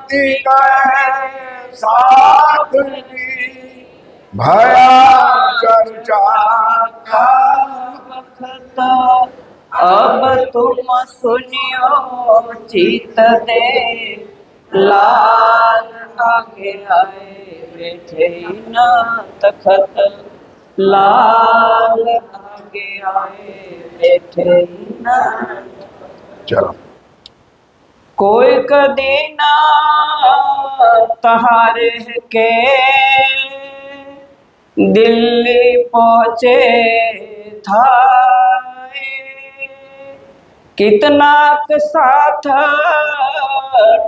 भक्ति कहे साथ जी, भया चर्चा का वक्त अब तुम सुनियो चित दे, लाल आगे आए बैठे न तखत, लाल आगे आए बैठे न। चलो कोई कदी ना तहारे के दिल्ली पहुँचे थाए, कितना के साथ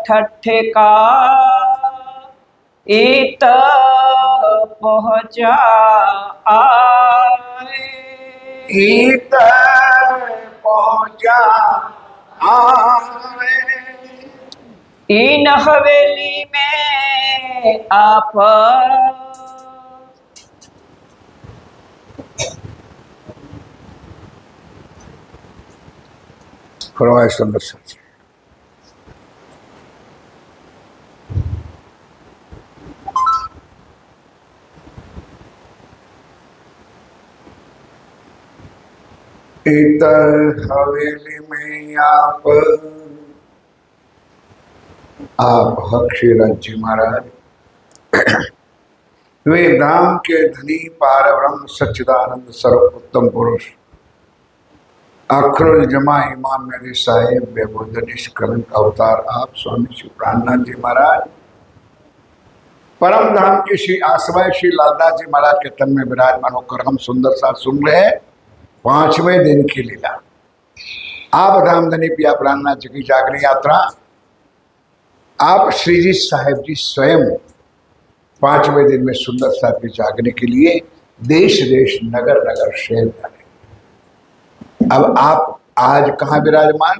ठट्ठे का इत पहुँचा आए। इत पहुँचा आए, इन हवेली में आप फरमाए सुंदर सच। इत हवेली में आप हक्षीराज जी महाराज वे धाम के धनी पार ब्रह्म सच्चिदानंद सर्वोत्तम पुरुष अखरुल जमा इमाम मेरे साहेब बेबुद्ध निष्कलंक अवतार आप स्वामी श्री प्राणनाथ जी महाराज परम धाम की श्री आसवाई श्री लालदास जी महाराज के तन में विराजमान होकर हम सुंदर सा सुन रहे हैं 5वें दिन की लीला। आप धामधनी पिया प्राणनाथ जी की जागरण यात्रा आप श्री जी साहेब जी स्वयं 5वें दिन में सुंदर साहब की जागने के लिए देश देश नगर नगर शहर जाने। अब आप आज कहाँ विराजमान?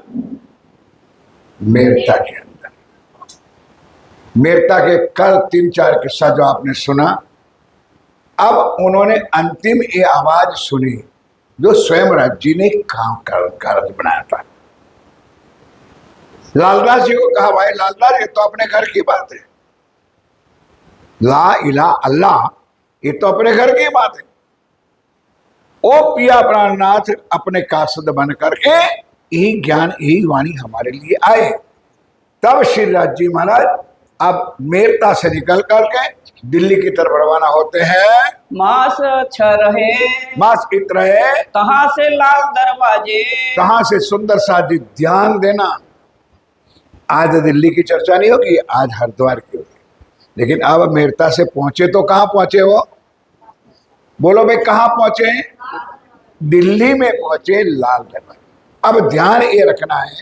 मेरता के अंदर। मेरता के कल 3-4 किस्सा जो आपने सुना, अब उन्होंने अंतिम ये आवाज सुनी जो स्वयं राज जी ने काम कार्य बनाया था। लालदास जी को कहा भाई लालदास ये तो अपने घर की बात है, ला इला अल्लाह ये तो अपने घर की बात है। ओ पिया प्राणनाथ अपने कासद बन करके यही ज्ञान यही वाणी हमारे लिए आए। तब श्री राज जी महाराज अब मेरता से निकल करके दिल्ली की तरफ रवाना होते हैं। मास छ रहे मास इत रहे कहाँ से लाल दरवाजे, कहाँ से सुंदर सा जी। ध्यान देना, आज दिल्ली की चर्चा नहीं होगी, आज हरिद्वार की होगी। लेकिन अब मेरता से पहुंचे तो कहाँ पहुंचे वो? बोलो भाई कहाँ पहुंचे? दिल्ली में पहुंचे लाल दरवाजा। अब ध्यान ये रखना है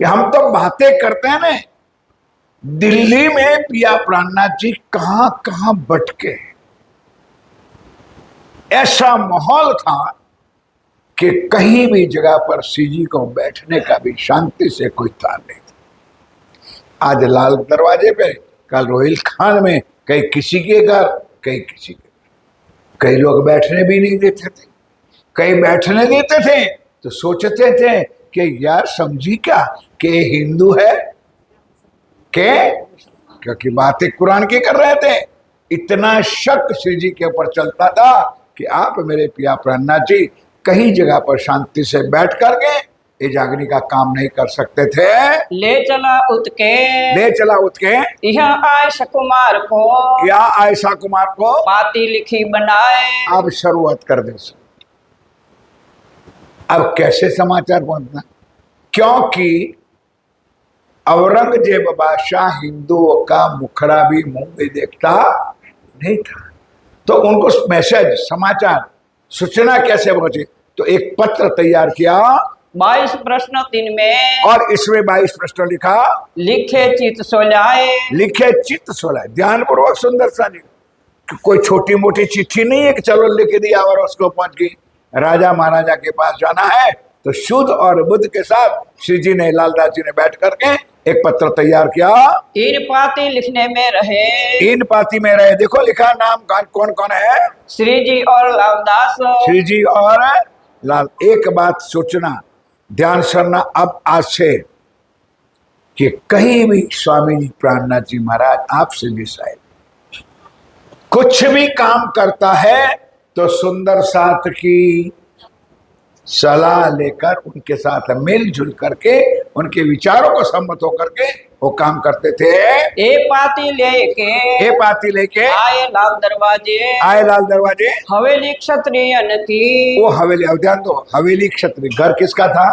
कि हम तो बातें करते हैं ना, दिल्ली में पिया प्राणनाथ जी कहाँ कहाँ भटके। ऐसा माहौल था कि कहीं भी जगह पर श्री जी को बैठने का भी शांति से कोई स्थान नहीं था। आज लाल दरवाजे पे, कल रोहिल खान में, कहीं किसी के घर, कहीं किसी के घर। कई लोग बैठने भी नहीं देते थे, कई बैठने देते थे तो सोचते थे कि यार समझी क्या कि हिंदू है के, क्योंकि बातें कुरान की कर रहे थे। इतना शक श्री जी के ऊपर चलता था कि आप मेरे पिया प्राणनाथ जी कहीं जगह पर शांति से बैठ करके ये जागने का काम नहीं कर सकते थे। ले चला उतके यह आयशा कुमार को, या आयशा कुमार को पाती लिखी बनाए। अब शुरुआत कर दे। अब कैसे समाचार पहुंचना? क्योंकि औरंगजेब बादशाह हिंदुओं का मुखड़ा भी मुंह में देखता नहीं था, तो उनको मैसेज समाचार सूचना कैसे पहुंचे? तो एक पत्र तैयार किया 22 प्रश्न 3 में, और इसमें 22 प्रश्न लिखा। लिखे चित सोलाए, लिखे चित्त सोलाए। ध्यान पूर्वक सुंदर सा जी, कोई छोटी मोटी चिट्ठी नहीं है कि चलो लिख दिया और उसको पहुंच गई। राजा महाराजा के पास जाना है तो शुद्ध और बुद्ध के साथ श्री जी ने, लालदास जी ने बैठ करके एक पत्र तैयार किया। इन पाती लिखने में रहे, इन पाती में रहे। देखो लिखा नाम कौन कौन है? श्री जी और लालदास। श्री जी और लाल। एक बात सोचना, ध्यान करना अब आज से कि कहीं भी स्वामी जी प्राणनाथ जी महाराज आपसे भी साहेब कुछ भी काम करता है तो सुंदर साथ की सलाह लेकर उनके साथ मिलजुल करके उनके विचारों को सम्मत होकर के वो काम करते थे। ए पाती लेके ये पाती लेके आए लाल दरवाजे, आए लाल दरवाजे। हवेली क्षत्रियन की। वो हवेली, अब ध्यान दो, हवेली क्षत्रिय घर किसका था?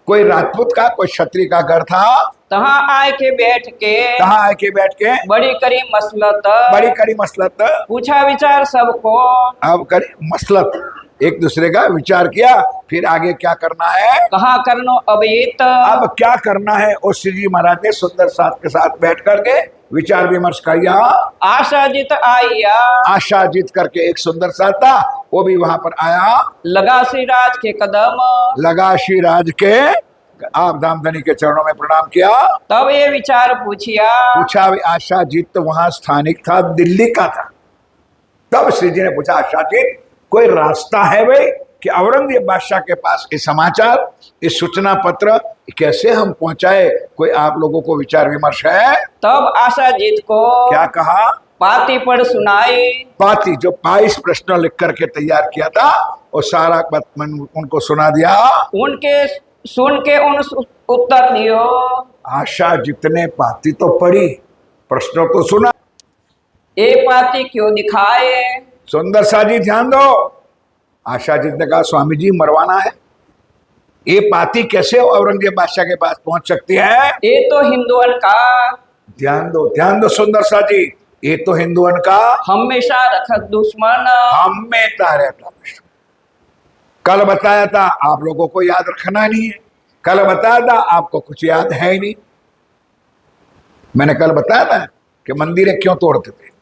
कोई राजपूत का, कोई क्षत्रिय का घर था। तहाँ आए के बैठ के, कहाँ आके बैठ के बड़ी करी मसलत, बड़ी करी मसलत, पूछा विचार सबको। अब करी मसलत, एक दूसरे का विचार किया, फिर आगे क्या करना है, कहा करनो अबेत। अब क्या करना है। और श्री जी महाराज ने सुंदर साथ के साथ बैठ करके विचार विमर्श किया। आशा जित आइया, आशा जीत करके एक सुंदर साथ था, वो भी वहां पर आया। लगा श्री राज के कदम, लगा श्री राज के, आप धामधनी के चरणों में प्रणाम किया। तब ये विचार पूछिया। पूछा भी, आशा जीत तो वहां स्थानिक था, दिल्ली का था। तब श्री जी ने पूछा, आशा जीत कोई रास्ता है भाई कि औरंगजेब बादशाह के पास ये समाचार, इस सूचना पत्र कैसे हम पहुंचाए? कोई आप लोगों को विचार विमर्श है? तब आशा जीत को क्या कहा? पाती पढ़ सुनाई। पाती, जो 22 प्रश्न लिख करके तैयार किया था, वो सारा उनको सुना दिया। उनके सुन के उन उत्तर दियो। आशा जितने पाती तो पढ़ी, प्रश्नों तो सुना। ए पाती क्यों दिखाए। सुंदर सा जी ध्यान दो, आशा जी ने कहा स्वामी जी मरवाना है, ये पाती कैसे औरंगजेब बादशाह के पास पहुंच सकती है? ये तो हिंदुओं का, ध्यान दो सुंदर सा जी, ये तो हिंदुओं का हमेशा रखत दुश्मन। हमेशा रहता दुश्मन। कल बताया था, आप लोगों को याद रखना नहीं है। कल बताया था, आपको कुछ याद है ही नहीं। मैंने कल बताया था कि मंदिरें क्यों तोड़ते थे,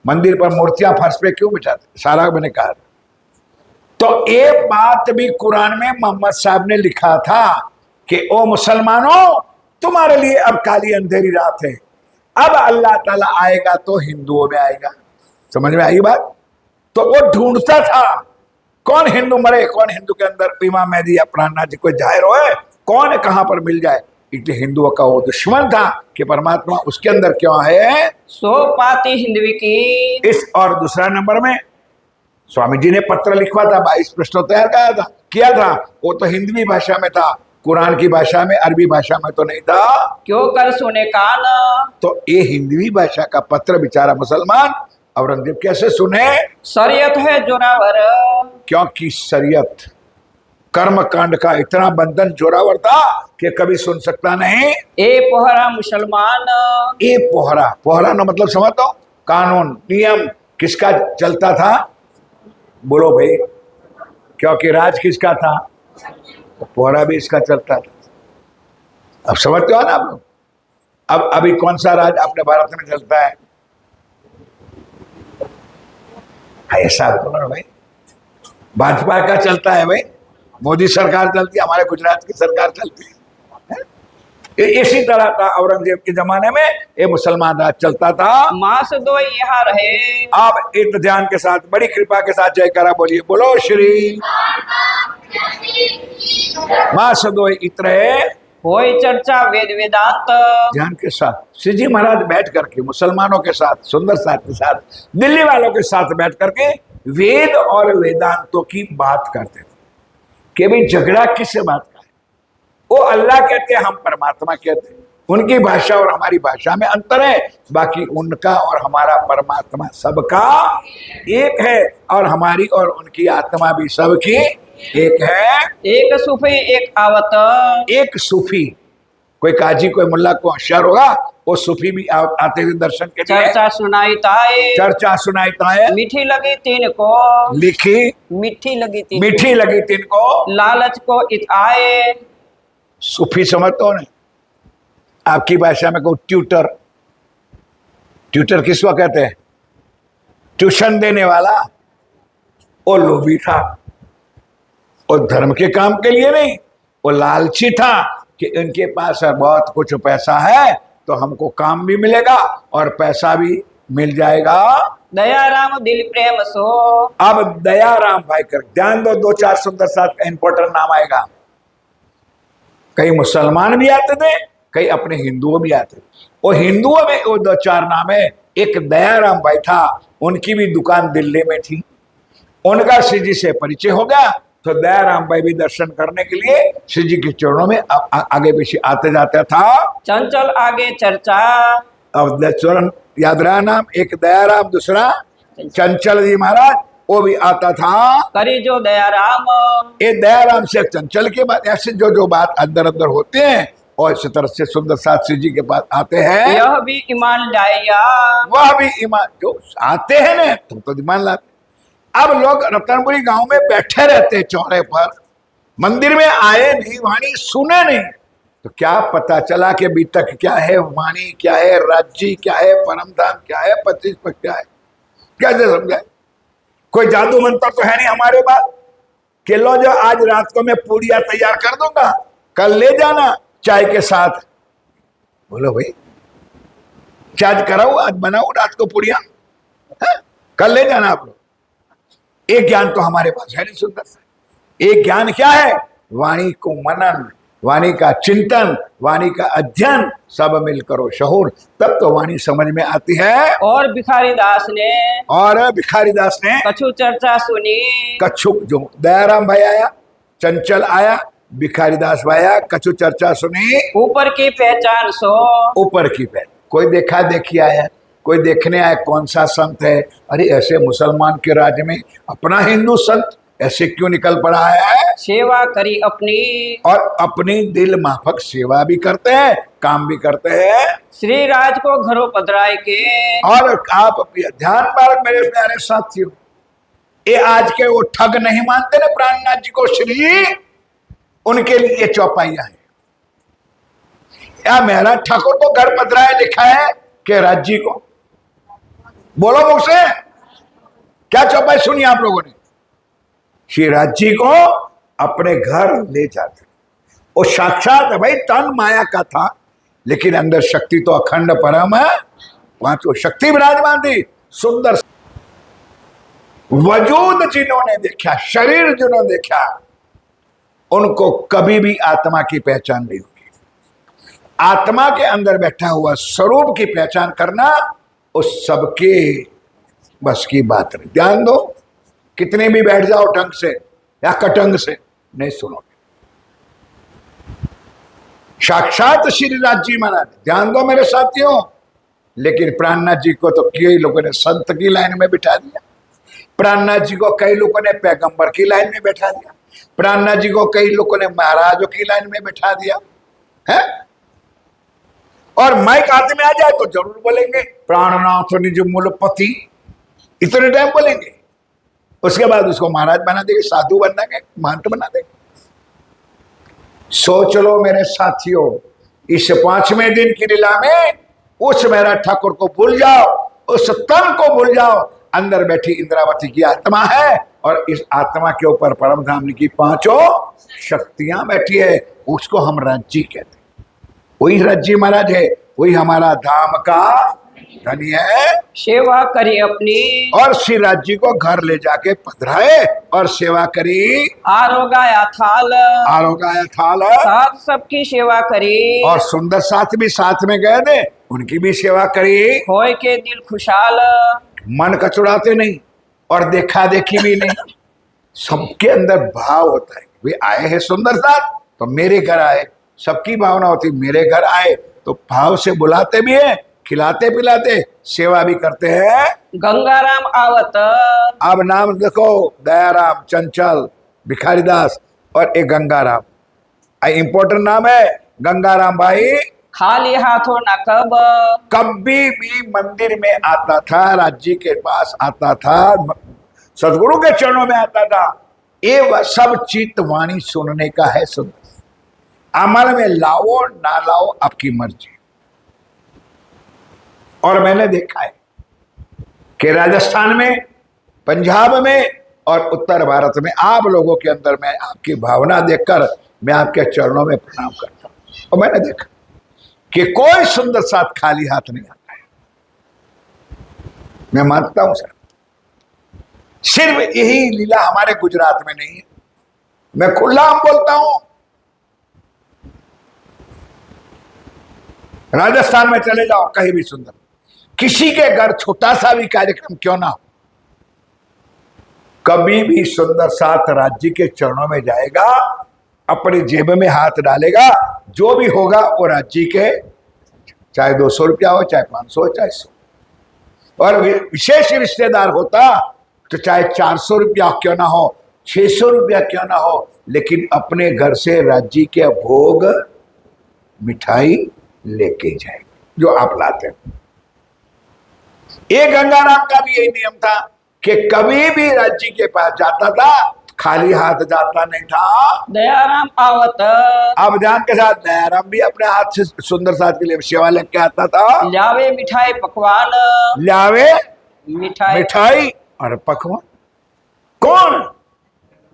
मंदिर पर मूर्तियां फर्श पे क्यों बिछाते, सारा मैंने कहा था। तो एक बात भी कुरान में मोहम्मद साहब ने लिखा था कि ओ मुसलमानों, तुम्हारे लिए अब काली अंधेरी रात है, अब अल्लाह ताला आएगा तो हिंदुओं में आएगा। समझ में आई बात? तो वो ढूंढता था कौन हिंदू मरे, कौन हिंदू के अंदर इमाम मेहदी या प्राणनाथ जी कोई जाहिर होए, कौन कहां पर मिल जाए। इसलिए हिंदुओं का वो दुश्मन था कि परमात्मा उसके अंदर क्यों है। सो पाती हिंदवी की। इस और दूसरा नंबर में स्वामी जी ने पत्र लिखवा था, 22 प्रश्नों तैयार किया था। वो तो हिंदी भाषा में था, कुरान की भाषा में, अरबी भाषा में तो नहीं था। क्यों कर सुने कान। तो ये हिंदी भाषा का पत्र बेचारा मुसलमान औरंगजेब कैसे सुने? शरीयत है जोरावर। क्योंकि शरीयत कर्म कांड का इतना बंधन जोरावर था कि कभी सुन सकता नहीं। ए पोहरा मुसलमान। ए पोहरा, पोहरा ना मतलब समझ दो, कानून नियम किसका चलता था? बोलो भाई, क्योंकि राज किसका था, तो पोहरा भी इसका चलता था। अब समझते हो ना आप लोग? अब अभी कौन सा राज अपने भारत में चलता है? ऐसा बोलो ना भाई, भाजपा का चलता है भाई, मोदी सरकार चलती है, हमारे गुजरात की सरकार चलती है। इसी तरह था औरंगजेब के जमाने में, ये मुसलमान राज चलता था। मास दो यहाँ रहे। आप एक ध्यान के साथ, बड़ी कृपा के साथ जयकारा बोलिए, बोलो श्री मां सदोई इतरे। होय चर्चा वेद वेदांत। ध्यान के साथ श्री जी महाराज बैठ करके मुसलमानों के साथ, सुंदर साथ के साथ, दिल्ली वालों के साथ बैठ करके वेद और वेदांतों की बात करते थे कि भाई झगड़ा किससे बात का है। वो अल्लाह कहते हैं, हम परमात्मा कहते हैं। उनकी भाषा और हमारी भाषा में अंतर है, बाकी उनका और हमारा परमात्मा सबका एक है, और हमारी और उनकी आत्मा भी सबकी एक है। एक सूफी एक आवत। एक सूफी, कोई काजी कोई मुल्ला को होशियार होगा, वो सूफी भी आते थे दर्शन के लिए। चर्चा सुनाई ताए। चर्चा सुनाई ताए। मीठी लगी तीन को। लिखी मीठी लगी तीन। मीठी लगी तीन को। लालच को इत आए। सूफी समझते हो ना? आपकी भाषा में को ट्यूटर, ट्यूटर किसको कहते हैं? ट्यूशन देने वाला। वो लोभी था, और धर्म के काम के लिए नहीं, वो लालची था कि इनके पास बहुत कुछ पैसा है तो हमको काम भी मिलेगा और पैसा भी मिल जाएगा। दया राम दिल प्रेम सो। अब दया राम भाई कर ध्यान दो, 2-4 सुंदर साथ का इंपॉर्टेंट नाम आएगा। कई मुसलमान भी आते थे कई अपने हिंदुओं भी आते। वो हिंदुओं में वो दो चार नाम है। एक दयाराम भाई था, उनकी भी दुकान दिल्ली में थी। उनका श्री जी से परिचय हो गया, तो दयाराम भाई भी दर्शन करने के लिए श्री जी के चरणों में आगे पीछे आते जाता था। चंचल आगे चर्चा। अब चरण याद रहा नाम, एक दयाराम, दूसरा चंचल जी महाराज, वो भी आता था। करी जो दया राम। ये दयाराम से चंचल के बाद ऐसे जो जो बात अंदर अंदर होते हैं, और इसी तरह से सुंदर साथ श्री जी के पास आते हैं। यह भी ईमान लाया। वह भी ईमान, जो आते हैं ना तो ईमान लाते। अब लोग रतनपुरी गांव में बैठे रहते चौराहे पर, मंदिर में आए नहीं, वाणी सुने नहीं, तो क्या पता चला कि अभी तक क्या है वाणी, क्या है राज्य, क्या है परम धाम, क्या है 25 पर क्या है, कैसे समझाए? कोई जादू मंत्र तो है नहीं हमारे पास कि लो जो आज रात को मैं पूड़ियां तैयार कर दूंगा, कल ले जाना चाय के साथ। बोलो भाई, क्या आज कराऊ, आज बनाऊ रात को पूड़ियां, कल ले जाना आप लोग। एक ज्ञान तो हमारे पास है नहीं सुंदर सा। एक ज्ञान क्या है? वाणी को मनन, वाणी का चिंतन, वाणी का अध्ययन, सब मिल करो शहूर, तब तो वाणी समझ में आती है। और भिखारी दास ने, और भिखारी दास ने कछु चर्चा सुनी। कछुक, जो दयाराम भाई आया, चंचल आया, भिखारी दास भाई आया, कछु चर्चा सुनी। ऊपर की पहचान सो। ऊपर की पहचान, कोई देखा देखी आया, कोई देखने आया कौन सा संत है। अरे ऐसे मुसलमान के राज्य में अपना हिंदू संत ऐसे क्यों निकल पड़ा है? सेवा करी अपनी। और अपनी दिल माफक सेवा भी करते हैं, काम भी करते हैं। श्री राज को घरों पधराए के। और आप ध्यान मार्ग मेरे प्यारे साथियों, ये आज के वो ठग नहीं मानते ना प्राणनाथ जी को श्री, उनके लिए चौपाइया है। या मेरा ठाकुर को घर पधराए लिखा है कि राज्य को, बोलो मुझसे, क्या चौपाई सुनी आप लोगों ने? श्री राज्य को अपने घर ले जाते। वो साक्षात भाई तन माया का था, लेकिन अंदर शक्ति तो अखंड परम है। पांचों शक्ति विराजमान थी। सुंदर वजूद जिन्होंने देखा, शरीर जिन्होंने देखा, उनको कभी भी आत्मा की पहचान नहीं होगी। आत्मा के अंदर बैठा हुआ स्वरूप की पहचान करना उस सबके बस की बात नहीं। ध्यान दो, कितने भी बैठ जाओ ढंग से या कटंग से, नहीं सुनोगे। साक्षात श्री राज जी महाराज, ध्यान दो मेरे साथियों। लेकिन प्राणनाथ जी को तो कई लोगों ने संत की लाइन में बिठा दिया, प्राणनाथ जी को कई लोगों ने पैगंबर की लाइन में बैठा दिया, प्राणनाथ जी को कई लोगों ने महाराजों की लाइन में बैठा दिया है। और माइक हाथ में आ जाए तो जरूर बोलेंगे प्राणनाथ निज मूलपति, इतने टाइम बोलेंगे। उसके बाद उसको महाराज बना देंगे, साधु बना देंगे, महंत बना देंगे। सोच लो मेरे साथियों, इस 5वें दिन की लीला में उस मेरा ठाकुर को भूल जाओ, उस तन को भूल जाओ। अंदर बैठी इंद्रावती की आत्मा है, और इस आत्मा के ऊपर परम धाम की 5 शक्तियां बैठी है। उसको हम राज्य कहते हैं। वही राज्य महाराज है, वही हमारा धाम का धनी है। सेवा करी अपनी। और श्री राज्य को घर ले जाके पधराए और सेवा करी। आरोगाया थाल। आरोगाया थाल। साथ सबकी सेवा करी। और सुंदर साथ भी साथ में गए थे, उनकी भी सेवा करी। होय के दिल खुशहाल। मन कचुड़ाते नहीं और देखा देखी भी नहीं। सबके अंदर भाव होता है, वे आए हैं सुंदर साथ तो मेरे घर आए। सबकी भावना होती, मेरे घर आए तो भाव से बुलाते भी है, खिलाते पिलाते, सेवा भी करते हैं। गंगाराम आवत। अब नाम देखो, दयाराम, चंचल, भिखारी दास और एक गंगाराम। इंपॉर्टेंट नाम है गंगाराम भाई। खाली हाथों न कब। कभी भी मंदिर में आता था, राज्य के पास आता था, सदगुरु के चरणों में आता था। ये सब चित्त वाणी सुनने का है। सुन, अमल में लाओ ना लाओ आपकी मर्जी। और मैंने देखा है कि राजस्थान में, पंजाब में और उत्तर भारत में आप लोगों के अंदर मैं आपकी भावना देखकर मैं आपके चरणों में प्रणाम करता हूं। और मैंने देखा कि कोई सुंदर साथ खाली हाथ नहीं आता है। मैं मानता हूं सर, सिर्फ यही लीला हमारे गुजरात में नहीं है। मैं खुला हम बोलता हूं, राजस्थान में चले जाओ, कहीं भी सुंदर, किसी के घर छोटा सा भी कार्यक्रम क्यों ना हो, कभी भी सुंदर साथ राज्य के चरणों में जाएगा, अपनी जेब में हाथ डालेगा, जो भी होगा वो राज्य के, चाहे 200 रुपया हो, चाहे 500 हो, चाहे 100, और विशेष रिश्तेदार होता तो चाहे 400 रुपया क्यों ना हो, 600 रुपया क्यों ना हो, लेकिन अपने घर से राज्य के भोग मिठाई लेके जाए जो आप लाते हैं। ये गंगाराम का भी यही नियम था कि कभी भी राज्य के पास जाता था खाली हाथ जाता नहीं था। दयाराम आवत अब ध्यान के साथ, दयाराम भी अपने हाथ से सुंदर साथ के लिए सेवा लेके आता था। लावे मिठाई पकवान, लावे मिठाई मिठाई और पकवान। कौन?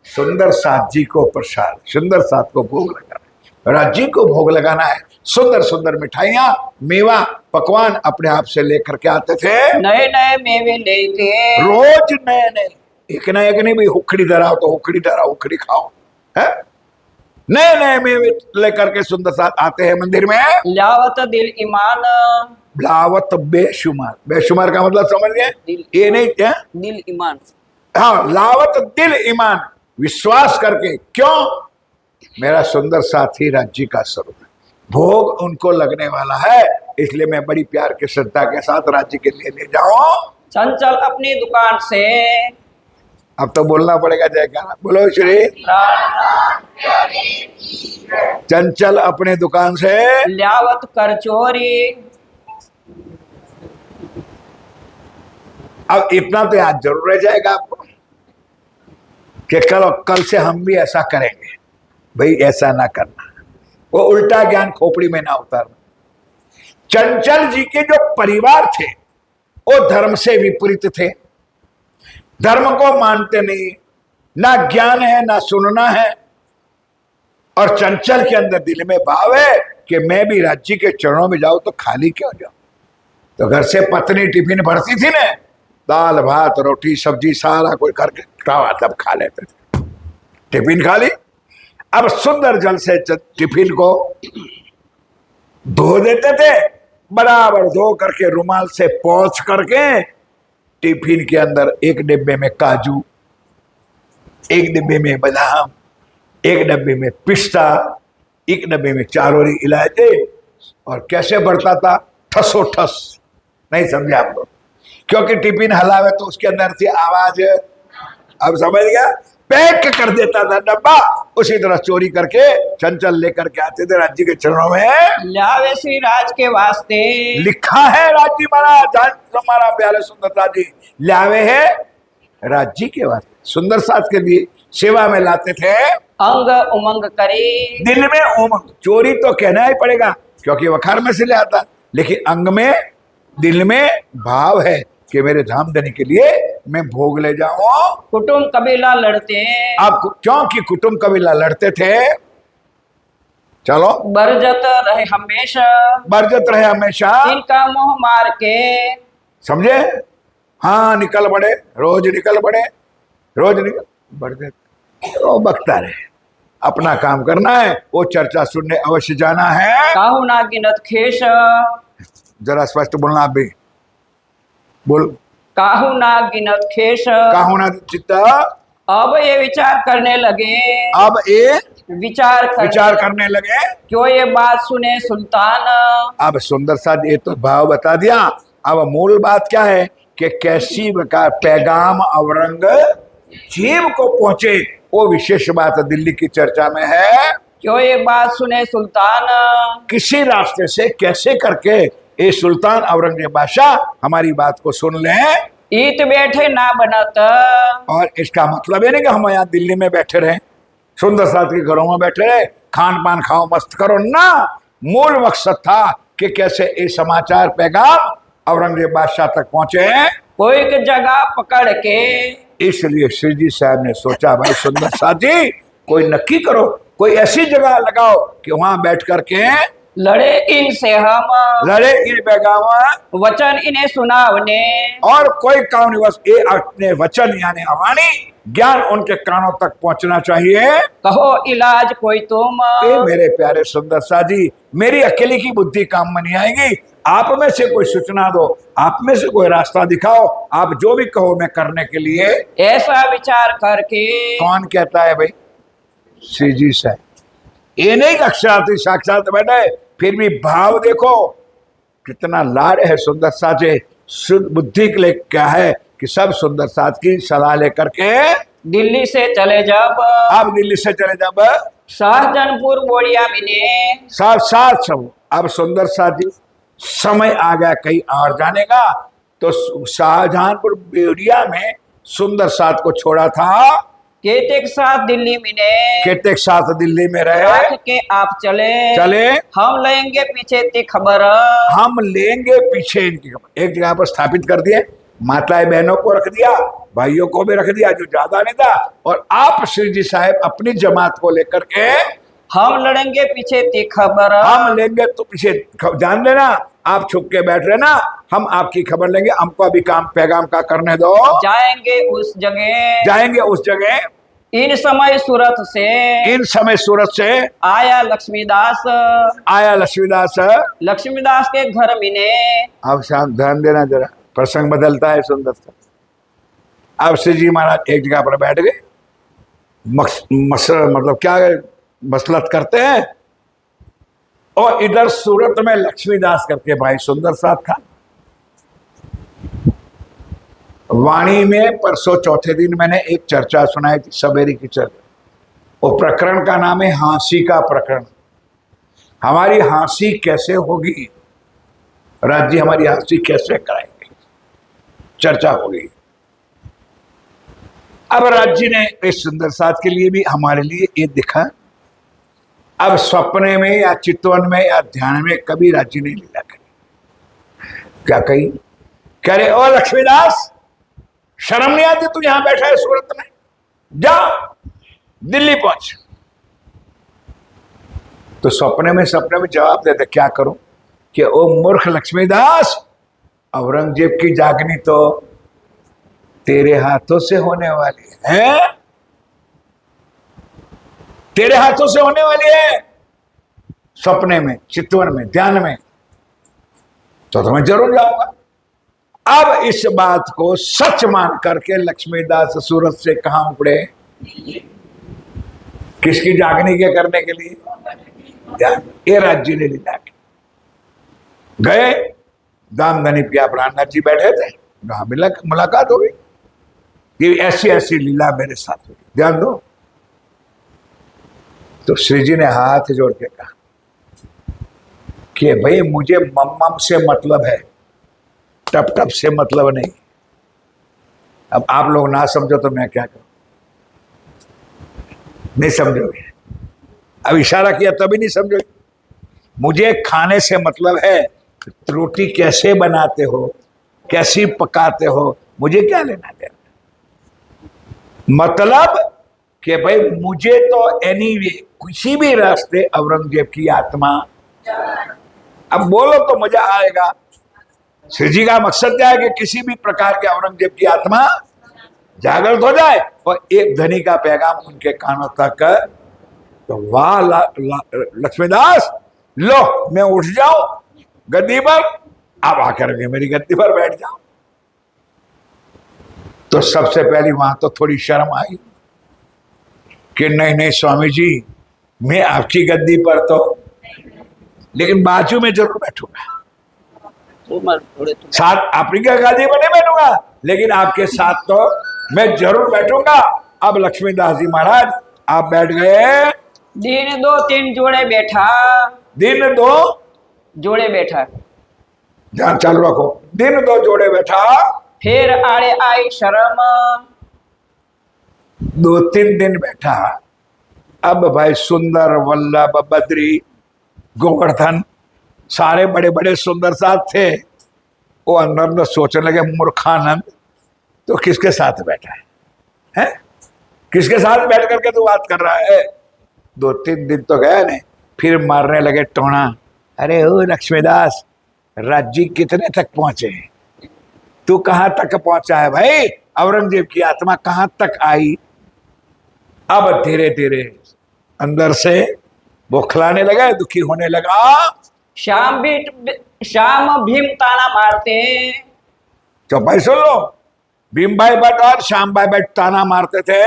सुंदर साथ जी को प्रसाद, सुंदर साथ को भोग लगाना है, राज्य को भोग लगाना है। सुंदर सुंदर मिठाइयाँ, मेवा, पकवान अपने आप से लेकर के आते थे। नए नए मेवे लेके, रोज नए नए, एक ना एक नहीं, भाई हुखड़ी धराओ तो हुखड़ी धराओ, हुखड़ी खाओ, है नए नए मेवे लेकर के सुंदर साथ आते हैं मंदिर में। लावत दिल ईमान, लावत बेशुमार, बेशुमार का मतलब समझ गए? दिल ये नहीं क्या? दिल ईमान, हाँ, लावत दिल ईमान, विश्वास करके, क्यों? मेरा सुंदर साथी राज्य का स्वरूप है, भोग उनको लगने वाला है, इसलिए मैं बड़ी प्यार के श्रद्धा के साथ राज्य के लिए ले जाऊं। चंचल अपनी दुकान से, अब तो बोलना पड़ेगा जयकारा, बोलो श्री। चंचल अपने दुकान से लावत कर चोरी, अब इतना तो याद जरूर रह जाएगा आपको कि कल से हम भी ऐसा करेंगे, भाई ऐसा ना करना, वो उल्टा ज्ञान खोपड़ी में ना उतारना। चंचल जी के जो परिवार थे वो धर्म से विपरीत थे, धर्म को मानते नहीं, ना ज्ञान है ना सुनना है, और चंचल के अंदर दिल में भाव है कि मैं भी राज्य के चरणों में जाऊं तो खाली क्यों जाऊं। तो घर से पत्नी टिफिन भरती थी ना, दाल भात रोटी सब्जी सारा कोई करके खावा, तब खा लेते थे, टिफिन खा ली। अब सुंदर जल से टिफिन को धो देते थे, बराबर धो करके रुमाल से पोंछ करके टिफिन के अंदर एक डिब्बे में काजू, एक डिब्बे में बादाम, एक डिब्बे में पिस्ता, एक डिब्बे में चारोरी इलायची, और कैसे बढ़ता था? ठसो ठस। नहीं समझे आप लोग? क्योंकि टिफिन हलावे तो उसके अंदर से आवाज, अब समझ गया? पैक कर देता था डब्बा, उसी तरह चोरी करके चंचल लेकर के आते थे राज्य के चरणों में। लावे श्री राज के वास्ते, लिखा है राज्य महाराज हमारा प्यारे सुंदरता जी लावे है राज्य के वास्ते, सुंदर साथ के लिए सेवा में लाते थे। अंग उमंग करी, दिल में उमंग, चोरी तो कहना ही पड़ेगा क्योंकि वखार में से ले आता, लेकिन अंग में, दिल में भाव है कि मेरे धाम देने के लिए मैं भोग ले जाऊं। कुटुंब कबीला लड़ते, अब क्योंकि कुटुंब कबीला लड़ते थे, चलो बरजत रहे हमेशा, बरजत रहे हमेशा, इनका मुंह मार के, समझे? हाँ, निकल पड़े, रोज निकल पड़े, रोज निकल बढ़ते, वो बकता रहे, अपना काम करना है, वो चर्चा सुनने अवश्य जाना है। काहू ना गिनत खेश, जरा स्पष्ट बोलना आप भी, बोल। काहू ना गिनत खेश, काहू ना चित्ता, अब ये विचार करने लगे, अब ये विचार करने लगे, क्यों ये बात सुने सुल्तान। अब सुंदर सा ये तो भाव बता दिया, अब मूल बात क्या है कि कैसी का पैगाम औरंगजेब को पहुंचे, वो विशेष बात दिल्ली की चर्चा में है। क्यों ये बात सुने सुल्तान, किसी रास्ते से कैसे करके ये सुल्तान औरंगजेब बादशाह हमारी बात को सुन लें, ईत बैठे ना बनत, और इसका मतलब है नहीं कि हम यहाँ दिल्ली में बैठे रहे, सुंदर साथ के घरों में बैठे रहे, खान पान खाओ मस्त करो ना। मूल मकसद था कि कैसे ये समाचार पैगाम औरंगजेब बादशाह तक पहुंचे हैं। कोई एक जगह पकड़ के, इसलिए श्री जी साहब ने सोचा भाई सुंदर साथ जी कोई नक्की करो, कोई ऐसी जगह लगाओ कि वहां बैठ करके लड़े इनसे हम, लड़े इन पैगाम वचन इन्हें सुनावने, और कोई काम नहीं, बस ये अपने वचन यानी अवानी ज्ञान उनके कानों तक पहुंचना चाहिए। कहो इलाज कोई तुम। मेरे प्यारे सुंदर सा जी, मेरी अकेले की बुद्धि काम में नहीं आएगी, आप में से कोई सूचना दो, आप में से कोई रास्ता दिखाओ, आप जो भी कहो मैं करने के लिए। ऐसा विचार करके। कौन कहता है भाई? श्री जी साहब। ये नहीं अक्षरार्थी साक्षात बैठे, फिर भी भाव देखो कितना लाड है सुंदर साथ से। शुद्ध बुद्धि के लिए क्या है कि सब सुंदर साथ की सलाह लेकर के दिल्ली से चले जब। अब दिल्ली से चले जब शाहजहानपुर बोलिया मिले। साथ साथ सब। अब सुंदर साथ जी समय आ गया कहीं और जाने का, तो शाहजहानपुर बेड़िया में सुंदर साथ को छोड़ा था। केते साथ दिल्ली मिले। केते साथ दिल्ली में रहे। राख के आप चले। चले। हम लेंगे पीछे की खबर। हम लेंगे पीछे इनकी खबर। एक जगह पर स्थापित कर दिए, माताएं बहनों को रख दिया, भाइयों को भी रख दिया जो ज्यादा नहीं था, और आप श्री जी साहब अपनी जमात को लेकर के हम लड़ेंगे पीछे की खबर। हम लेंगे तो पीछे जान लेना, आप छुप के बैठ रहे ना, हम आपकी खबर लेंगे, हमको अभी काम पैगाम का करने दो। जाएंगे उस जगह। जाएंगे उस जगह। इन समय सूरत से। इन समय सूरत से आया लक्ष्मीदास। आया लक्ष्मीदास। लक्ष्मीदास के घर मिले। अब शाम ध्यान देना जरा, प्रसंग बदलता है सुंदर सा। अब श्री जी महाराज एक जगह पर बैठ गए, मतलब क्या मसलत करते हैं, और इधर सूरत में लक्ष्मीदास करके भाई सुंदर साथ था। वाणी में परसों चौथे दिन मैंने एक चर्चा सुनाई थी, सवेरी की चर्चा। वो प्रकरण का नाम है हाँसी का प्रकरण। हमारी हाँसी कैसे होगी, राज्य हमारी हाँसी कैसे कराएंगे, चर्चा हो गई। अब राज्य ने इस सुंदर साथ के लिए भी हमारे लिए ये दिखा। अब सपने में या चितवन में या ध्यान में कभी राज्य ने लीला करी। क्या कही? कह रहे ओ लक्ष्मीदास, शर्म नहीं आती तू यहां बैठा है सूरत में, जा दिल्ली पहुंच। तो सपने में जवाब देते क्या करूं कि ओ मूर्ख लक्ष्मीदास, औरंगजेब की जागनी तो तेरे हाथों से होने वाली है, तेरे हाथों से होने वाली है, सपने में, चितवन में, ध्यान में, तो मैं जरूर जाऊंगा। अब इस बात को सच मान करके लक्ष्मीदास सूरत से कहां उपड़े? किसकी जागनी के करने के लिए? ये राज्य ने लीला की। गए, दामधनी पिया प्राणनाथ जी बैठे थे, वहां मुलाकात हो गई कि ऐसी ऐसी लीला मेरे साथ हुई, ध्यान दो। तो श्री जी ने हाथ जोड़ के कहा कि भाई मुझे मम्मम से मतलब है, टप टप से मतलब नहीं। अब आप लोग ना समझो तो मैं क्या करूं? नहीं समझोगे, अब इशारा किया तभी नहीं समझोगे। मुझे खाने से मतलब है, रोटी कैसे बनाते हो, कैसी पकाते हो, मुझे क्या लेना देना। मतलब कि भाई मुझे तो एनीवे किसी भी रास्ते औरंगजेब की आत्मा, अब बोलो तो मजा आएगा। श्री जी का मकसद क्या है कि किसी भी प्रकार के औरंगजेब की आत्मा जागृत हो जाए और एक धनी का पैगाम उनके कानों तक। तो वाह लक्ष्मीदास, लो मैं उठ जाऊं गद्दी पर, आप आकर के मेरी गद्दी पर बैठ जाओ। तो सबसे पहली वहां तो थोड़ी शर्म आई कि नहीं नहीं स्वामी जी, मैं आपकी गद्दी पर तो, लेकिन बाजू में जरूर बैठूंगा, साथ आपकी गद्दी पर नहीं बैठूंगा, लेकिन आपके साथ तो मैं जरूर बैठूंगा। अब लक्ष्मीदास जी महाराज आप बैठ गए। दिन दो तीन जोड़े बैठा। दिन दो जोड़े बैठा। ध्यान चालू रखो। दिन दो जोड़े बैठा। फिर आड़े आई शर्म। 2-3 दिन बैठा। अब भाई सुंदर, वल्लभ, बद्री, गोवर्धन, सारे बड़े बड़े सुंदर साथ थे। वो अंदर में सोचने लगे मूर्खानंद तो किसके साथ बैठा है? किसके साथ बैठ करके तू बात कर रहा है? 2-3 दिन तो गया नहीं, फिर मारने लगे टोना। अरे ओ लक्ष्मीदास, राज्य कितने तक पहुंचे? तू कहां तक पहुंचा है भाई? औरंगजेब की आत्मा कहां तक आई। अब धीरे धीरे अंदर से बौखलाने लगा, दुखी होने लगा। श्याम भीम ताना मारते, चौपाई सुन लो। भीम भाई भट्ट और श्याम भाई भट्ट ताना मारते थे।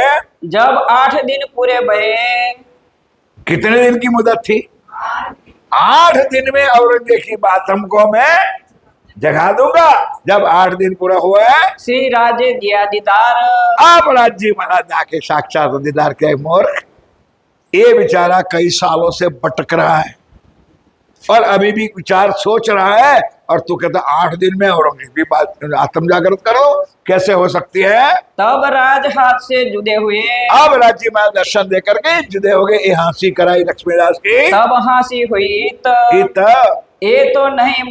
जब 8 दिन पूरे भये, कितने दिन की मुदत थी? 8 दिन में औरंगजेब की बात हमको मैं जगा दूंगा। जब 8 दिन पूरा हुआ है, श्री राजे दिया दीदार। आप राज्य महाराज आके साक्षात दीदार के मूर्ख। ये बेचारा कई सालों से भटक रहा है और अभी भी विचार सोच रहा है, और तू कहता 8 दिन में औरंगजेब की बात आत्म जागृत करो, कैसे हो सकती है? तब राज हाथ से जुदे हुए, अब राज्य में दर्शन दे करके जुदे हो गए। ये हंसी कराई लक्ष्मीदास की, तब हंसी हुई इत ये तो नहीं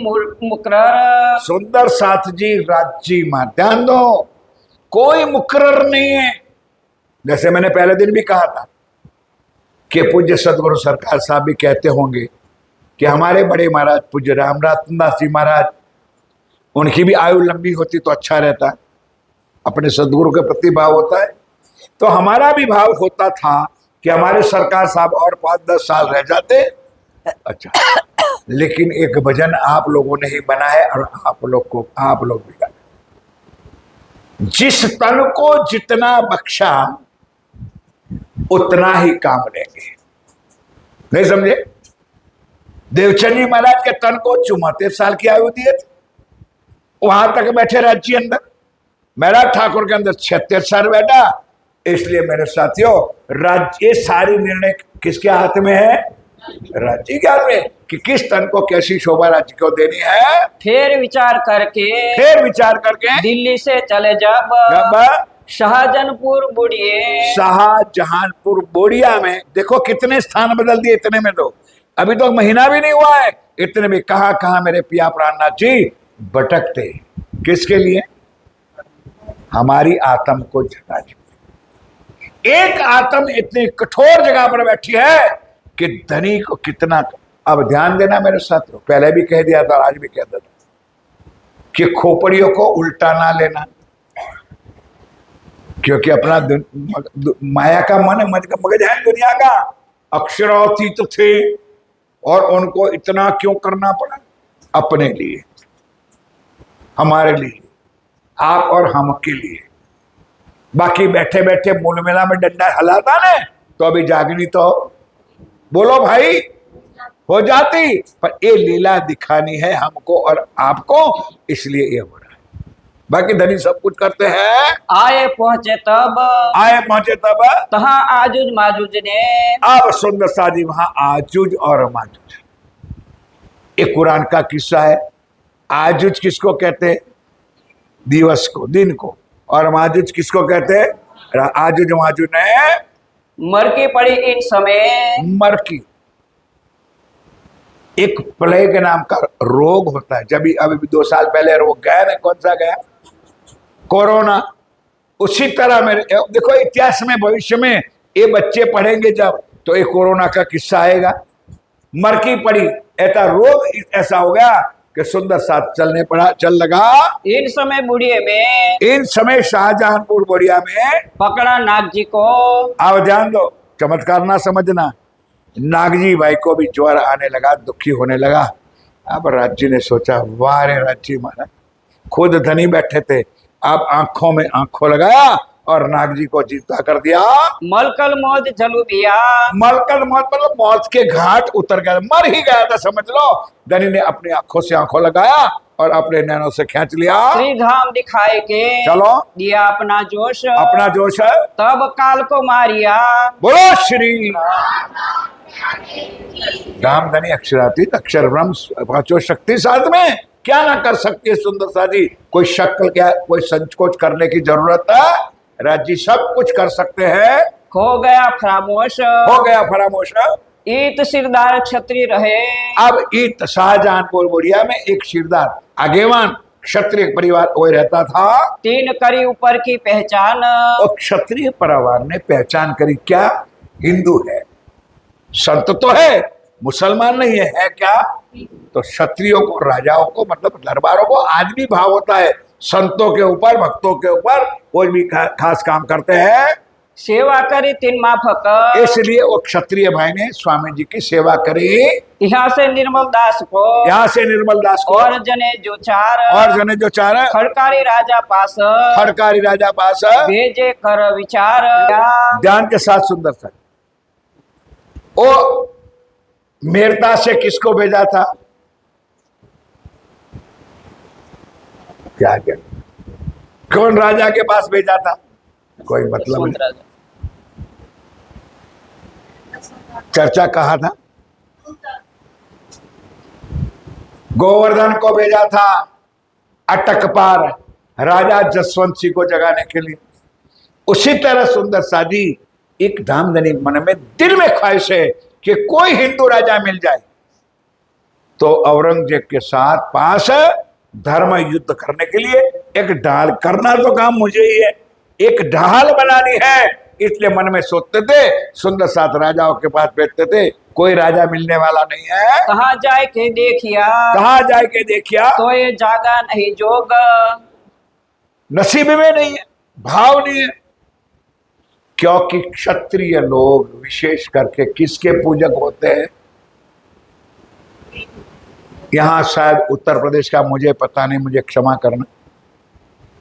मुकरर। सुंदर साथ जी राज्य में ध्यान दो, कोई मुकर्रर नहीं है। जैसे मैंने पहले दिन भी कहा था कि पूज्य सदगुरु सरकार साहब भी कहते होंगे कि हमारे बड़े महाराज पूज्य रामरतन दास जी महाराज, उनकी भी आयु लंबी होती तो अच्छा रहता, अपने सदगुरु के प्रति भाव होता है। तो हमारा भी भाव होता था कि हमारे सरकार साहब और 5-10 साल रह जाते। अच्छा, लेकिन एक भजन आप लोगों ने ही बना है और आप लोग भी गाए। जिस तन को जितना बख्शा उतना ही काम लेंगे। नहीं समझे? देवचंद जी महाराज के तन को 74 साल की आयु दिए थे, वहां तक बैठे राज्य अंदर। मेरा ठाकुर के अंदर 76 साल बैठा। इसलिए मेरे साथियों, राज्य सारी निर्णय किसके हाथ में है? राज्य के हाथ में, कि किस तन को कैसी शोभा राज्य को देनी है। फिर विचार करके दिल्ली से चले जब शाहजहानपुर बोड़िया में देखो कितने स्थान बदल दिए इतने में। तो अभी तो महीना भी नहीं हुआ है, इतने में कहां मेरे पिया प्राणनाथ जी भटकते। किसके लिए? हमारी आत्म को जगा दी। एक आत्म इतनी कठोर जगह पर बैठी है कि धनी को कितना। अब ध्यान देना मेरे साथ, पहले भी कह दिया था, आज भी कह देता कि खोपड़ियों को उल्टा ना लेना, क्योंकि अपना माया का मन है, मगज है दुनिया का। अक्षरातीत थे और उनको इतना क्यों करना पड़ा? अपने लिए, हमारे लिए, आप और हम के लिए। बाकी बैठे बैठे मूल मेला में डंडा हलाता ना, तो अभी जागनी तो बोलो भाई हो जाती। पर ये लीला दिखानी है हमको और आपको, इसलिए ये हो रहा है। बाकी धनी सब कुछ करते हैं। आए पहुंचे तब तहाँ आजुज माजुज ने। अब सुंदर साजी वहां आजुज और माजुज, एक कुरान का किस्सा है। आजुज किसको कहते हैं? दिवस को, दिन को। और माजुज किसको कहते हैं? आजुज माजुज ने मरकी पड़ी इन समय। मरकी एक प्लेग नाम का रोग होता है। जब अभी 2 साल पहले रोग गया ना, कौन सा गया? कोरोना। उसी तरह मेरे देखो इतिहास में, भविष्य में ये बच्चे पढ़ेंगे जब, तो एक कोरोना का किस्सा आएगा। मरकी पड़ी, ऐसा रोग ऐसा हो गया कि सुंदर साथ चल लगा। इन समय बुढ़िए में, इन समय शाहजहानपुर बोरिया में पकड़ा नाग जी को। अब ध्यान दो, चमत्कार ना समझना। नागजी भाई को भी ज्वर आने लगा, दुखी होने लगा। अब राज्य ने सोचा, वाह रे राज्य महाराज, खुद धनी बैठे थे, अब आंखों में आंखों लगाया और नागजी को जीता कर दिया। मलकल मौत जलूबिया। मलकल मौत मतलब मौत के घाट उतर गया, मर ही गया था समझ लो। धनी ने अपनी आंखों से आंखों लगाया और अपने नैनों से खींच लिया। श्री धाम दिखाए के चलो दिया अपना जोश है। तब काल को मारिया। बोलो श्री राम। धनी अक्षरातीत, अक्षर ब्रह्म, पांचों शक्ति साथ में, क्या ना कर सकती है सुंदर साजी। कोई शक्ल क्या, कोई संकोच करने की जरूरत है? राज्य सब कुछ कर सकते हैं। हो गया फरामोश। ईत सिरदार क्षत्रिय रहे। अब ईत शाहजहानपुर बोरिया में एक सिरदार आगेवान क्षत्रिय परिवार वो रहता था। 3 करी ऊपर की पहचान। और क्षत्रिय परिवार ने पहचान करी, क्या? हिंदू है, संत तो है, मुसलमान नहीं है क्या? तो क्षत्रियों को, राजाओं को, मतलब दरबारों को आज भी भाव होता है संतों के ऊपर, भक्तों के ऊपर कोई भी खास काम करते हैं, सेवा करी तीन माफक। इसलिए वो क्षत्रिय भाई ने स्वामी जी की सेवा करी। यहाँ से निर्मल दास को, यहाँ से निर्मल दास को, और जने जो चार, और जने जो चार, खड़कारी राजा पास, खड़कारी राजा पास भेजे कर विचार। ध्यान के साथ सुंदर सा, वो मेरता से किसको भेजा था? क्या क्या, कौन राजा के पास भेजा था? कोई मतलब नहीं। राजा चर्चा कहा था, गोवर्धन को भेजा था अटकपार राजा जसवंत सिंह को जगाने के लिए। उसी तरह सुंदर साजी एक धामधनी मन में दिल में ख्वाहिश है कि कोई हिंदू राजा मिल जाए तो औरंगजेब के साथ पास धर्म युद्ध करने के लिए एक ढाल, करना तो काम मुझे ही है, एक ढाल बनानी है। इसलिए मन में सोचते थे, सुंदर साथ राजाओं के पास बैठते थे, कोई राजा मिलने वाला नहीं है। कहाँ जाए के देखिया, कहाँ जाए के देखिया, तो ये जागा नहीं जोग। नसीब में नहीं है, भाव नहीं है। क्योंकि क्षत्रिय लोग विशेष करके किसके पूजक होते हैं? यहां शायद उत्तर प्रदेश का मुझे पता नहीं, मुझे क्षमा करना,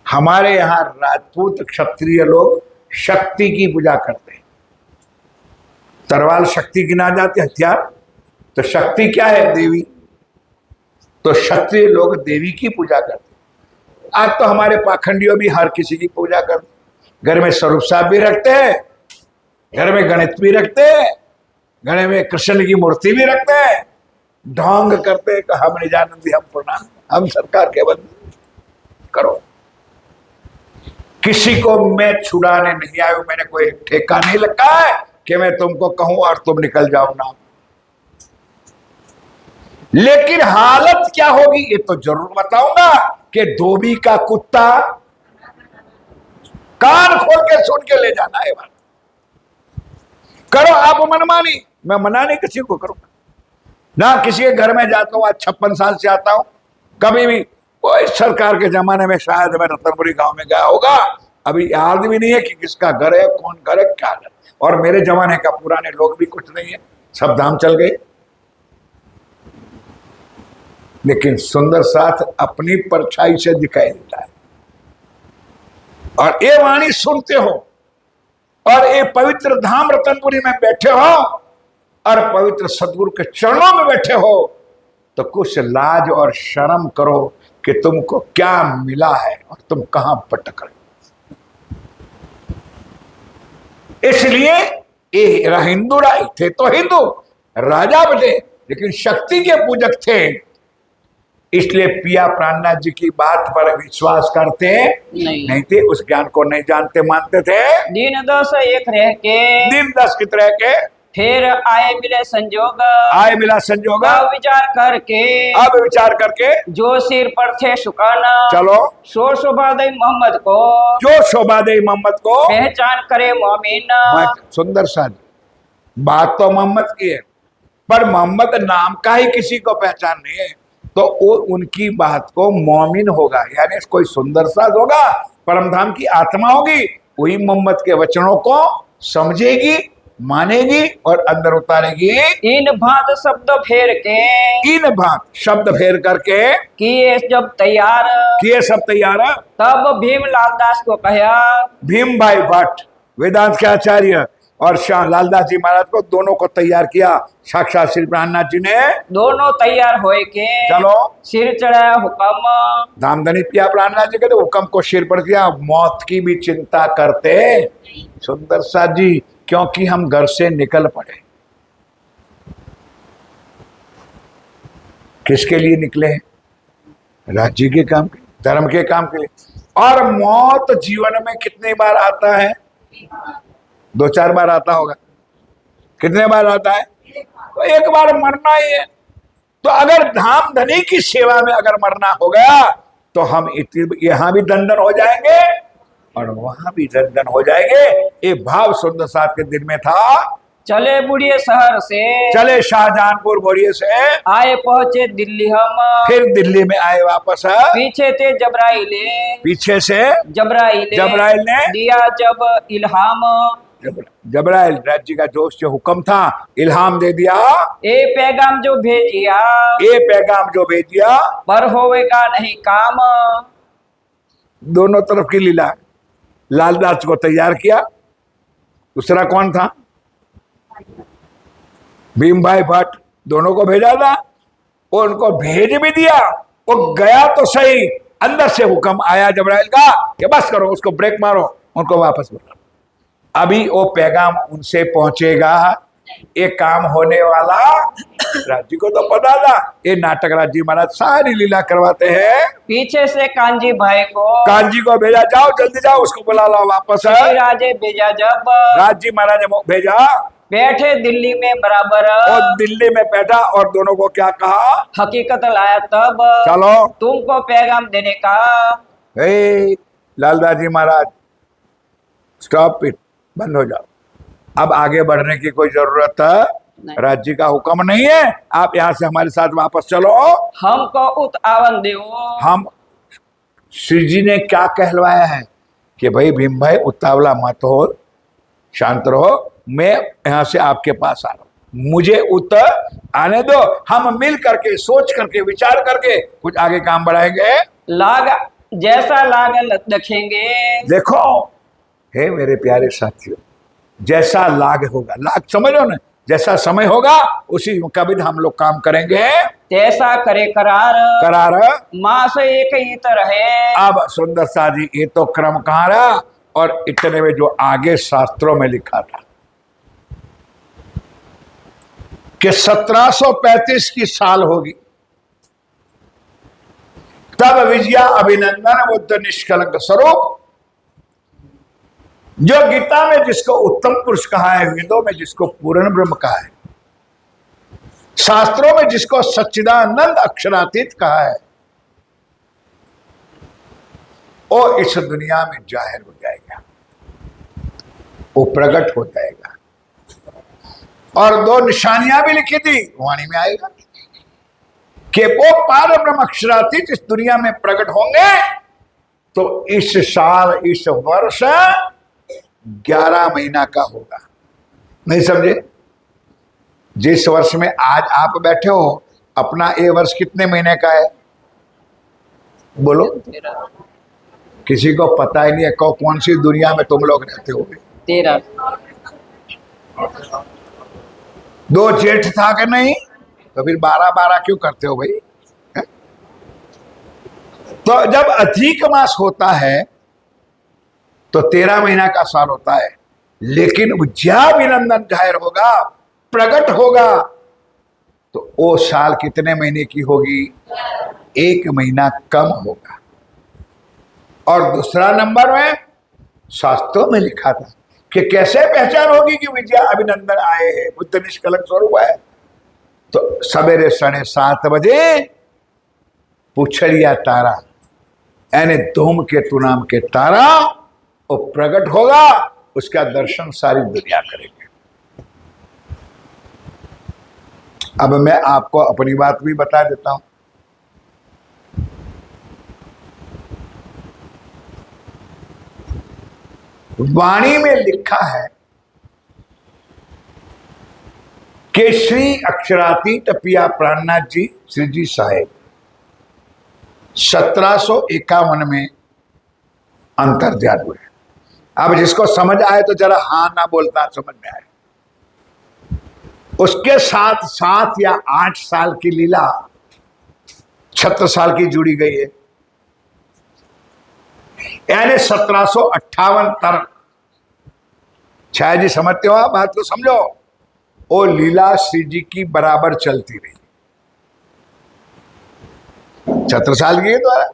हमारे यहाँ राजपूत क्षत्रिय लोग शक्ति की पूजा करते हैं। तरवाल शक्ति गिना जाती, हथियार तो शक्ति क्या है? देवी। तो क्षत्रिय लोग देवी की पूजा करते हैं। आज तो हमारे पाखंडियों भी हर किसी की पूजा करते, घर में स्वरूप साहब भी रखते हैं, घर में गणित भी रखते हैं, घर में कृष्ण की मूर्ति भी रखते हैं, ढोंग करते हैं कि हम निजानंदी, हम प्रणाम, हम सरकार के बंदे। करो, किसी को मैं छुड़ाने नहीं आया हूं, मैंने कोई ठेका नहीं लगा है कि मैं तुमको कहूं और तुम निकल जाओ ना। लेकिन हालत क्या होगी ये तो जरूर बताऊंगा कि धोबी का कुत्ता कान खोल के सुन के ले जाना है। बात करो आप मनमानी, मैं मना नहीं किसी को करूंगा ना। किसी के घर में जाता हूं, आज 56 साल से आता हूं, कभी भी कोई सरकार के जमाने में शायद मैं रतनपुरी गांव में गया होगा, अभी याद भी नहीं है कि किसका घर है, कौन घर है, क्या घर। और मेरे जमाने का पुराने लोग भी कुछ नहीं है, सब धाम चल गए। लेकिन सुंदर साथ अपनी परछाई से दिखाई देता है। और ये वाणी सुनते हो और ये पवित्र धाम रतनपुरी में बैठे हो और पवित्र सदगुरु के चरणों में बैठे हो तो कुछ लाज और शर्म करो कि तुमको क्या मिला है और तुम कहां भटक रहे। इसलिए ये हिंदू थे तो हिंदू राजा बने, लेकिन शक्ति के पूजक थे। इसलिए पिया प्राणनाथ जी की बात पर विश्वास करते नहीं थे, उस ज्ञान को नहीं जानते मानते थे। दिन 10 एक रह के, दिन 10 की तरह के फिर आए मिले संजोग, आए मिला संजोग। अब विचार करके, अब विचार करके जो सिर पर थे सुकाना, चलो सो शोभा दे मोहम्मद को, जो शोभा दे मोहम्मद को पहचान करे मोमिन। सुंदर सा बात तो मोहम्मद की है, पर मोहम्मद नाम का ही किसी को पहचान नहीं है, तो वो उनकी बात को मोमिन होगा, यानी कोई सुंदर सा होगा, परमधाम की आत्मा होगी, वही मोहम्मद के वचनों को समझेगी, मानेगी और अंदर उतारेगी। इन भांत शब्द फेर के, इन भांत शब्द फेर करके किए जब तैयार, किए सब तैयार। तब भीमलाल दास को कहा, भीम भाई भट्ट वेदांत के आचार्य और शाह लालदास जी महाराज को, दोनों को तैयार किया साक्षात श्री प्राणनाथ जी ने। दोनों तैयार होए के चलो सिर चढ़ाया हुक्म, धामधनी पिया प्राणनाथ जी के तो हुक्म को सिर पर किया। मौत की भी चिंता करते सुंदर सा जी, क्योंकि हम घर से निकल पड़े। किसके लिए निकले हैं? राज्य के काम के, धर्म के काम के लिए। और मौत जीवन में कितनी बार आता है? 2-4 बार आता होगा। कितने बार आता है? तो एक बार मरना ही है। तो अगर धाम धनी की सेवा में अगर मरना हो गया तो हम यहां भी दंडन हो जाएंगे और वहां भी दंडन हो जाएंगे। ये भाव सुंदर साथ के दिल में था। चले बुढ़िए शहर से, चले शाहजहानपुर बोरिये से, आए पहुंचे दिल्ली हम, फिर दिल्ली में आए वापस। पीछे थे जबराइले, पीछे से जबराइल ने दिया जब इल्हाम, जबराइल राज्य का जो हुक्म था, इल्हाम दे दिया। ए पैगाम जो भेजिया, ये पैगाम जो भेजिया, पर होवेगा नहीं काम। दोनों तरफ की लीला। लालदास को तैयार किया, दूसरा कौन था? भीम भाई भट्ट, दोनों को भेजा था। वो उनको भेज भी दिया, वो गया तो सही, अंदर से हुक्म आया जबराइल का कि बस करो, उसको ब्रेक मारो, उनको वापस बुलाओ। अभी वो पैगाम उनसे पहुंचेगा, ये काम होने वाला। राज्य को तो पता था, ये नाटक राज्य महाराज सारी लीला करवाते हैं। पीछे से कांजी भाई को, कांजी को भेजा, जाओ जल्दी जाओ, उसको बुला लो वापस। श्री राजे भेजा जब, राज्य महाराज ने भेजा, बैठे दिल्ली में बराबर, और दिल्ली में बैठा और दोनों को क्या कहा? हकीकत लाया तब, चलो तुमको पैगाम देने का। हे लालदास जी महाराज, स्टॉप इट, बंद हो जाओ, अब आगे बढ़ने की कोई जरूरत नहीं। राज्य का हुक्म नहीं है, आप यहाँ से हमारे साथ वापस चलो। हमको उत आवन दो। हम श्री जी ने क्या कहलवाया है कि भाई भीम भाई उतावला मत हो, शांत रहो, मैं यहाँ से आपके पास आ रहा हूँ, मुझे उत आने दो, हम मिल करके सोच करके विचार करके कुछ आगे काम बढ़ाएंगे। लाग जैसा लागल देखेंगे। देखो हे मेरे प्यारे साथियों, जैसा लाग होगा, लाग समझो ना, जैसा समय होगा उसी मुताबिक हम लोग काम करेंगे। तैसा करे करार, करार माँ से एक ही तरह है। अब सुंदर सा जी, ये तो क्रम कहाँ रहा, और इतने में जो आगे शास्त्रों में लिखा था कि 1735 की साल होगी, तब विजया अभिनंदन बुद्ध निष्कलंक स्वरूप, जो गीता में जिसको उत्तम पुरुष कहा है, वेदों में जिसको पूर्ण ब्रह्म कहा है, शास्त्रों में जिसको सच्चिदानंद अक्षरातीत कहा है, वो इस दुनिया में जाहिर हो जाएगा, वो प्रकट हो जाएगा। और दो निशानियां भी लिखी थी, वाणी में आएगा कि वो पार ब्रह्म अक्षरातीत इस दुनिया में प्रकट होंगे। तो इस साल, इस वर्ष 11 महीना का होगा। नहीं समझे? जिस वर्ष में आज आप बैठे हो, अपना ये वर्ष कितने महीने का है बोलो? किसी को पता ही नहीं है कौन सी दुनिया में तुम लोग रहते हो। 13। 2 जेठ था कि नहीं? तो फिर 12 क्यों करते हो भाई? है? तो जब अधिक मास होता है तो 13 महीना का साल होता है, लेकिन विजयाभिनंदन जाहिर होगा, प्रकट होगा, तो वो साल कितने महीने की होगी? 1 महीना कम होगा। और दूसरा नंबर में शास्त्रों में लिखा था कि कैसे पहचान होगी कि विजया अभिनंदन आए हैं, बुद्ध निष्कलंक स्वरूप है। तो सवेरे 7:30 बजे पुछड़िया तारा, यानी धूमकेतु नाम के तारा, वो प्रकट होगा, उसका दर्शन सारी दुनिया करेगी। अब मैं आपको अपनी बात भी बता देता हूं। वाणी में लिखा है कि श्री अक्षरातीत पिया प्राणनाथ जी, श्री जी साहेब 1751 में अंतर्ध्यान हुए। अब जिसको समझ आए तो जरा हाँ ना बोलता, समझ में आए। उसके साथ 7 या 8 साल की लीला 76 साल की जुड़ी गई है, यानी 1758 तक। छाया जी समझते हो आप बात को? समझो, वो लीला श्री जी की बराबर चलती रही। 76 साल की द्वारा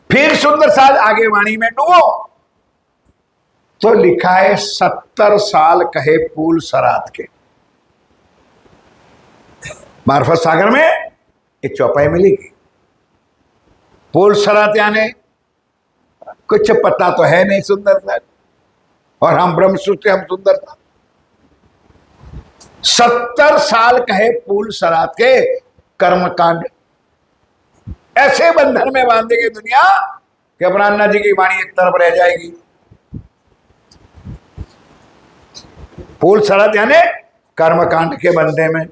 फिर सुंदर साल आगे वाणी में डूबो तो लिखा है 70 साल कहे पूल सरात के। मार्फत सागर में एक चौपाई मिलेगी। पूल सरात यानी कुछ पता तो है नहीं सुंदरता, और हम ब्रह्म सूत्र हम सुंदरता। 70 साल कहे पूल सरात के कर्मकांड, ऐसे बंधन में बांधेगी दुनिया कि ब्रह्मण्य जी की वाणी एक तरफ रह जाएगी। पूल सरात यानी कर्मकांड के बंधे में।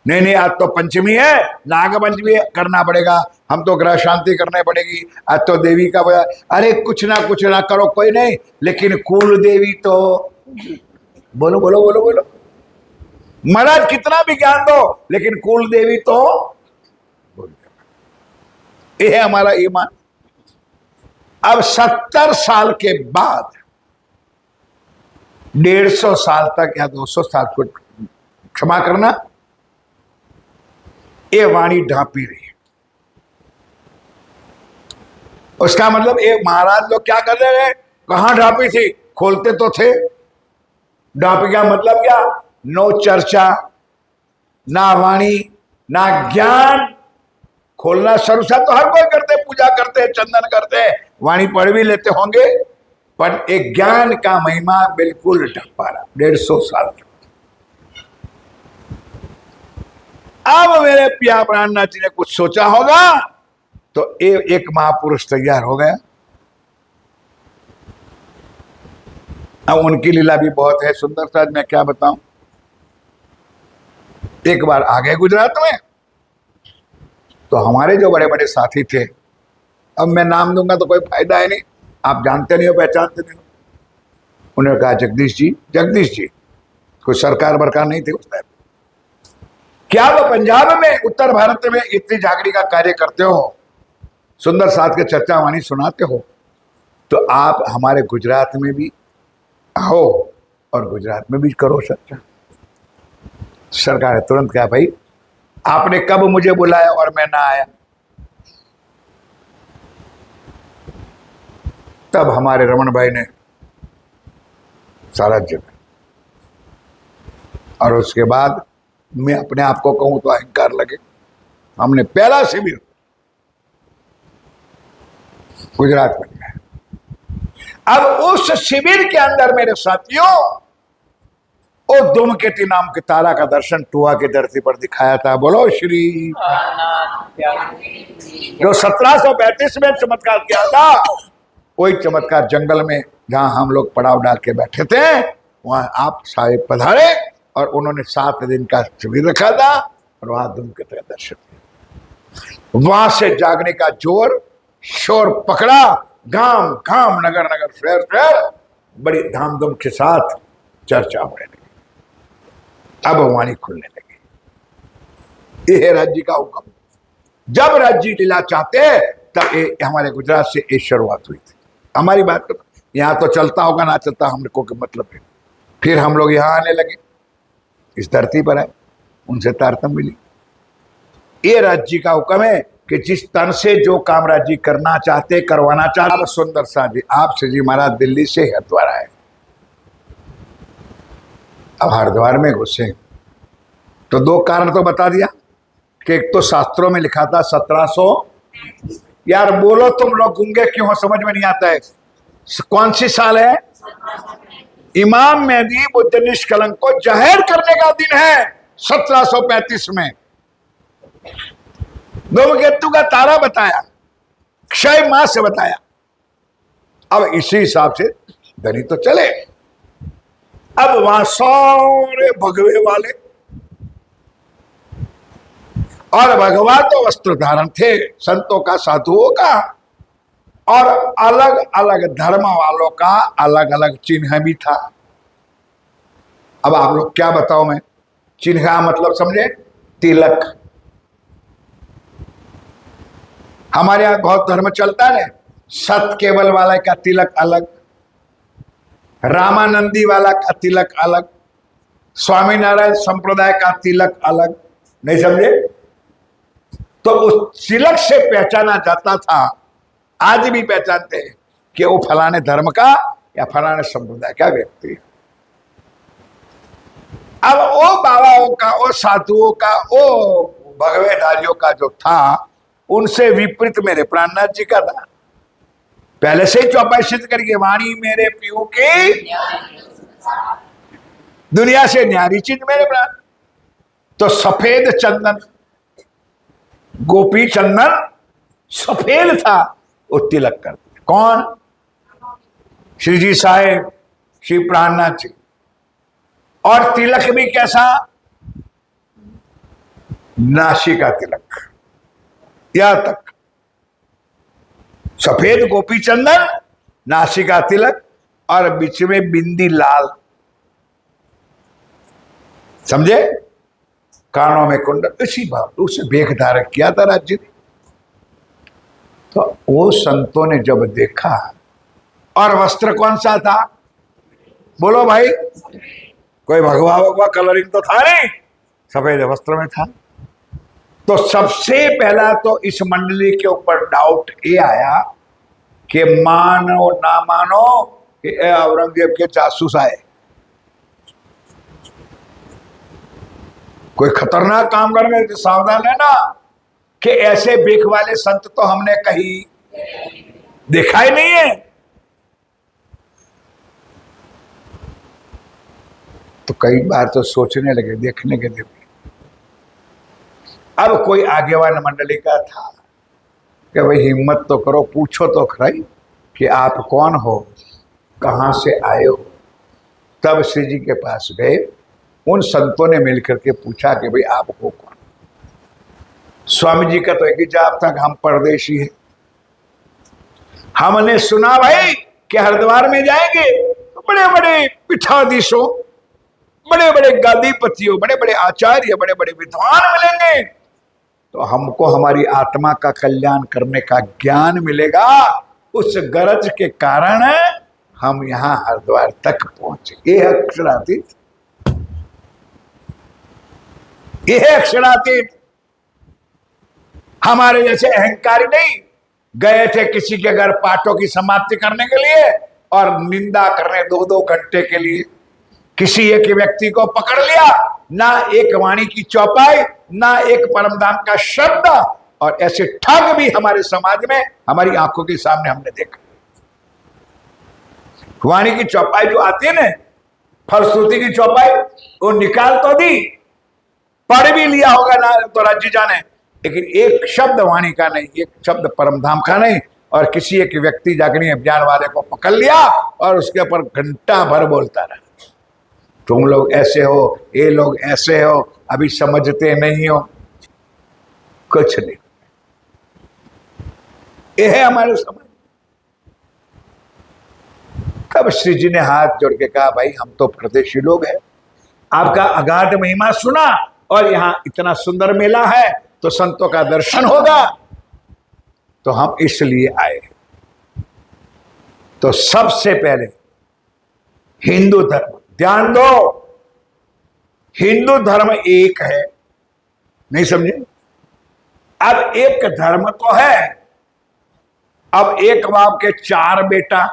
नहीं, आज तो पंचमी है, नाग पंचमी करना पड़ेगा, हम तो ग्रह शांति करने पड़ेगी, आज तो देवी का बजा। अरे कुछ ना करो, कोई नहीं, लेकिन कुल देवी तो बोलो बोलो बोलो बोलो। महाराज कितना भी ज्ञान दो, लेकिन कुल देवी तो बोल। ये है हमारा ईमान। अब 70 साल के बाद 150 साल तक या 200 साल को क्षमा करना, ये वाणी ढांपी रही है। उसका मतलब ये महाराज लोग क्या कर रहे हैं, कहां ढांपी थी, खोलते तो थे। ढांपी का मतलब क्या, नो चर्चा, ना वाणी, ना ज्ञान। खोलना शुरू से तो हर कोई करते, पूजा करते, चंदन करते, वाणी पढ़ भी लेते होंगे, पर एक ज्ञान का महिमा बिल्कुल ढपा रहा 150 साल तक। अब मेरे पिया प्राणनाथ जी ने कुछ सोचा होगा, तो एक महापुरुष तैयार हो गया। अब उनकी लीला भी बहुत है सुंदर सा, मैं क्या बताऊं। एक बार आ गए गुजरात में, तो हमारे जो बड़े बड़े साथी थे, अब मैं नाम दूंगा तो कोई फायदा है नहीं, आप जानते नहीं हो, पहचानते नहीं हो। उन्होंने कहा जगदीश जी, कोई सरकार बरकार नहीं थी उस टाइम, क्या वो पंजाब में, उत्तर भारत में इतनी जागरी का कार्य करते हो, सुंदर साथ के चर्चा वाणी सुनाते हो, तो आप हमारे गुजरात में भी आओ और गुजरात में भी करो चर्चा। सरकार ने तुरंत कहा, भाई आपने कब मुझे बुलाया और मैं ना आया। तब हमारे रमन भाई ने सारा जगह, और उसके बाद मैं अपने आप को कहूं तो अहंकार लगे, हमने पहला शिविर गुजरात में किया। अब उस शिविर के अंदर मेरे साथियों, ओ धूमकेतु नाम के तारा का दर्शन टुआ की धरती पर दिखाया था। बोलो श्री, जो 1735 में चमत्कार किया था, वही चमत्कार जंगल में जहां हम लोग पड़ाव डाल के बैठे थे, वहां आप साहेब पधारे और उन्होंने 7 दिन का शिविर रखा था, और वहां धूमकेतु का दर्शन किया। वहां से जागने का जोर शोर पकड़ा, गांव गांव नगर नगर शहर शहर बड़ी धामधूम के साथ चर्चा होने लगी। अब वाणी खुलने लगी। यह है राज्य का हुक्म। जब राज्य लीला चाहते तब हमारे गुजरात से ये शुरुआत हुई थी। हमारी बात करो, यहाँ तो चलता होगा ना चलता हमको के मतलब है। फिर हम लोग यहाँ आने लगे, इस धरती पर है, उनसे तारतम्य मिली। ये राज्य का हुक्म है कि जिस तन से जो काम राज्य करना चाहते, करवाना चाहते। सुंदर सा जी, आपसे जी महाराज दिल्ली से हरिद्वार आए। अब हरिद्वार में घुसे तो 2 कारण तो बता दिया कि एक तो शास्त्रों में लिखा था 1700, यार बोलो तुम लोग गूंगे क्यों हो, समझ में नहीं आता है। कौन सी साल है? इमाम मेहदी बुद्ध निष्कलंक को जाहिर करने का दिन है 1735 में। धूमकेतु का तारा बताया, क्षय मास से बताया। अब इसी हिसाब से धनी तो चले। अब वहां सारे भगवे वाले और भगवा तो वस्त्र धारण थे, संतों का, साधुओं का, और अलग अलग धर्म वालों का अलग अलग चिन्ह भी था। अब आप लोग क्या बताओ, मैं चिन्ह का मतलब समझे? तिलक। हमारे यहां बहुत धर्म चलता है, सत केवल वाला का तिलक अलग, रामानंदी वाला का तिलक अलग, स्वामीनारायण संप्रदाय का तिलक अलग। नहीं समझे? तो उस तिलक से पहचाना जाता था, आज भी पहचानते हैं कि वो फलाने धर्म का या फलाने संप्रदाय का व्यक्ति है। अब वो बाबाओं का, वो साधुओं का, वो भगवेदारियों का जो था, उनसे विपरीत मेरे प्राणनाथ जी का था। पहले से ही चौपाई सिद्ध करके, वाणी मेरे पीयू की दुनिया से न्यारी चीज मेरे प्राण। तो सफेद चंदन, गोपी चंदन सफेद था, वो तिलक करते। कौन? श्री जी साहेब, श्री प्राणनाथ जी। और तिलक भी कैसा? नासिका तिलक, यहां तक सफेद गोपी चंदन, नासिका तिलक, और बीच में बिंदी लाल, समझे? कानों में कुंडल, इसी बात उसे भेख धारक किया था राज्य ने। तो वो संतों ने जब देखा, और वस्त्र कौन सा था? बोलो भाई, कोई भगवा भगवा कलरिंग तो था नहीं, सफेद वस्त्र में था। तो सबसे पहला तो इस मंडली के ऊपर डाउट ये आया कि मानो ना मानो कि औरंगजेब के जासूस आए, कोई खतरनाक काम कर रहे थे, सावधान है ना, कि ऐसे भीख वाले संत तो हमने कहीं देखा ही नहीं है। तो कई बार तो सोचने लगे, देखने के लिए। अब कोई आगेवान मंडली का था कि भाई हिम्मत तो करो, पूछो तो खराई कि आप कौन हो, कहां से आए हो। तब श्री जी के पास गए, उन संतों ने मिलकर के पूछा कि भाई आप हो कौन। स्वामी जी का तो एक ही जवाब था कि हम परदेशी हैं। हमने सुना भाई कि हरिद्वार में जाएंगे तो बड़े बड़े पीठाधीशों, बड़े बड़े गादीपतियों, बड़े बड़े आचार्य, बड़े बड़े विद्वान मिलेंगे, तो हमको हमारी आत्मा का कल्याण करने का ज्ञान मिलेगा। उस गरज के कारण हम यहां हरिद्वार तक पहुंचे। ये अक्षरातीत, ये अक्षरातीत। हमारे जैसे अहंकारी नहीं गए थे किसी के घर पाठों की समाप्ति करने के लिए और निंदा करने 2-2 घंटे के लिए। किसी एक व्यक्ति को पकड़ लिया, ना एक वाणी की चौपाई, ना एक परमधाम का शब्द, और ऐसे ठग भी हमारे समाज में हमारी आंखों के सामने हमने देखा। वाणी की चौपाई जो आती है ना, फलश्रुति की चौपाई, वो निकाल तो दी, पढ़ भी लिया होगा ना तो राज्य जाने, लेकिन एक शब्द वाणी का नहीं, एक शब्द परमधाम का नहीं। और किसी एक व्यक्ति जागनी अभियान वाले को पकड़ लिया और उसके ऊपर घंटा भर बोलता रहा, तुम लोग ऐसे हो, ये लोग ऐसे हो, अभी समझते नहीं हो, कुछ नहीं। ये है हमारे समझ। तब श्री जी ने हाथ जोड़ के कहा, भाई हम तो परदेशी लोग हैं, आपका अगाध महिमा सुना और यहाँ इतना सुंदर मेला है तो संतों का दर्शन होगा, तो हम इसलिए आए। तो सबसे पहले हिंदू धर्म, ध्यान दो, हिंदू धर्म एक है, नहीं समझे? अब एक धर्म तो है, अब एक बाप के 4 बेटा,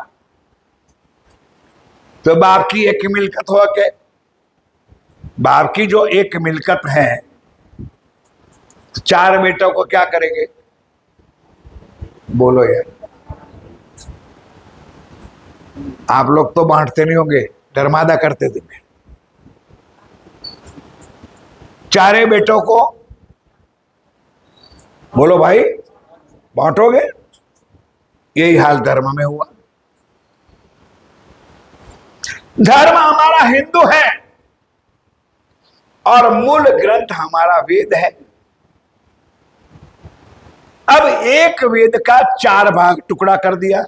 तो बाप की एक मिलकत हो के, बाप की जो एक मिलकत है, तो 4 बेटों को क्या करेंगे? बोलो यार, आप लोग तो बांटते नहीं होंगे, धर्मादा करते थे। 4 बेटों को बोलो भाई बांटोगे, यही हाल धर्म में हुआ। धर्म हमारा हिंदू है और मूल ग्रंथ हमारा वेद है। अब एक वेद का 4 भाग टुकड़ा कर दिया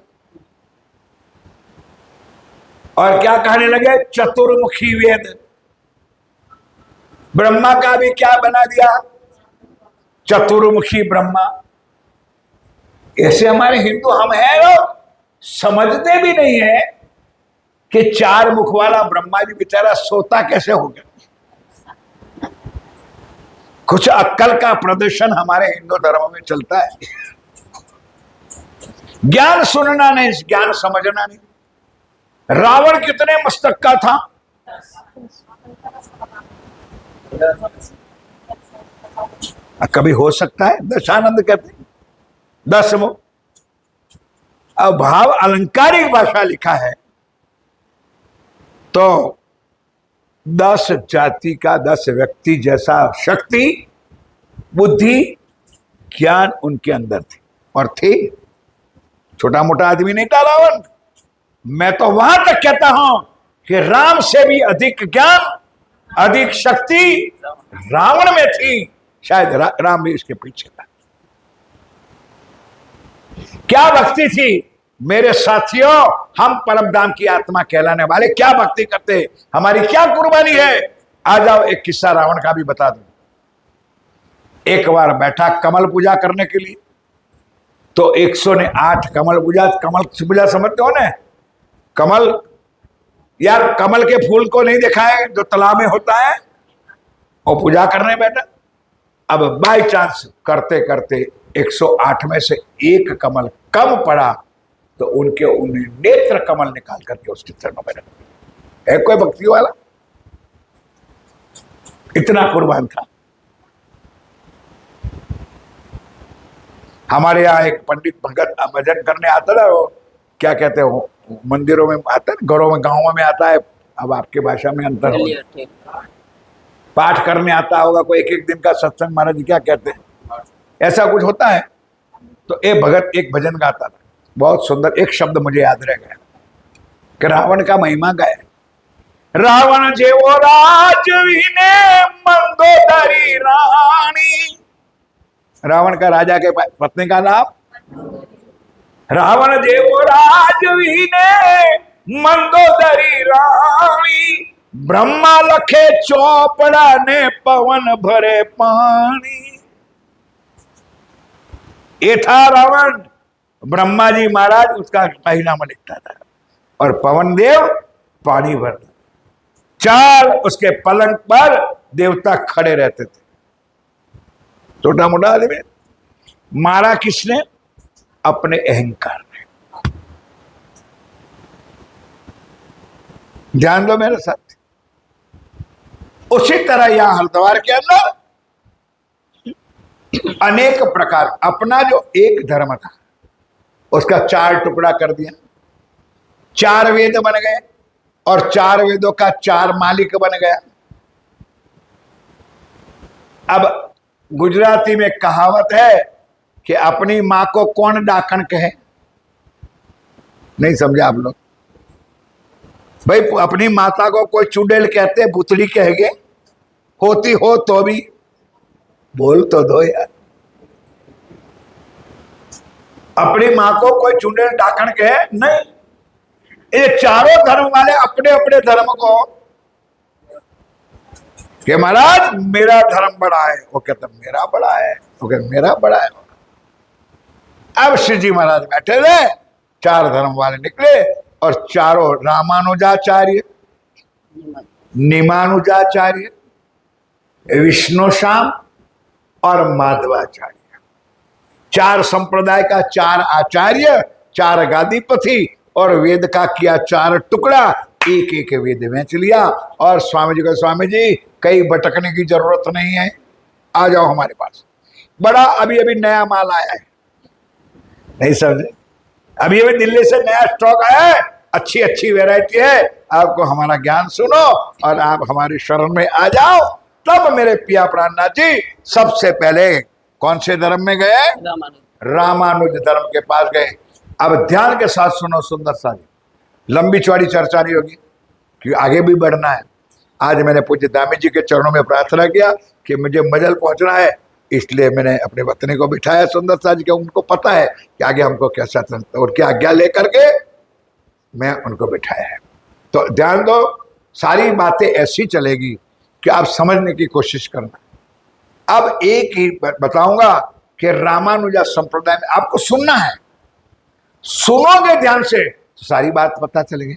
और क्या कहने लगे? चतुर्मुखी वेद। ब्रह्मा का भी क्या बना दिया? चतुर्मुखी ब्रह्मा। ऐसे हमारे हिंदू हम हैं लोग समझते भी नहीं है कि 4 मुख वाला ब्रह्मा जी बेचारा सोता कैसे हो गया। कुछ अक्कल का प्रदर्शन हमारे हिंदू धर्म में चलता है। ज्ञान सुनना नहीं, ज्ञान समझना नहीं। रावण कितने मस्तक का था? कभी हो सकता है, दशानंद कहते हैं 10 मुख। अब भाव अलंकारिक भाषा लिखा है तो 10 जाति का 10 व्यक्ति जैसा शक्ति, बुद्धि, ज्ञान उनके अंदर थी। और थे, छोटा मोटा आदमी नहीं था रावण। मैं तो वहां तक कहता हूं कि राम से भी अधिक ज्ञान, अधिक शक्ति रावण में थी। शायद राम भी इसके पीछे था। क्या भक्ति थी मेरे साथियों, हम परम धाम की आत्मा कहलाने वाले क्या भक्ति करते, हमारी क्या कुर्बानी है। आ जाओ एक किस्सा रावण का भी बता दूं। एक बार बैठा कमल पूजा करने के लिए, तो 108 कमल पूजा समझते हो ना, कमल, यार कमल के फूल को नहीं देखा है जो तालाब में होता है, और पूजा करने बैठा। अब बाय चांस करते करते 108 में से एक कमल कम पड़ा, तो उन्हें नेत्र कमल निकाल करके उसके चरणों में रखा। है कोई भक्ति वाला इतना कुर्बान था। हमारे यहाँ एक पंडित भगत भजन करने आता था, वो क्या कहते हो, मंदिरों में आता है, घरों में, गाँवों में आता है, अब आपके भाषा में अंतर हो, पाठ करने आता होगा कोई, एक दिन का सत्संग, महाराज जी क्या कहते हैं, ऐसा कुछ होता है। तो एक भगत एक भजन गाता था, बहुत सुंदर, एक शब्द मुझे याद रह गया कि रावण का महिमा गाया। रावण जेवो राजवीने मंदोदरी रानी। रावण का राजा के पत्नी का नाम, रावण जेवो राजवीने मंदोदरी रानी। ब्रह्मा लखे चौपड़ा ने पवन भरे पानी। ये था रावण। ब्रह्मा जी महाराज उसका महिनामा लिखता था, और पवन देव पानी भरता। 4 उसके पलंग पर देवता खड़े रहते थे। छोटा मोटा आदमी, मारा किसने? अपने अहंकार ने। ध्यान दो मेरे साथ। उसी तरह यहां हरिद्वार के अंदर अनेक प्रकार, अपना जो एक धर्म था उसका 4 टुकड़ा कर दिया, 4 वेद बन गए, और 4 वेदों का 4 मालिक बन गया। अब गुजराती में कहावत है कि अपनी मां को कौन डाकण कहे, नहीं समझे आप लोग? भाई अपनी माता को कोई चुड़ैल कहते, भुतड़ी कहेंगे, होती हो तो भी बोल तो दो यार। अपनी मां को कोई चुड़ैल डाकण कहे नहीं। ये चारों धर्म वाले अपने अपने धर्म को कि महाराज मेरा धर्म बड़ा है, वो कहता मेरा बड़ा है, वो कहता मेरा बड़ा है। अब श्री जी महाराज बैठे थे, 4 धर्म वाले निकले, और चारों रामानुजाचार्य, निमानुजाचार्य, विष्णु श्याम और माधवाचार्य, 4 संप्रदाय का 4 आचार्य, 4 गादीपति, और वेद का किया 4 टुकड़ा, एक एक वेद बेच लिया। और स्वामी जी को, स्वामी जी कहीं भटकने की जरूरत नहीं है, आ जाओ हमारे पास। बड़ा अभी अभी नया माल आया है, नहीं समझे? अभी अभी दिल्ली से नया स्टॉक आया है, अच्छी अच्छी वैरायटी है। आपको हमारा ज्ञान सुनो और आप हमारी शरण में आ जाओ। तब मेरे पिया प्राणनाथ जी सबसे पहले कौन से धर्म में गए? रामानुज धर्म के पास गए। अब ध्यान के साथ सुनो सुंदर सा, लंबी चौड़ी चर्चा नहीं होगी क्योंकि आगे भी बढ़ना है। आज मैंने पूज्य दामी जी के चरणों में प्रार्थना किया कि मुझे मजल पहुंचना है, इसलिए मैंने अपने पत्नी को बिठाया सुंदर सा जी के। उनको पता है कि आगे हमको कैसा चलता और क्या आज्ञा लेकर के मैं उनको बिठाया है। तो ध्यान दो, सारी बातें ऐसी चलेगी कि आप समझने की कोशिश करना। अब एक ही बताऊंगा कि रामानुजा संप्रदाय में आपको सुनना है, सुनोगे ध्यान से तो सारी बात पता चलेगी।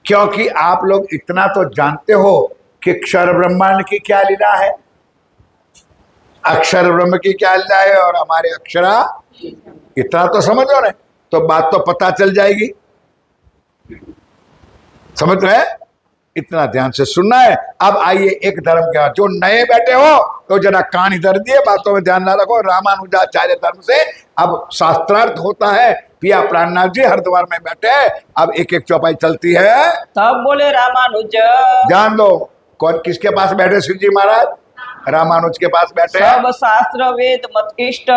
क्योंकि आप लोग इतना तो जानते हो कि अक्षर ब्रह्मांड की क्या लीला है, अक्षर ब्रह्म की क्या लीला है, और हमारे अक्षरा, इतना तो समझो ना, तो बात तो पता चल जाएगी। समझ रहे? इतना ध्यान से सुनना है। अब आइए एक धर्म के बाद, जो नए बैठे हो तो जरा कान इधर दिए, बातों में ध्यान ना रखो। रामानुजाचार्य धर्म से अब शास्त्रार्थ होता है। पिया प्राणनाथ जी हरिद्वार में बैठे, अब एक एक चौपाई चलती है। तब बोले रामानुज, ध्यान दो, कौन किसके पास बैठे शिव जी महाराज? रामानुज के पास बैठे। सब शास्त्र वेद मत इष्ट।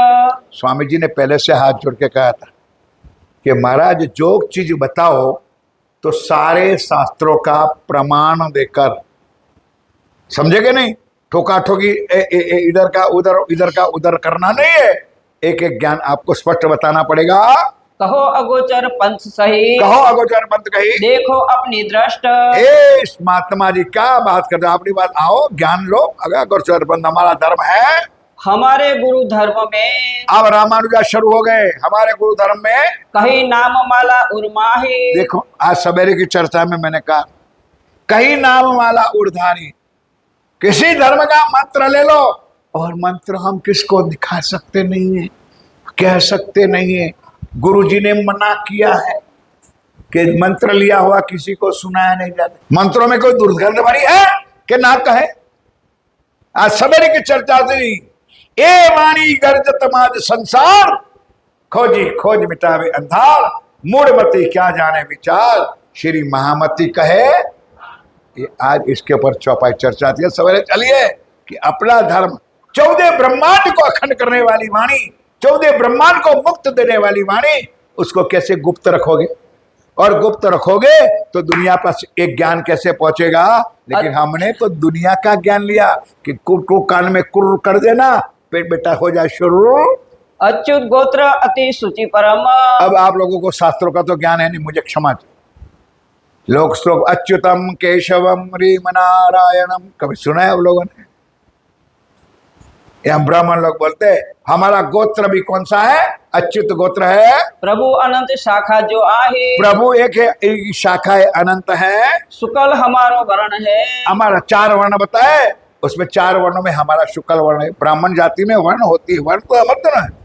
स्वामी जी ने पहले से हाथ जोड़ के कहा था कि महाराज जो चीज बताओ तो सारे शास्त्रों का प्रमाण देकर, समझेगे नहीं? ठोका ठोकी इधर का उधर, इधर का उधर करना नहीं है। एक एक ज्ञान आपको स्पष्ट बताना पड़ेगा। कहो अगोचर पंथ सही, कहो अगोचर पंथ कही, देखो अपनी दृष्ट। ए महात्मा जी क्या बात करते हो? अपनी बात आओ, ज्ञान लो। अगर अगोचर पंथ हमारा धर्म है, हमारे गुरु धर्म में। अब रामानुजा शुरू हो गए। हमारे गुरु धर्म में कहीं नाम माला उर्माही। देखो आज सवेरे की चर्चा में मैंने कहा कहीं नाम माला उर्धारी, किसी धर्म का मंत्र ले लो, और मंत्र हम किसको दिखा सकते नहीं है, कह सकते नहीं है। गुरुजी ने मना किया है कि मंत्र लिया हुआ किसी को सुनाया नहीं जाता। मंत्रों में कोई दुर्गंध भरी है कि ना कहे? आज सवेरे की चर्चा थी, ए वाणी गर्जत माज संसार, खोजी खोज मिटावे अंधार, मूढ़मती क्या जाने विचार, श्री महामती कहे। ये आज इसके ऊपर चौपाई चर्चा थी सवेरे। चलिए कि अपना धर्म, 14 ब्रह्मांड को अखंड करने वाली वाणी, 14 ब्रह्मांड को मुक्त देने वाली वाणी, उसको कैसे गुप्त रखोगे? और गुप्त रखोगे तो दुनिया पर एक ज्ञान कैसे पहुंचेगा? लेकिन हमने तो दुनिया का ज्ञान लिया कि कुर कान में कुर कर देना, पेट बेटा हो जाए शुरू। अच्युत गोत्र अति सूचि परम। अब आप लोगों को शास्त्रों का तो ज्ञान है नहीं, मुझे क्षमा चाहिए। लोक श्लोक अच्युतम केशवम रीम नारायणम कभी सुना है आप लोगों ने? यहाँ ब्राह्मण लोग बोलते हैं हमारा गोत्र भी कौन सा है? अच्युत गोत्र है। प्रभु अनंत शाखा जो आहे। प्रभु एक है, एक शाखा है, अनंत है। शुक्ल हमारो वर्ण है। हमारा 4 वर्ण बताए, उसमें 4 वर्णों में हमारा शुक्ल वर्ण है। ब्राह्मण जाति में वर्ण होती है, वर्ण तो अमर ना है,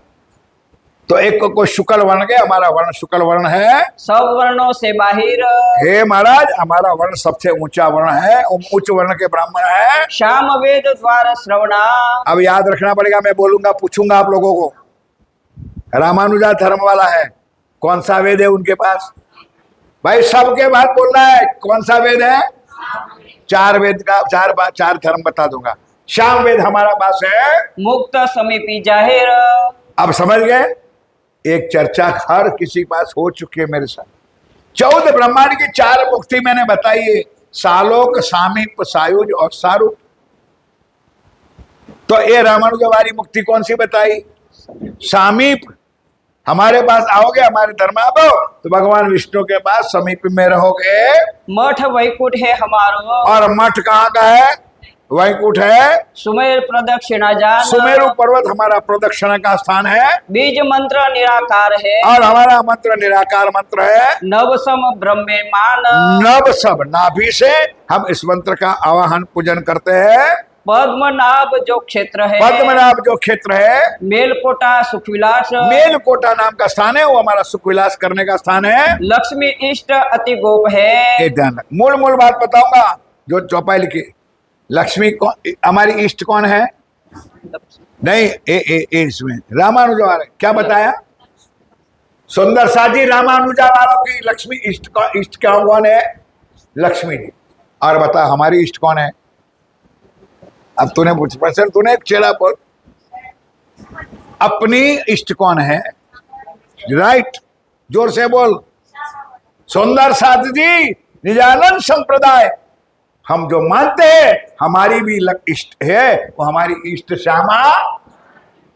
तो एक को शुक्ल वर्ण के, हमारा वर्ण शुक्ल वर्ण है। सब वर्णों से बाहिर। हे महाराज हमारा वर्ण सबसे ऊंचा वर्ण है, उच्च वर्ण के ब्राह्मण है। श्याम वेद द्वार श्रवणा। अब याद रखना पड़ेगा, मैं बोलूंगा पूछूंगा आप लोगों को। रामानुजा धर्म वाला है, कौन सा वेद है उनके पास? भाई सबके बात बोलना है, कौन सा वेद है? 4 वेद का 4 धर्म बता दूंगा। श्याम वेद हमारा पास है। मुक्त समीपी जाहिर। अब समझ गए? एक चर्चा हर किसी पास हो चुकी है मेरे साथ। 14 ब्रह्मांड की 4 मुक्ति मैंने बताई है, सालोक, सामीप, सायुज और सारूप। तो ये रामानुज वाली मुक्ति कौन सी बताई? सामीप। हमारे पास आओगे, हमारे धर्म आओ तो भगवान विष्णु के पास समीप में रहोगे। मठ वैकुंठ है हमारो। और मठ कहाँ का है? वैकुंठ है। सुमेर प्रदक्षिणा जान। सुमेरु पर्वत हमारा प्रदक्षिणा का स्थान है। बीज मंत्र निराकार है। और हमारा मंत्र निराकार मंत्र है। नव सम ब्रह्मेमान। नव सब नाभि से हम इस मंत्र का आवाहन पूजन करते हैं। पद्मनाभ जो क्षेत्र है। पद्मनाभ जो क्षेत्र है, मेलकोटा सुखविलास। मेलकोटा नाम का स्थान है, वो हमारा सुखविलास करने का स्थान है। लक्ष्मी इष्ट अति गोप है। एक ध्यान, मूल बात बताऊंगा जो चौपाई लिखी। लक्ष्मी कौन हमारी इष्ट कौन है? नहीं इसमें रामानुजा वाले क्या बताया? सुंदर साजी रामानुजा वालों की लक्ष्मी इष्ट क्या कौन है? लक्ष्मी जी। और बता हमारी इष्ट कौन है? अब तूने पूछ, तूने एक चेला बोल, अपनी इष्ट कौन है? राइट, जोर से बोल। सुंदर साथ जी निजानंद संप्रदाय, हम जो मानते हैं हमारी भी इष्ट है, वो हमारी इष्ट श्यामा।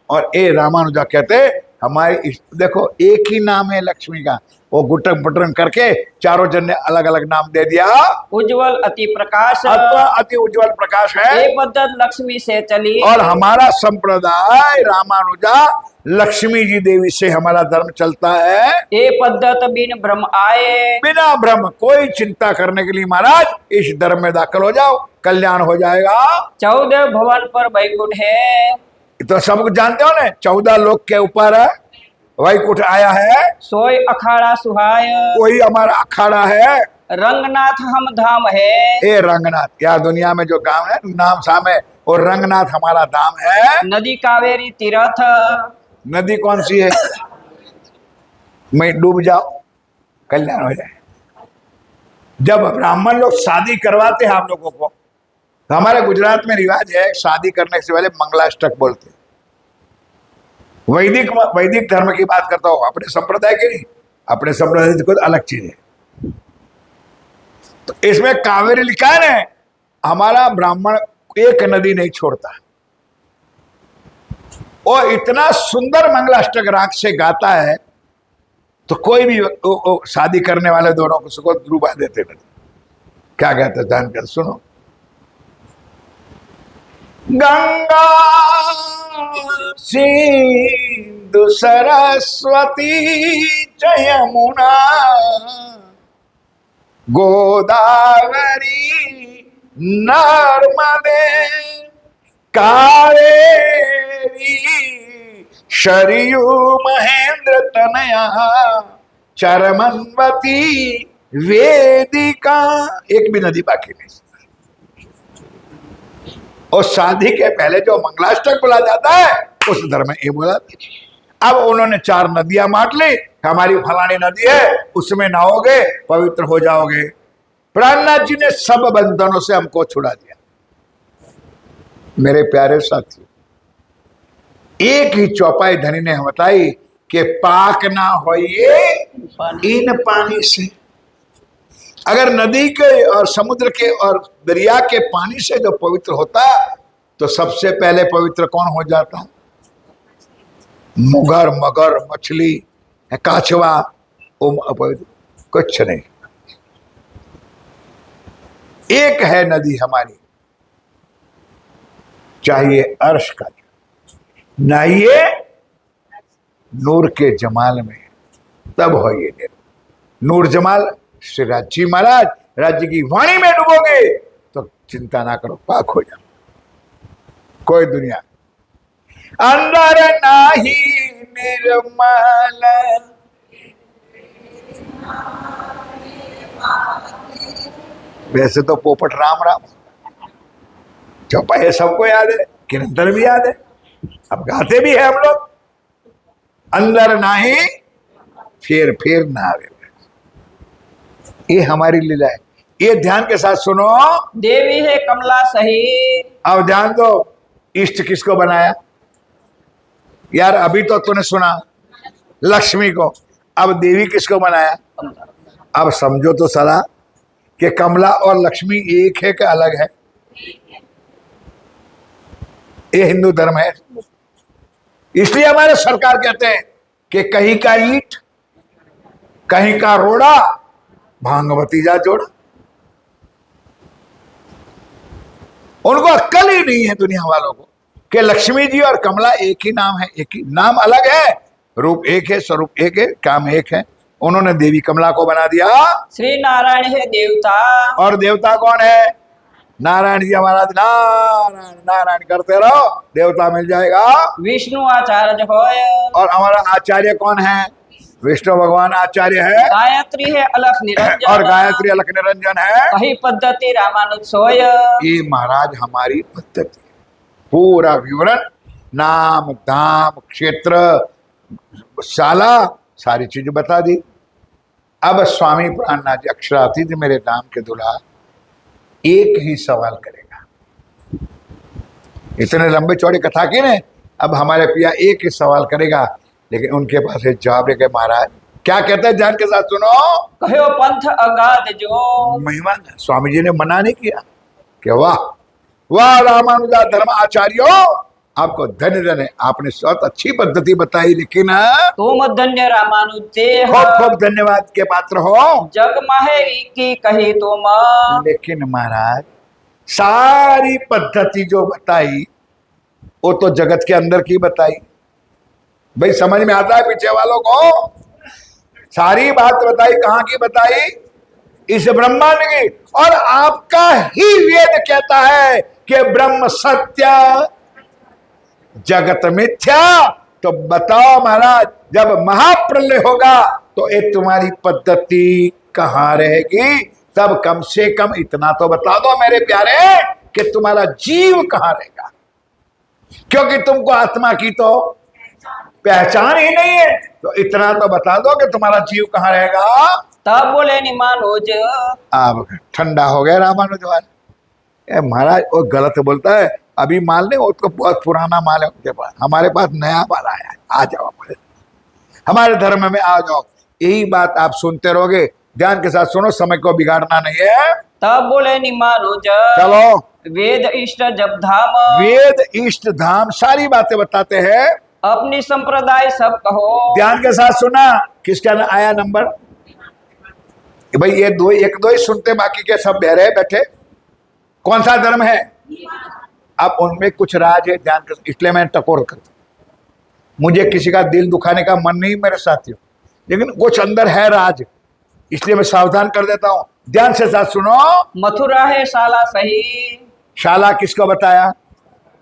और ए रामानुजा कहते हमारी इष्ट। देखो एक ही नाम है लक्ष्मी का, वो गुटन पुटन करके चारों जन ने अलग अलग नाम दे दिया। उज्जवल अति प्रकाश। अति उज्जवल प्रकाश है। ये पद्धत लक्ष्मी से चली। और हमारा संप्रदाय रामानुजा लक्ष्मी जी देवी से हमारा धर्म चलता है। ये पद्धत बिन भ्रम आए। बिना भ्रम, कोई चिंता करने के लिए महाराज इस धर्म में दाखिल हो जाओ, कल्याण हो जाएगा। 14 भवन पर वैकुंठ है। तो सब कुछ जानते हो ना, 14 लोक के ऊपर वैकुंठ आया है। सोई अखाड़ा सुहाय। वही हमारा अखाड़ा है। रंगनाथ हम धाम है। ए रंगनाथ, या दुनिया में जो गांव है नाम सामे, और रंगनाथ हमारा धाम है। नदी कावेरी तीर्थ। नदी कौन सी है? मैं डूब जाओ, कल्याण हो जाए। जब ब्राह्मण लोग शादी करवाते हैं आप लोगों को, तो हमारे गुजरात में रिवाज है, शादी करने से पहले मंगलाष्टक बोलते हैं। वैदिक धर्म की बात करता हूं, अपने संप्रदाय की नहीं, अपने संप्रदाय की कुछ अलग चीज है। तो इसमें कावेरी लिखा है ना, हमारा ब्राह्मण एक नदी नहीं छोड़ता। और इतना सुंदर मंगलाष्टक राग से गाता है, तो कोई भी शादी करने वाले दोनों को सुखो डुबा देते नदी। क्या कहते जानकर सुनो। गंगा सिंधु सरस्वती च यमुना गोदावरी नर्मदे कावेरी शरयू महेंद्र तनया चरमनवती वेदिका। एक भी नदी बाकी नहीं। और शादी के पहले जो मंगलाष्टक बोला जाता है उस धर्म में ये बोला। अब उन्होंने 4 नदियां बांट ली, हमारी फलानी नदी है उसमें नहाओगे पवित्र हो जाओगे। प्राणनाथ जी ने सब बंधनों से हमको छुड़ा दिया। मेरे प्यारे साथी, एक ही चौपाई धनी ने बताई कि पाक ना होइए इन पानी से। अगर नदी के और समुद्र के और दरिया के पानी से जो पवित्र होता तो सबसे पहले पवित्र कौन हो जाता? मुगर, मगर, मछली, काछवा, कुछ नहीं। एक है नदी हमारी, चाहिए अर्श का, नहाइए नूर के जमाल में, तब हो ये नूर जमाल। श्री राज जी महाराज राज्य की वाणी में डूबोगे तो चिंता ना करो, पाक हो जाओ। कोई दुनिया अंदर नाही निर्मल, वैसे तो पोपट राम राम चौपाई सबको याद है, कीर्तन भी याद है, अब गाते भी है हम लोग। अंदर नाही फिर ना आवे, ये हमारी लीला है। ये ध्यान के साथ सुनो। देवी है कमला सही। अब ध्यान दो, इष्ट किसको बनाया यार? अभी तो तूने सुना लक्ष्मी को, अब देवी किसको बनाया? अब समझो तो सला कि कमला और लक्ष्मी एक है क्या अलग है? ये हिंदू धर्म है। इसलिए हमारे सरकार कहते हैं कि कहीं का ईंट कहीं का रोड़ा भांगवती जा जोड़ा। उनको अक्ल ही नहीं है दुनिया वालों को कि लक्ष्मी जी और कमला एक ही नाम है, एक ही नाम अलग है, रूप एक है, स्वरूप एक है, काम एक है। उन्होंने देवी कमला को बना दिया श्री नारायण है देवता। और देवता कौन है? नारायण जी। हमारा नारायण नारायण करते रहो, देवता मिल जाएगा। विष्णु आचार्य होय। और हमारा आचार्य कौन है? विष्णु भगवान आचार्य है। गायत्री है अलख निरंजन। और गायत्री अलख निरंजन है। वही पद्धति रामानुज सोय। ये महाराज हमारी पद्धति, पूरा विवरण, नाम धाम क्षेत्र शाला सारी चीज बता दी। अब स्वामी प्राणनाथ जी अक्षरातीत मेरे नाम के दुल्हा एक ही सवाल करेगा। इतने लंबे चौड़े कथा की ने, अब हमारे पिया एक ही सवाल करेगा, लेकिन उनके पास एक जवाब है। महाराज क्या कहते हैं? ध्यान के साथ सुनो। कहो पंथ अगाध जो। महिमा स्वामी जी ने मना नहीं किया कि वाह वाह रामानुजा धर्म आचार्यो, आपको धन्य धन्य, आपने बहुत अच्छी पद्धति बताई, लेकिन तुम धन्य रामानुज खूब खूब धन्यवाद के पात्र हो। जग माहे की कही तुम। लेकिन महाराज सारी पद्धति जो बताई वो तो जगत के अंदर की बताई। भाई समझ में आता है पीछे वालों को? सारी बात बताई, कहाँ की बताई? इस ब्रह्मांड की। और आपका ही वेद कहता है कि ब्रह्म सत्य जगत मिथ्या। तो बताओ महाराज, जब महाप्रलय होगा तो ये तुम्हारी पद्धति कहाँ रहेगी? तब कम से कम इतना तो बता दो मेरे प्यारे कि तुम्हारा जीव कहाँ रहेगा, क्योंकि तुमको आत्मा की तो पहचान ही नहीं है। तो इतना तो बता दो कि तुम्हारा जीव कहाँ रहेगा। तब बोले नि मानोज। अब ठंडा हो गया रामानुज। महाराज वो गलत बोलता है, अभी माल नहीं, वो तो बहुत पुराना माल है उनके पास, हमारे पास नया माल आया है, आ जाओ हमारे धर्म में आ जाओ। यही बात आप सुनते रहोगे, ध्यान के साथ सुनो, समय को बिगाड़ना नहीं है। तब बोले निमानुज, चलो, वेद इष्ट जब धाम, वेद इष्ट धाम सारी बातें बताते हैं, अपनी संप्रदाय सब कहो। ध्यान के साथ सुना। किसका आया नंबर? भाई ये दो, एक दो ही सुनते, बाकी के सब बहरे बैठे। कौन सा धर्म है? अब उनमें कुछ राज है, ध्यान के, इसलिए मैं टकोर करता, मुझे किसी का दिल दुखाने का मन नहीं मेरे साथियों, लेकिन कुछ अंदर है राज, इसलिए मैं सावधान कर देता हूं। ध्यान से साथ सुनो। मथुरा है शाला सही, शाला किसको बताया?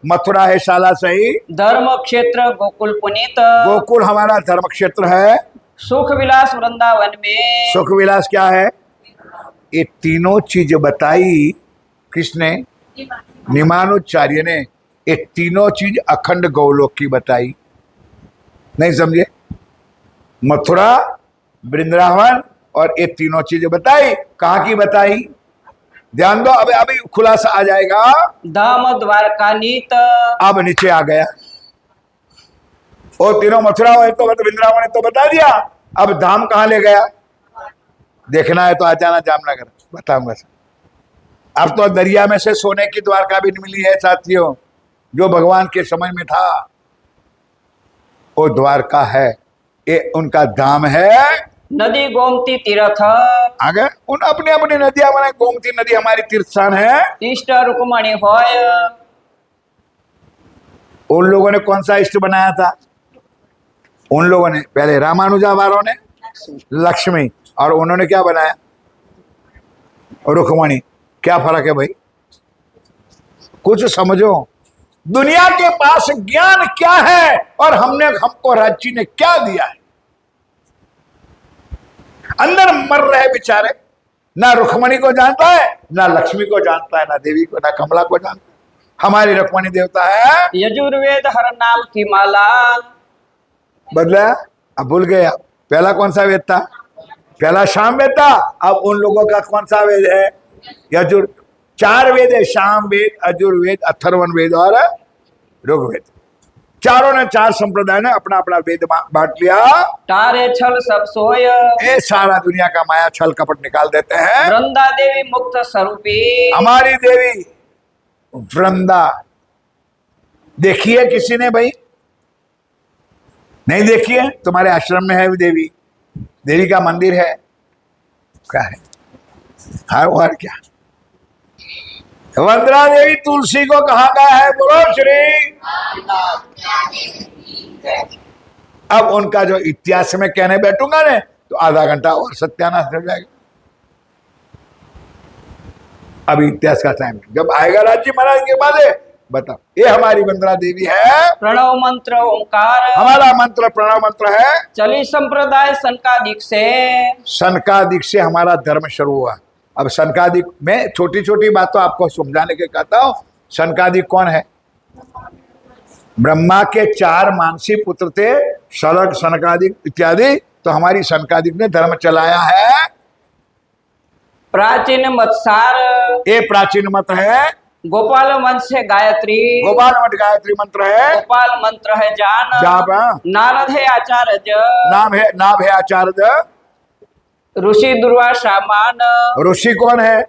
मथुरा है शाला सही, धर्म क्षेत्र गोकुल पुनीत, गोकुल हमारा धर्म क्षेत्र है। सुख विलास वृंदावन में, सुख विलास क्या है? ये तीनों चीज बताई किसने? निमानुचार्य ने। ये तीनों चीज अखंड गौलोक की बताई, नहीं समझे? मथुरा, वृंदावन और ये तीनों चीजें बताई। कहाँ की बताई? ध्यान दो, अभी अभी खुलासा आ जाएगा। धाम द्वारका नीत, अब नीचे आ गया, वो तीनों मथुरा है तो वृंदावन है तो बता दिया, अब धाम कहाँ ले गया? देखना है तो आ जाना जामनगर, बताऊंगा सर। अब तो दरिया में से सोने की द्वारका भी मिली है साथियों, जो भगवान के समय में था, वो द्वारका है, ये उनका धाम है। नदी गोमती तीर्थ, आगे उन अपनी अपनी नदियां बनाए, गोमती नदी हमारी तीर्थ स्थान है। इष्ट रुक्मणी होय, उन लोगों ने कौन सा इष्ट बनाया था? उन लोगों ने पहले रामानुजा वालों ने लक्ष्मी, और उन्होंने क्या बनाया? रुक्मणी। क्या फर्क है भाई? कुछ समझो, दुनिया के पास ज्ञान क्या है और हमको राज्य ने क्या दिया है? अंदर मर रहे बेचारे, ना रुक्मणी को जानता है, ना लक्ष्मी को जानता है, ना देवी को, ना कमला को जानता है। हमारी रुक्मणी देवता है। यजुर्वेद हर नाम की माला, बदला, अब भूल गए आप। पहला कौन सा वेद था? पहला शाम वेद था। अब उन लोगों का कौन सा वेद है? यजुर। 4 वेद है, शाम वेद, अजुर्वेद, अथर्वण वेद और ऋग्वेद। चारों ने, 4 संप्रदाय ने अपना अपना वेद बांट लिया। तारे छल सब सोय, ये सारा दुनिया का माया छल कपट निकाल देते हैं। वृंदा देवी मुक्त स्वरूपी, हमारी देवी वृंदा देखी है किसी ने भाई? नहीं देखी है? तुम्हारे आश्रम में है देवी, देवी का मंदिर है, क्या है? हाँ, और क्या? वंदना देवी तुलसी को कहा गया है? बोलो श्री। अब उनका जो इतिहास में कहने बैठूंगा ने तो आधा घंटा और सत्यानाश हो जाएगा। अभी इतिहास का टाइम, जब आएगा राज्य महाराज के बाद बताओ। ये हमारी वंदना देवी है। प्रणव मंत्र ओंकार, हमारा मंत्र प्रणव मंत्र है। चली संप्रदाय सनकादिक से, सनकादिक से हमारा धर्म शुरू हुआ। अब सनकादिक में छोटी छोटी बातों आपको समझाने के कहता हूं। सनकादिक कौन है? ब्रह्मा के 4 मानसी पुत्र थे, शरक, सनकादिक इत्यादि। तो हमारी सनकादिक ने धर्म चलाया है। प्राचीन मत्सार, ये प्राचीन मत है। गोपाल वंश है गायत्री, गोपाल मठ गायत्री मंत्र है। गोपाल मंत्र है जान, जाप, नारद है आचार्य, नाम है आचार्य, ऋषि दुर्वासा मान। ऋषि कौन है?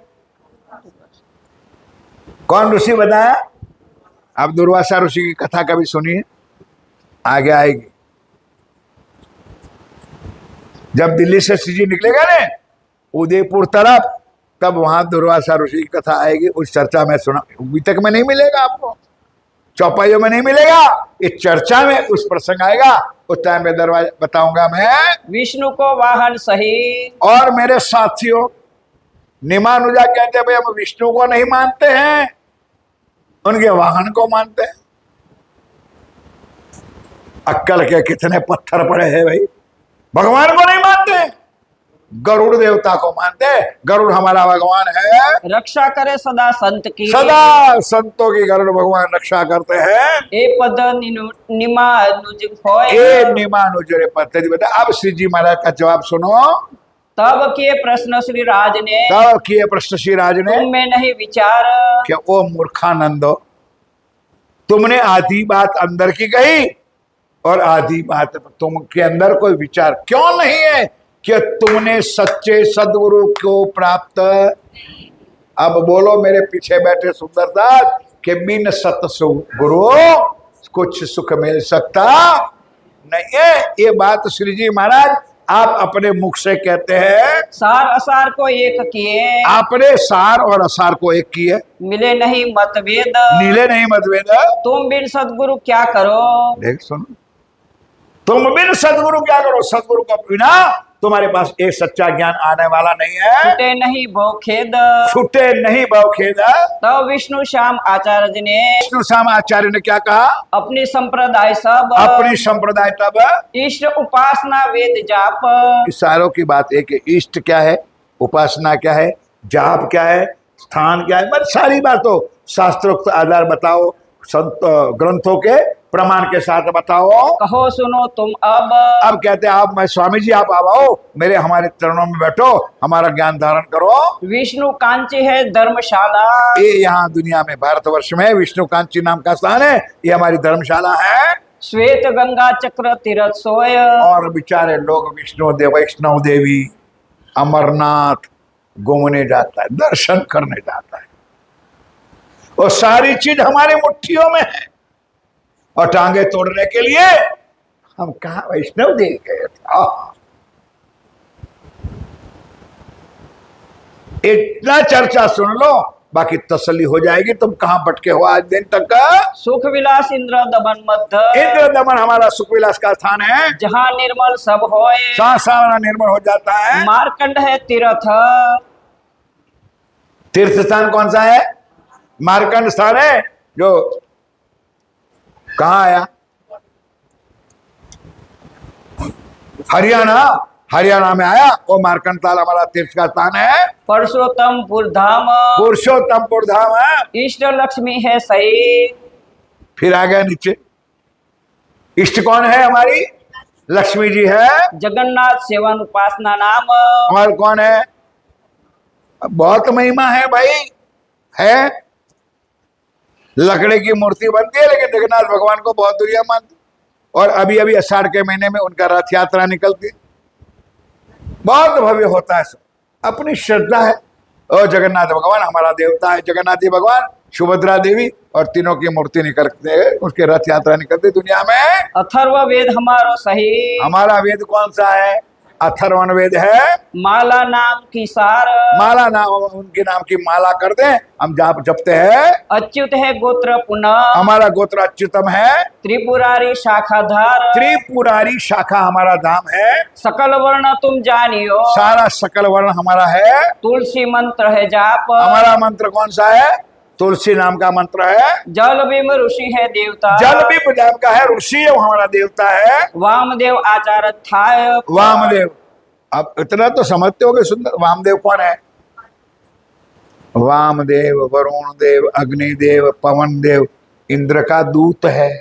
कौन ऋषि बताया? अब दुर्वासा ऋषि की कथा कभी सुनिए, आगे आएगी। जब दिल्ली से सीजी निकलेगा ने उदयपुर तरफ, तब वहां दुर्वासा ऋषि की कथा आएगी। उस चर्चा में सुना, अभी तक में नहीं मिलेगा आपको, चौपाइयों में नहीं मिलेगा। इस चर्चा में उस प्रसंग आएगा, उस टाइम में दरवाजा बताऊंगा मैं। विष्णु को वाहन सही, और मेरे साथियों, निमानुजा कहते हैं भाई हम विष्णु को नहीं मानते हैं, उनके वाहन को मानते हैं। अक्कल के कितने पत्थर पड़े हैं भाई। भगवान को नहीं मानते, गरुड़ देवता को मानते। गरुड़ हमारा भगवान है। रक्षा करे सदा संत की, सदा संतों की गरुड़ भगवान रक्षा करते हैं। ए पद निमानुज होय, ए निमानुज रे पद्धति बता। अब श्री जी महाराज का जवाब सुनो। तब किए प्रश्न श्री राज ने, तब किए प्रश्न श्री राज ने तुम में नहीं विचार। कि ओ मूर्खानंदो, तुमने आधी बात अंदर की कही और आधी बात तुमके अंदर कोई विचार क्यों नहीं है कि तुमने सच्चे सदगुरु को प्राप्त। अब बोलो मेरे पीछे बैठे सुंदरदास कि बिन सतसु गुरु कुछ सुख मिल सकता नहीं है। ये बात श्री जी महाराज आप अपने मुख से कहते हैं। सार असार को एक किए, आपने सार और असार को एक किए, मिले नहीं मतभेद। नीले नहीं मतभेद। तुम बिन सदगुरु क्या करो। देख सुनो, तुम बिन सदगुरु क्या करो। सदगुरु को बिना तुम्हारे पास एक सच्चा ज्ञान आने वाला नहीं है। छूटे नहीं भव खेद, छूटे नहीं भव खेद। तब विष्णु श्याम आचार्य जी ने, विष्णु श्याम आचार्य ने क्या कहा, अपनी संप्रदाय सब, अपनी संप्रदाय तब इष्ट उपासना वेद जाप। इस सारों की बात एक है, इष्ट क्या है, उपासना क्या है, जाप क्या है, स्थान क्या है, बस सारी बातों शास्त्रोक्त आधार बताओ, संत ग्रंथों के प्रमाण के साथ बताओ। कहो सुनो तुम अब। अब कहते हैं आप, मैं स्वामी जी आप आओ मेरे हमारे चरणों में बैठो, हमारा ज्ञान धारण करो। विष्णु कांची है धर्मशाला, ये यहाँ दुनिया में भारतवर्ष में विष्णु कांची नाम का स्थान है, ये हमारी धर्मशाला है। श्वेत गंगा चक्र तीर्थ सोय। और बेचारे लोग वैष्णव देवी अमरनाथ घूमने जाता है, दर्शन करने जाता है, और सारी चीज हमारे मुट्ठियों में है। और टांगे तोड़ने के लिए हम कहा वैष्णव देवी गए थे। इतना चर्चा सुन लो, बाकी तसल्ली हो जाएगी। तुम कहां भटके हो आज दिन तक का। सुख विलास इंद्र दमन मध्य, इंद्र दमन हमारा सुख विलास का स्थान है, जहाँ निर्मल सब होए। सारा निर्मल हो जाता है। मारकंड है तीर्थ, तीर्थ स्थान कौन सा है, मारकंड स्थान है, जो कहाँ आया, हरियाणा, हरियाणा में आया। वो मारकंड ताल हमारा तीर्थ का स्थान है। परशोत्तमपुर धाम, पुरुषोत्तमपुर धाम है। इष्ट लक्ष्मी है सही। फिर आ गया नीचे, इष्ट कौन है, हमारी लक्ष्मी जी है। जगन्नाथ सेवन उपासना नाम, और कौन है, बहुत महिमा है भाई, है। लकड़े की मूर्ति बनती है, लेकिन जगन्नाथ भगवान को बहुत दुनिया मानती। और अभी अभी आषाढ़ के महीने में उनका रथ यात्रा निकलती है, बहुत भव्य होता है। अपनी श्रद्धा है। और जगन्नाथ भगवान हमारा देवता है, जगन्नाथ जी भगवान, सुभद्रा देवी, और तीनों की मूर्ति निकलते हैं, उसके रथ यात्रा निकलती दुनिया में। अथर्व वेद हमारो सही, हमारा वेद कौन सा है, अथर्वण वेद है। माला नाम की सार, माला नाम, उनके नाम की माला कर दें, हम जाप जपते हैं। अच्युत है गोत्र पुनः, हमारा गोत्र अच्युतम है। त्रिपुरारी शाखाधार, त्रिपुरारी शाखा हमारा धाम है। सकल वर्ण तुम जानियो, सारा सकल वर्ण हमारा है। तुलसी मंत्र है जाप, हमारा मंत्र कौन सा है, तुलसी नाम का मंत्र है। जल भीम ऋषि है देवता, जल भी नाम का है, ऋषि हमारा देवता है। वामदेव आचार्य थाय, वामदेव, अब इतना तो समझते हो कि सुंदर, वामदेव कौन है, वामदेव वरुण देव, अग्निदेव, पवन देव, इंद्र का दूत है।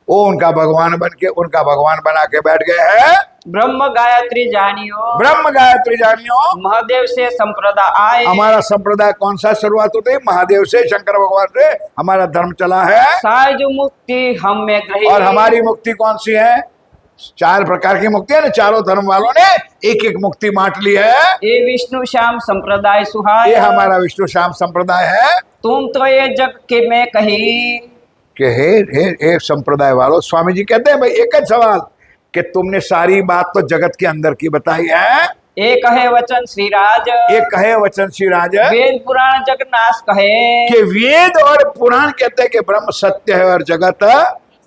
वो उनका भगवान बन के, उनका भगवान बना के बैठ गए हैं। ब्रह्म गायत्री जानियो, ब्रह्म गायत्री जानियो। महादेव से संप्रदाय, हमारा संप्रदाय कौन सा शुरुआत होती है, महादेव से, शंकर भगवान से हमारा धर्म चला है। साज मुक्ति हम में ग्रही, और हमारी मुक्ति कौन सी है, 4 प्रकार की मुक्ति है ना, चारों धर्म वालों ने एक एक मुक्ति बांट ली है। ये विष्णु श्याम संप्रदाय सुहाय, ये हमारा विष्णु श्याम संप्रदाय है। तुम तो ये जग के में कही, कि हे संप्रदाय वालों, स्वामी जी कहते हैं भाई एक ही सवाल कि तुमने सारी बात तो जगत के अंदर की बताई है। एक है वचन श्रीराज, एक कहे वचन श्री राज, वेद पुराण जगन्नाथ कहे, कि वेद और पुराण कहते हैं कि ब्रह्म सत्य है और जगत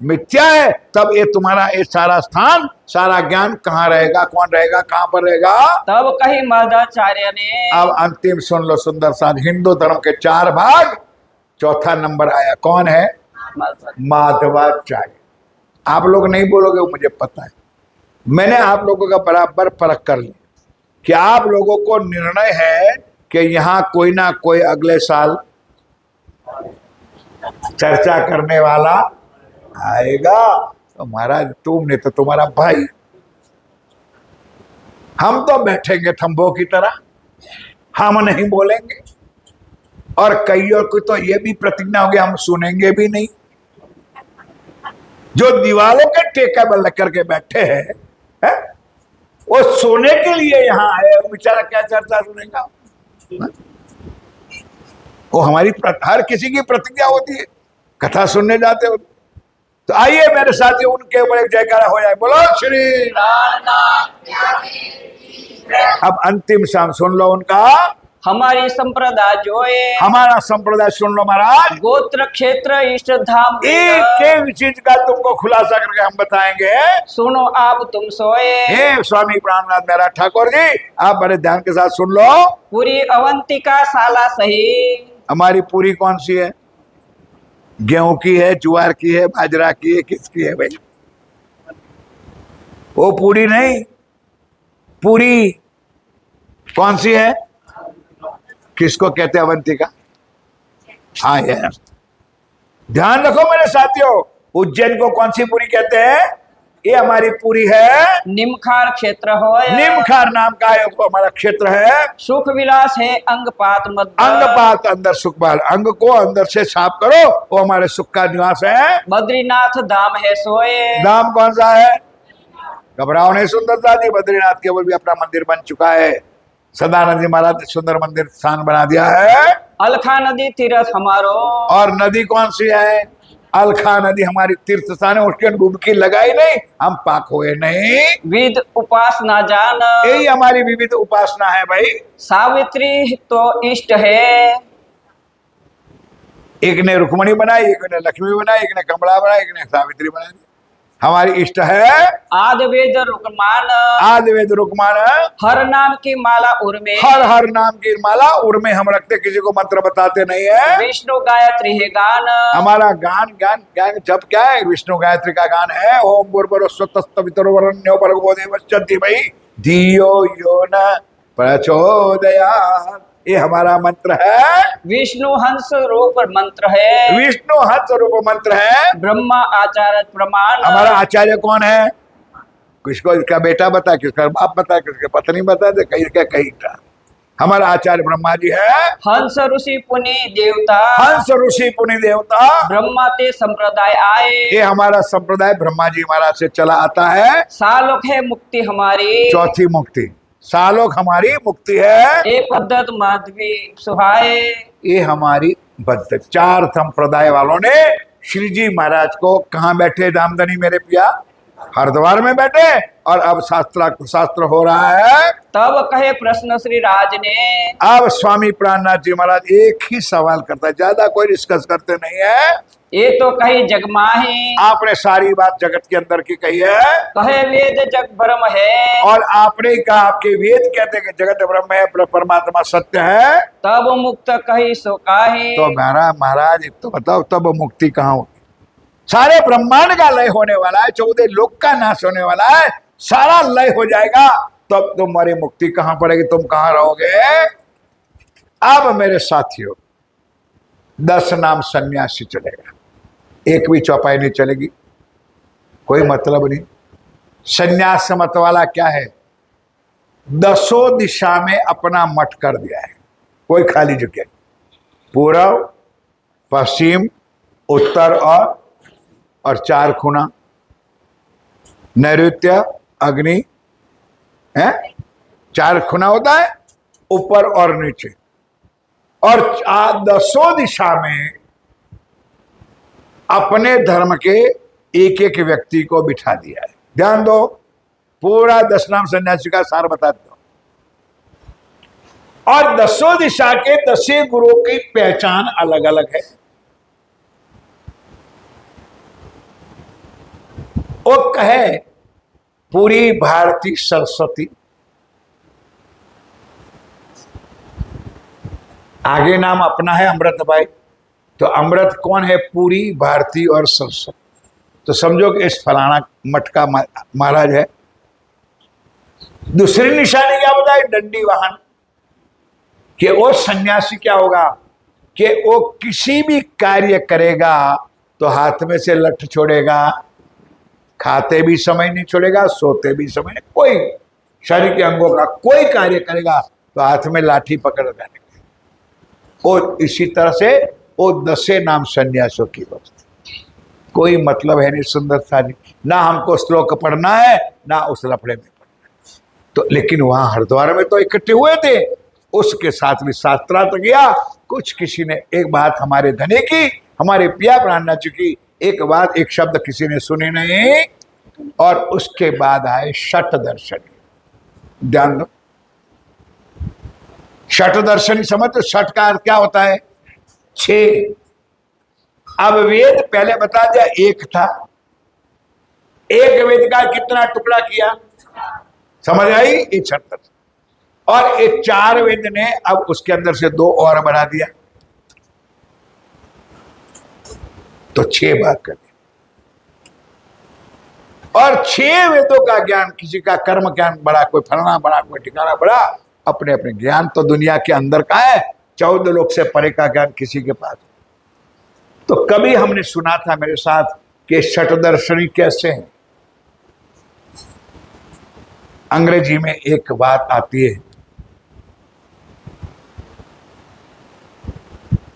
मिथ्या है। तब ये तुम्हारा ये सारा स्थान, सारा ज्ञान कहाँ रहेगा, कौन रहेगा, कहाँ पर रहेगा। तब कही मध्वाचार्य ने, अब अंतिम सुन लो सुंदर साथ, हिंदू धर्म के 4 भाग, चौथा नंबर आया, कौन है, माधवाचार्य। आप लोग नहीं बोलोगे वो मुझे पता है, मैंने आप लोगों का बराबर परख कर लिया कि आप लोगों को निर्णय है कि यहाँ कोई ना कोई अगले साल चर्चा करने वाला आएगा। तो महाराज तुमने तो, तुम्हारा भाई हम तो बैठेंगे थंबों की तरह, हम नहीं बोलेंगे। और कईयों को तो ये भी प्रतिज्ञा हो गया हम सुनेंगे भी नहीं। जो दीवारों के टेकेबल रख करके बैठे हैं, वो सोने के लिए यहाँ आए, वो बेचारा क्या चर्चा सुनेगा? वो हमारी हर किसी की प्रतिज्ञा होती है, कथा सुनने जाते हो। तो आइए मेरे साथी, उनके ऊपर एक जयकारा हो जाए, बोलो श्री राम। अब अंतिम शाम सुन लो उनका। हमारी संप्रदाय जो है, हमारा संप्रदाय सुन लो महाराज। गोत्र क्षेत्र इष्ट धाम एक एक चीज का तुमको खुलासा करके हम बताएंगे। सुनो आप तुम सोए। हे स्वामी प्राणनाथ मेरा ठाकुर जी, आप बड़े ध्यान के साथ सुन लो। पूरी अवंतिका साला सही। हमारी पूरी कौन सी है? गेहूं की है, ज्वार की है, बाजरा की है, किसकी है भाई? वो पूरी नहीं, पूरी कौन सी है? किसको कहते हैं अवंतिका? हाँ यार, ध्यान रखो मेरे साथियों, उज्जैन को कौन सी पूरी कहते हैं? ये हमारी पूरी है। निमखार क्षेत्र हो। निमखार नाम का है, वो हमारा क्षेत्र है। सुख विलास है अंगपात मध्य। अंगपात अंदर सुखपाल, अंग को अंदर से साफ करो, वो हमारे सुख का निवास है। बद्रीनाथ धाम है सोए। धाम कौन सा है? घबराओ नहीं सुंदरता जी, बद्रीनाथ केवल भी अपना मंदिर बन चुका है। सदानंद जी महाराज ने सुंदर मंदिर स्थान बना दिया है। अलखा नदी तीर्थ हमारो। और नदी कौन सी है? अलखा नदी हमारी तीर्थ स्थान है, उसके डुबकी लगाई नहीं, हम पाक हुए नहीं। विद उपासना जान। यही हमारी विविध उपासना है भाई। सावित्री तो इष्ट है। एक ने रुक्मणी बनाई, एक ने लक्ष्मी बनाई, एक ने कमला बनाई, एक ने सावित्री बनाई। हमारी इष्ट है आद वेद रुकमान। आद वेद रुकमान। हर नाम की माला उर्मे। हर हर नाम की माला उर्मे हम रखते, किसी को मंत्र बताते नहीं है। विष्णु गायत्री है गान। हमारा गान गान गान जब क्या है? विष्णु गायत्री का गान है। ओम भूर्भुवस्सुतस्तवितुर्वरेण्यो भर्गो देवस्य धीमहि धियो यो न प्रचोदयात्। ये हमारा मंत्र है। विष्णु हंस रूप मंत्र है। विष्णु हंस रूप मंत्र है। ब्रह्मा आचार्य प्रमाण। हमारा आचार्य कौन है? किसको इसका बेटा बता, किसका बाप बता, किसके पत्नी बता दे, कहीं का कहीं का। हमारा आचार्य ब्रह्मा जी है। हंस ऋषि पुनि देवता। हंस ऋषि पुनि देवता। ब्रह्मा ते संप्रदाय आए। ये हमारा संप्रदाय ब्रह्मा जी महाराज से चला आता है। सालोक है मुक्ति हमारी। चौथी मुक्ति सालोक हमारी मुक्ति है। ए पद्धत माधवी सुहाए। ये हमारी बद्ध चार संप्रदाय वालों ने श्री जी महाराज को कहाँ बैठे दामदनी मेरे पिया? हरिद्वार में बैठे। और अब शास्त्र हो रहा है। तब कहे प्रश्न श्री राज ने। अब स्वामी प्राणनाथ जी महाराज एक ही सवाल करता है, ज्यादा कोई डिस्कस करते नहीं है। ये तो कही जगमाही। आपने सारी बात जगत के अंदर की कही है। कहे वेद जग ब्रह्म है। और आपने ही कहा, आपके वेद कहते हैं कि जगत ब्रह्म है, परमात्मा सत्य है। तब मुक्त कही सो काहे। तो महाराज तो बताओ, तब मुक्ति कहाँ होगी? सारे ब्रह्मांड का लय होने वाला है, 14 लोक का नाश होने वाला है, सारा लय हो जाएगा, तब तुम्हारी मुक्ति कहाँ पड़ेगी? तुम कहाँ रहोगे? अब मेरे साथियों, 10 नाम सन्यासी चलेगा, एक भी चौपाई नहीं चलेगी, कोई मतलब नहीं। सन्यास मत वाला क्या है? 10 दिशा में अपना मठ कर दिया है, कोई खाली जगह। पूर्व, पश्चिम, उत्तर और 4 खुना, नैऋत्य, अग्नि है, 4 खुना होता है, ऊपर और नीचे। और 10 दिशा में अपने धर्म के एक एक व्यक्ति को बिठा दिया है। ध्यान दो, पूरा 10 नाम सन्यासी का सार बता दो। और 10 दिशा के 10 गुरुओं की पहचान अलग अलग है। वो कहे पूरी भारती सरस्वती, आगे नाम अपना है अमृत भाई। तो अमृत कौन है? पूरी, भारती और सरस्वती। तो समझो कि इस फलाना मठ का महाराज है। दूसरी निशानी क्या बताए? दंडी वाहन। कि वो सन्यासी क्या होगा कि वो किसी भी कार्य करेगा तो हाथ में से लठ छोड़ेगा, खाते भी समय नहीं छोड़ेगा, सोते भी समय नहीं, कोई शरीर के अंगों का कोई कार्य करेगा तो हाथ में लाठी पकड़ जाने और इसी तरह से वो 10 नाम संन्यासों की वस्तु, कोई मतलब है नहीं सुंदरता जी, ना हमको श्लोक पढ़ना है ना उस लफड़े में पढ़ना है। तो लेकिन वहां हरिद्वार में तो इकट्ठे हुए थे, उसके साथ भी शास्त्रार्थ गया। कुछ किसी ने एक बात हमारे धने की, हमारे पिया प्राणनाथ जी की एक बात, एक शब्द किसी ने सुने नहीं। और उसके बाद आए शठ दर्शनी। ध्यान दो, शठ दर्शनी समझ, तो शठ का अर्थ क्या होता है? 6। अब वेद पहले बता दिया एक था, एक वेद का कितना टुकड़ा किया, समझ आई? ये छठ दर्शन। और ये 4 वेद ने अब उसके अंदर से 2 और बढ़ा दिया, तो 6 बात कर दिया। और 6 वेदों का ज्ञान, किसी का कर्म ज्ञान बड़ा, कोई फलाना बड़ा, कोई ठिकाना बड़ा, अपने अपने ज्ञान तो दुनिया के अंदर का है, 14 लोक से परे का ज्ञान किसी के पास। तो कभी हमने सुना था मेरे साथ कि शठ दर्शनी कैसे है। अंग्रेजी में एक बात आती है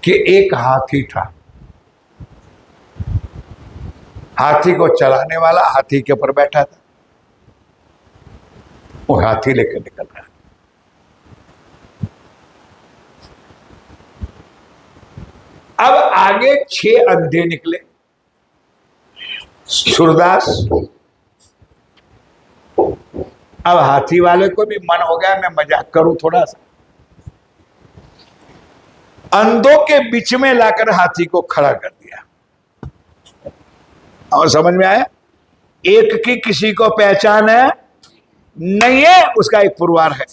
कि एक हाथी था, हाथी को चलाने वाला हाथी के ऊपर बैठा था, वो हाथी लेकर निकल रहा। अब आगे 6 अंधे निकले। सूरदास, अब हाथी वाले को भी मन हो गया मैं मजाक करूं थोड़ा सा, अंधों के बीच में लाकर हाथी को खड़ा कर दिया। और समझ में आया? एक की किसी को पहचान है नहीं है, उसका एक पुरवार है,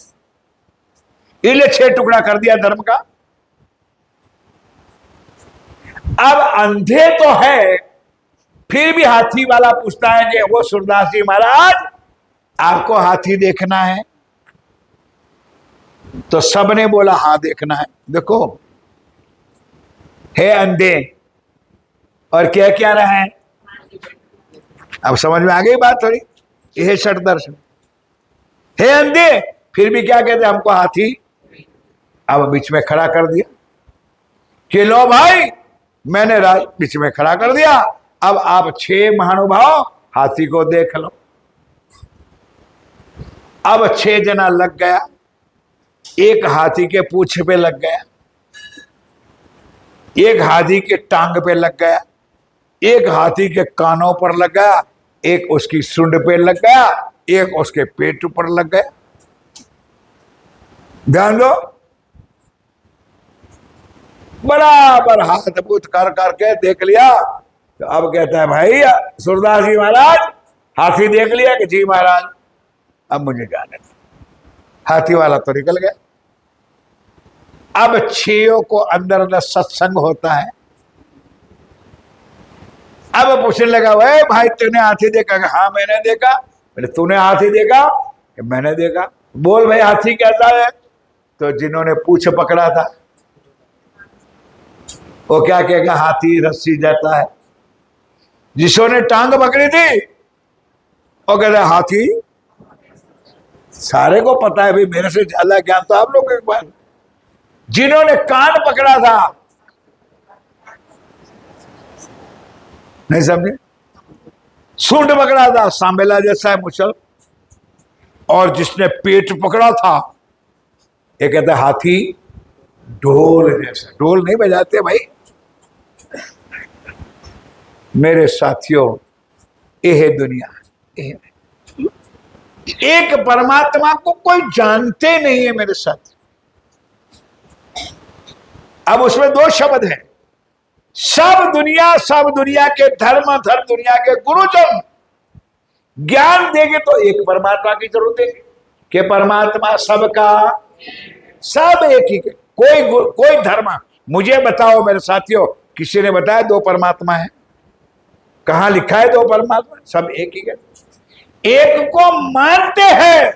इसलिए 6 टुकड़ा कर दिया धर्म का। अब अंधे तो है, फिर भी हाथी वाला पूछता है कि वो सूरदास जी महाराज आपको हाथी देखना है? तो सबने बोला हाँ देखना है। देखो हे अंधे, और क्या क्या रहा है, अब समझ में आ गई बात थोड़ी, यह शठ दर्शन। हे अंधे, फिर भी क्या कहते हमको हाथी। अब बीच में खड़ा कर दिया कि लो भाई, मैंने बीच में खड़ा कर दिया, अब आप 6 महानुभाव हाथी को देख लो। अब 6 जना लग गया, एक हाथी के पूंछ पे लग गया, एक हाथी के टांग पे लग गया, एक हाथी के कानों पर लग गया, एक उसकी सूंड पे लग गया, एक उसके पेट पर लग गया। ध्यान दो, बराबर हाथ बूथ कर करके देख लिया। तो अब कहता है भाई सूरदास जी महाराज हाथी देख लिया कि जी महाराज, अब मुझे जाने दो। हाथी वाला तो निकल गया। अब 6 को अंदर अंदर सत्संग होता है। अब पूछने लगा भाई तूने हाथी देखा? हाँ मैंने देखा। बोले तूने हाथी देखा? कि मैंने देखा। बोल भाई हाथी कैसा है? तो जिन्होंने पूंछ पकड़ा था वो क्या कहेगा? हाथी रस्सी जाता है। जिसने टांग पकड़ी थी वो कहता हाथी। सारे को पता है भाई, मेरे से ज्यादा ज्ञान तो आप लोगों के पास। जिन्होंने कान पकड़ा था, नहीं समझे? सूंड पकड़ा था, सांबेला जैसा है मुचल। और जिसने पेट पकड़ा था ये कहता हाथी ढोल जैसा। ढोल नहीं बजाते भाई मेरे साथियों, ये है दुनिया। एक परमात्मा को कोई जानते नहीं है मेरे साथ। अब उसमें 2 शब्द हैं, सब दुनिया के धर्म दुनिया के गुरुजन ज्ञान देंगे तो एक परमात्मा की जरूरत है कि परमात्मा सबका, सब एक ही। कोई धर्म मुझे बताओ मेरे साथियों, किसी ने बताया 2 परमात्मा है? कहां लिखा है 2 परमात्मा? सब एक ही है। एक को मानते हैं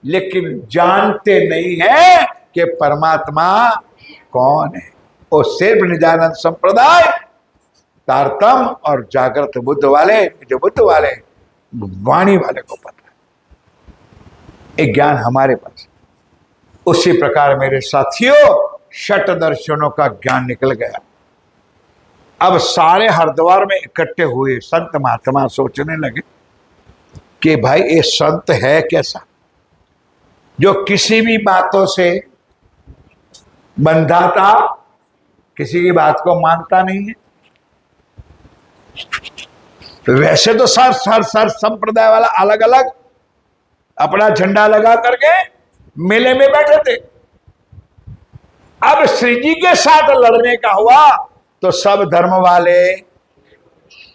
लेकिन जानते नहीं है कि परमात्मा कौन है। वो सिर्फ निजानंद संप्रदाय तारतम और जागृत बुद्ध वाले, जो बुद्ध वाले वाणी वाले को पता है। एक ज्ञान हमारे पास। उसी प्रकार मेरे साथियों षट दर्शनों का ज्ञान निकल गया। अब सारे हरिद्वार में इकट्ठे हुए संत महात्मा सोचने लगे कि भाई ये संत है कैसा जो किसी भी बातों से बंधाता, किसी की बात को मानता नहीं है। वैसे तो सर संप्रदाय वाला अलग अलग अपना झंडा लगा करके मेले में बैठे थे। अब श्री जी के साथ लड़ने का हुआ तो सब धर्म वाले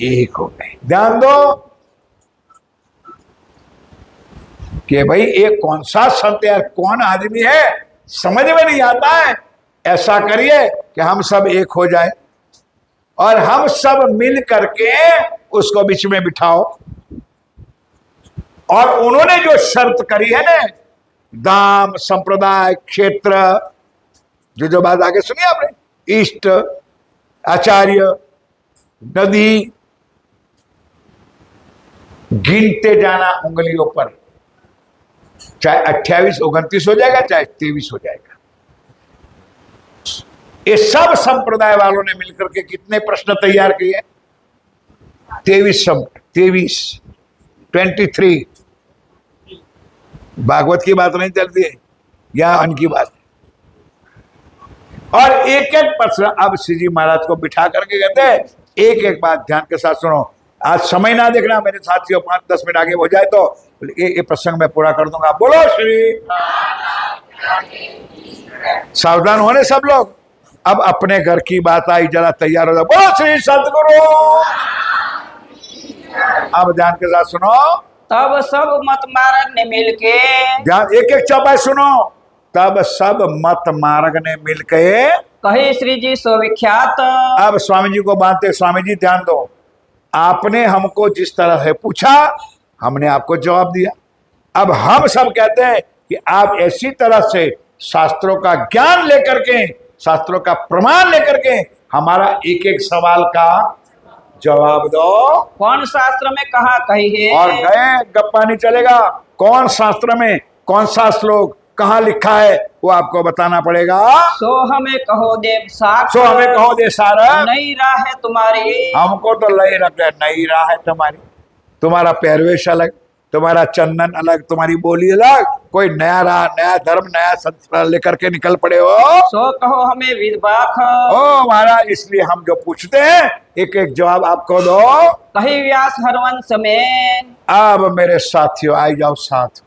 एक हो गए। ध्यान दो कि भाई ये कौन सा संत है, कौन आदमी है, समझ में नहीं आता है। ऐसा करिए कि हम सब एक हो जाए और हम सब मिल करके उसको बीच में बिठाओ। और उन्होंने जो शर्त करी है ना, दाम, संप्रदाय, क्षेत्र, जो बात आगे सुनिए आपने, इष्ट, आचार्य, नदी, गिनते जाना उंगलियों पर, चाहे 28 29 हो जाएगा, चाहे 23 हो जाएगा। ये सब संप्रदाय वालों ने मिलकर के कितने प्रश्न तैयार किए? 23 भागवत की बात नहीं चलती है, या उनकी बात। और एक एक प्रश्न अब श्री जी महाराज को बिठा करके कहते हैं एक एक बात ध्यान के साथ सुनो। आज समय ना देखना मेरे साथियों, 5-10 मिनट आगे हो जाए तो ये प्रसंग मैं पूरा कर दूंगा। बोलो श्री। सावधान होने सब लोग। अब अपने घर की बात आई, जरा तैयार हो जाओ। बोलो श्री सतगुरु। अब ध्यान के साथ सुनो। तब सब मत मार्ग ने मिलके, ध्यान एक एक चौपाई सुनो। तब सब मत मार्ग ने मिलके कहे श्री जी सो विख्यात। अब स्वामी जी को बांधते, स्वामी जी ध्यान दो, आपने हमको जिस तरह से पूछा हमने आपको जवाब दिया। अब हम सब कहते हैं कि आप ऐसी तरह से शास्त्रों का ज्ञान लेकर के, शास्त्रों का प्रमाण लेकर के हमारा एक एक सवाल का जवाब दो। कौन शास्त्र में कहा कही है? और गए गप्पा नहीं चलेगा। कौन शास्त्र में कौन सा श्लोक कहाँ लिखा है वो आपको बताना पड़ेगा। सो हमें कहो देव साख, सो हमें कहो दे सारा, नई राह है तुम्हारी। हमको तो लय रख है, नई राह है तुम्हारी। तुम्हारा पहरवेश अलग, तुम्हारा चंदन अलग, तुम्हारी बोली अलग, कोई नया राह, नया धर्म, नया संस्कार लेकर के निकल पड़े हो। सो कहो हमें विद्वाख, ओ महाराज, इसलिए हम जो पूछते हैं एक एक जवाब आपको दो। कही व्यास हरवंश में। अब मेरे साथियों आई जाओ साथ।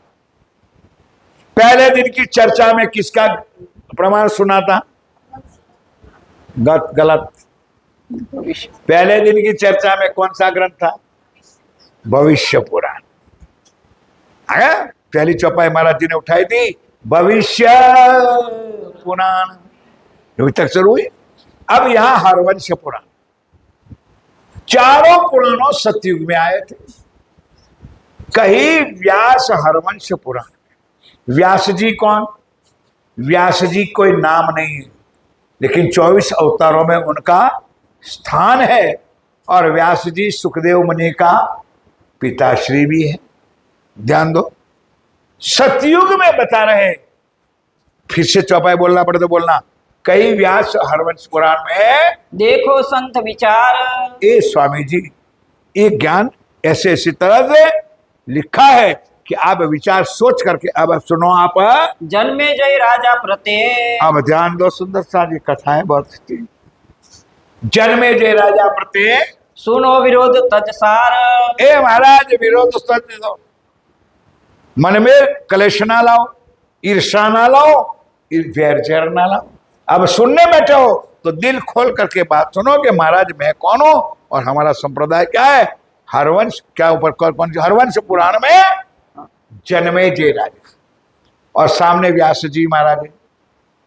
पहले दिन की चर्चा में किसका प्रमाण सुना था? गलत। पहले दिन की चर्चा में कौन सा ग्रंथ था? भविष्य पुराण। पहली चौपाई महाराज जी ने उठाई थी, भविष्य पुराण, अभी तक शुरू हुई। अब यहां हरवंश पुराण। चारों पुराणों सतयुग में आए थे। कही व्यास हरवंश पुराण। व्यास जी कौन? व्यास जी कोई नाम नहीं है, लेकिन 24 अवतारों में उनका स्थान है। और व्यास जी सुखदेव मुनि का पिताश्री भी है। ध्यान दो, सतयुग में बता रहे। फिर से चौपाई बोलना पड़े तो बोलना। कई व्यास हरवंश पुराण में देखो संत विचार। ए स्वामी जी, ये ज्ञान ऐसे ऐसी तरह से लिखा है कि आप विचार सोच करके अब सुनो। आप जन्मे जय राजा प्रत्यय। अब ध्यान दो, सुंदर सा जी कथाएं बहुत अच्छी। जन्मे जय राजा प्रत्यय, सुनो विरोध तजसार। ए महाराज, विरोध तज दो। मन में कलेश ना लाओ, ईर्षा ना लाओ, वैर ना लाओ। अब सुनने बैठे हो तो दिल खोल करके बात सुनो कि महाराज मैं कौन हूं और हमारा संप्रदाय क्या है। हरवंश क्या ऊपर कौन? हरवंश पुराण में जन्मे जय राजा और सामने व्यास जी महाराज।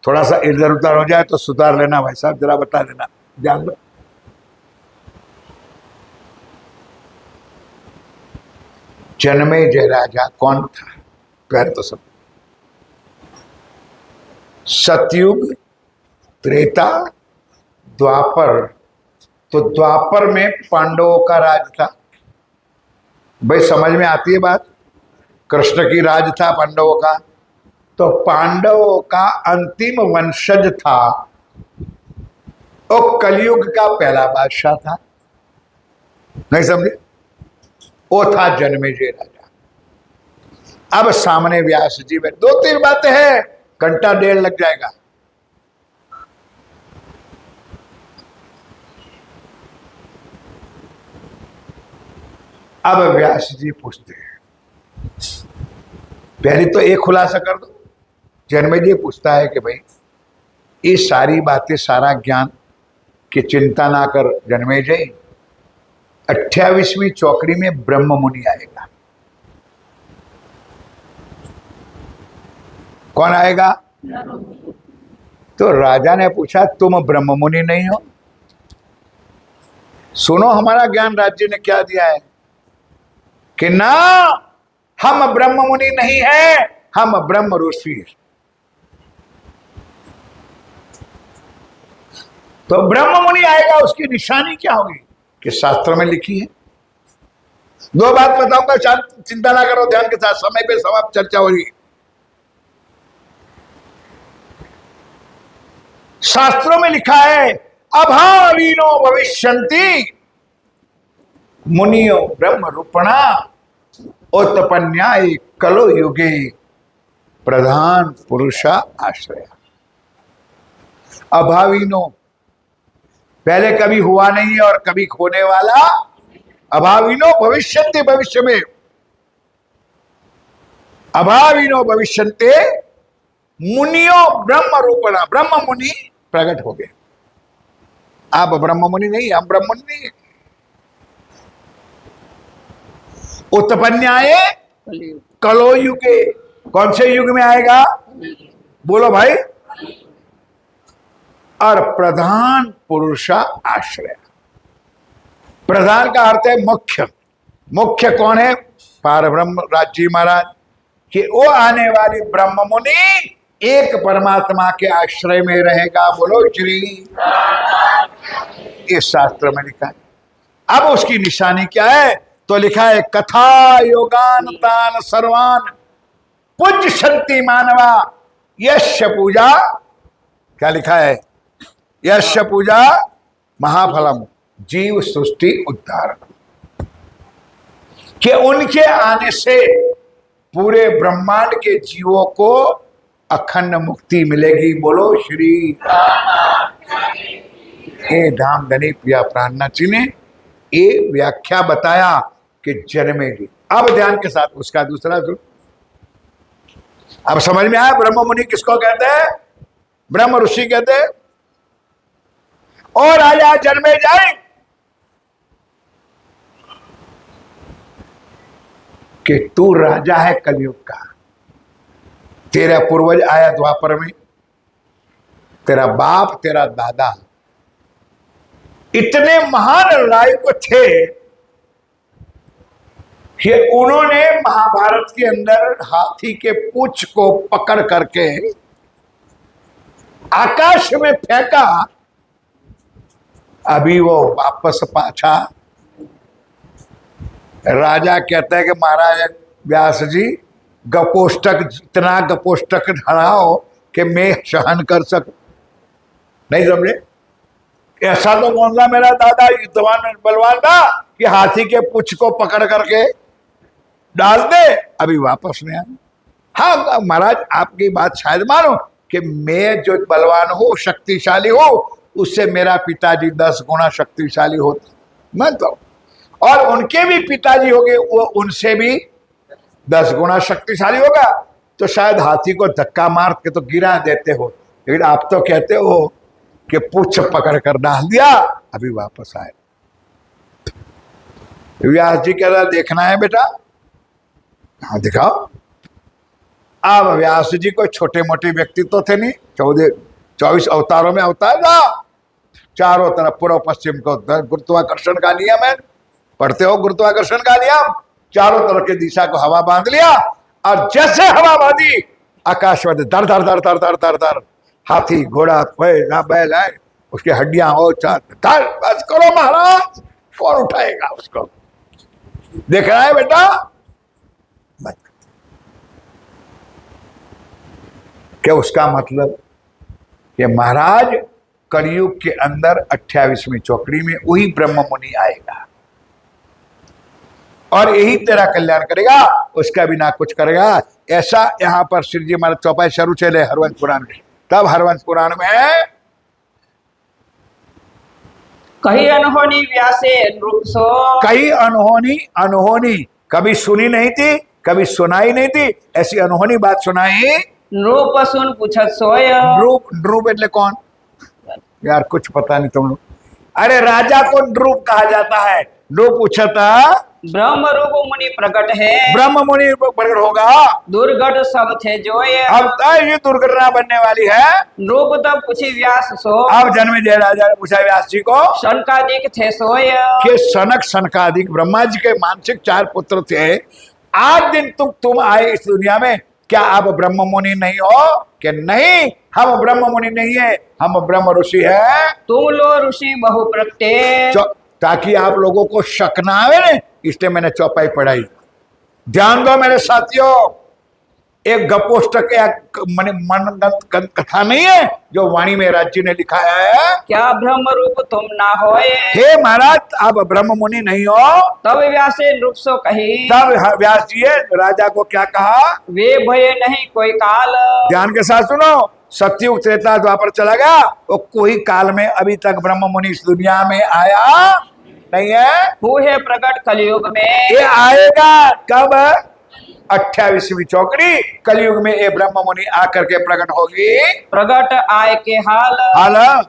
थोड़ा सा इधर उधर हो जाए तो सुधार लेना भाई साहब, जरा बता देना। ध्यान दो। जन्मे जय राजा कौन था? पहले तो सब सतयुग, त्रेता, द्वापर। तो द्वापर में पांडवों का राज था। भाई समझ में आती है बात? कृष्ण की राज था पांडवों का, तो पांडवों का अंतिम वंशज था, वो कलयुग का पहला बादशाह था। नहीं समझे? वो था जन्मेजय राजा। अब सामने व्यास जी में 2-3 बातें हैं, घंटा 1.5 लग जाएगा। अब व्यास जी पूछते हैं, पहले तो एक खुलासा कर दो। जन्मेजय पूछता है कि भाई ये सारी बातें, सारा ज्ञान की चिंता ना कर जन्मेजय, 28वीं चौकड़ी में ब्रह्म मुनि आएगा। कौन आएगा? तो राजा ने पूछा, तुम ब्रह्म मुनि नहीं हो? सुनो हमारा ज्ञान राज्य ने क्या दिया है कि ना, हम ब्रह्म मुनि नहीं हैं, हम ब्रह्म ऋषि हैं। तो ब्रह्म मुनि आएगा, उसकी निशानी क्या होगी कि शास्त्र में लिखी है। 2 बात बताऊंगा, चिंता ना करो, ध्यान के साथ, समय पे समाप्त चर्चा होगी। शास्त्रों में लिखा है, अभावीनो भविष्यन्ति मुनियो ब्रह्म रूपणा उत्पन्याय कलो युगे प्रधान पुरुषा आश्रय। अभावीनो, पहले कभी हुआ नहीं है और कभी होने वाला। अभावीनो भविष्यन्ते, भविष्य में। अभावीनो भविष्यन्ते मुनियो ब्रह्म रूपणा, ब्रह्म मुनि प्रकट हो गए। आप ब्रह्म मुनि नहीं, हम ब्रह्म मुनि नहीं। उत्पन्याय कलो युगे, कौन से युग में आएगा? बोलो भाई। और प्रधान पुरुषा आश्रय। प्रधान का अर्थ है मुख्य। मुख्य कौन है? पारब्रह्म राज्य महाराज, कि वो आने वाली ब्रह्म मुनि एक परमात्मा के आश्रय में रहेगा। बोलो श्री। इस शास्त्र में लिखा है। अब उसकी निशानी क्या है? तो लिखा है, कथा योगान तान सर्वान पूज्य शक्ति मानवा यश पूजा। क्या लिखा है? यश पूजा महाफलम जीव सृष्टि उद्धार। कि उनके आने से पूरे ब्रह्मांड के जीवों को अखंड मुक्ति मिलेगी। बोलो श्री। ये धाम धनी प्रिया प्राणनाथ जी ने ये व्याख्या बताया कि जन्मेजय। अब ध्यान के साथ उसका दूसरा सुन। अब समझ में आया ब्रह्म मुनि किसको कहते हैं? ब्रह्म ऋषि कहते हैं। और राजा जन्मेजय कि तू राजा है कलयुग का। तेरा पूर्वज आया द्वापर में, तेरा बाप, तेरा दादा इतने महान नायक थे कि उन्होंने महाभारत के अंदर हाथी के पूंछ को पकड़ करके आकाश में फेंका। अभी वो वापस पाछा। राजा कहता है कि महाराज व्यास जी, गपोष्टक, इतना गपोष्टक ढड़ाओ कि मैं सहन कर सकूं। नहीं समझे? ऐसा तो कौन सा मेरा दादा युद्धवान बलवान था कि हाथी के पूंछ को पकड़ करके डाल दे। अभी वापस नहीं आया। हाँ महाराज, आपकी बात शायद मानो कि मैं जो बलवान हूं, शक्तिशाली हूं, उससे मेरा पिताजी 10 गुना शक्तिशाली होता, मैं तो। और उनके भी पिताजी होंगे, वो उनसे भी 10 गुना शक्तिशाली होगा। तो शायद हाथी को धक्का मार के तो गिरा देते हो, लेकिन आप तो कहते हो कि पूंछ पकड़ कर डाल दिया, अभी वापस आए। व्यास जी कह रहा, देखना है बेटा? हाँ दिखाओ। अब व्यास जी कोई छोटे मोटे व्यक्ति तो थे नहीं। 24 अवतारों में अवतार था। चारों तरफ पूर्व पश्चिम को गुरुत्वाकर्षण का नियम है, पढ़ते हो गुरुत्वाकर्षण का नियम। चारों तरफ की दिशा को हवा बांध लिया, और जैसे हवा बांधी आकाश में दर दर दर दर दर दर दर हाथी घोड़ा बैल है, उसकी हड्डियां हो चार। बस करो महाराज, कौन उठाएगा उसको? देख रहा है बेटा? क्या उसका मतलब कि महाराज कलयुग के अंदर 28वीं चौकड़ी में वही ब्रह्म मुनि आएगा और यही तेरा कल्याण करेगा, उसका बिना कुछ करेगा। ऐसा यहाँ पर श्री जी महाराज चौपाई शुरू चले हरवंश पुराण में। तब हरवंश पुराण में कही अनहोनी व्यासे नृपसो, कई अनहोनी कभी सुनी नहीं थी, कभी सुनाई नहीं थी, ऐसी अनहोनी बात सुनाई। नृप सुन पूछत सोय, ड्रूप એટલે कौन यार, कुछ पता नहीं तुम लोग। अरे राजा को ड्रूप कहा जाता है। ड्रूप पूछता ब्रह्म रूप मुनि प्रकट है, ब्रह्म मुनि प्रकट होगा, दुर्घट सब थे जोय। अब ये दुर्घटना बनने वाली है। नृप तब पूछी व्यास सो, अब जन्मे जय राजा ने पूछा व्यास जी को शनकादिक थे सोय, कि सनक सनकादिक ब्रह्मा जी के मानसिक 4 पुत्र थे। आज दिन तुम आए इस दुनिया में, क्या आप ब्रह्म मुनि नहीं हो? कि नहीं, हम ब्रह्म मुनि नहीं है, हम ब्रह्म ऋषि है। तुम लो ऋषि बहु प्रकटे, ताकि आप लोगों को शक ना आवे ने, इसलिए मैंने चौपाई पढ़ाई। ध्यान दो मेरे साथियों, एक गपोष्टक या मनगंत कथा नहीं है जो वाणी में राज जी ने लिखाया है। क्या ब्रह्म रूप तुम ना होए, हे महाराज आप ब्रह्म मुनि नहीं हो। तब व्यासे नृप सो कही, तब व्यास जी ने राजा को क्या कहा? वे भय नहीं कोई काल। ध्यान के साथ सुनो, सतयुग त्रेता द्वापर चला गया, वो कोई काल में अभी तक ब्रह्म मुनि इस दुनिया में आया नहीं है। हुए प्रकट कलयुग में, ये आएगा कब? 28वीं चौकड़ी कलयुग में ये ब्रह्म मुनि आकर के प्रकट होगी। प्रकट आय के हाल, हाल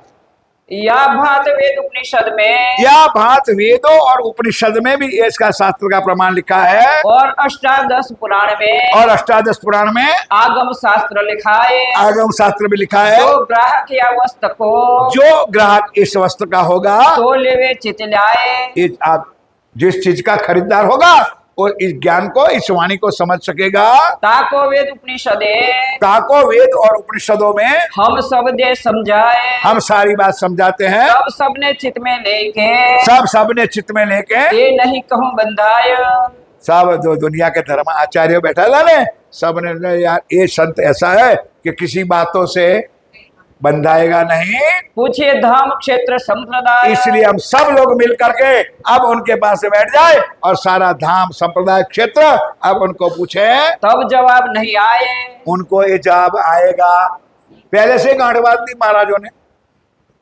या भात वेद उपनिषद में, या भात वेदों और उपनिषद में भी इसका शास्त्र का प्रमाण लिखा है, और अष्टादश पुराण में, और अष्टादश पुराण में आगम शास्त्र लिखा है। आगम शास्त्र भी लिखा है। जो ग्राहक या वस्त्र को, जो ग्राहक इस वस्त्र का होगा, तो लेवे चित लाए। आप जिस चीज का खरीदार होगा और इस ज्ञान को, इस वाणी को समझ सकेगा। ताको वेद उपनिषदे, ताको वेद और उपनिषदों में हम सब दे समझाए। हम सारी बात समझाते हैं। सब सबने चित में लेके, सबने चित्त में लेके, ये नहीं कहूँ बंधाय। सब जो दुनिया के धर्म आचार्य बैठा लाने, सबने यार ये संत ऐसा है कि किसी बातों से बंधाएगा नहीं। पूछिए धाम क्षेत्र संप्रदाय, इसलिए हम सब लोग मिल करके अब उनके पास से बैठ जाए और सारा धाम संप्रदाय क्षेत्र अब उनको पूछे। तब जवाब नहीं आए, उनको ये जवाब आएगा। पहले से गांठबाद दी महाराजों ने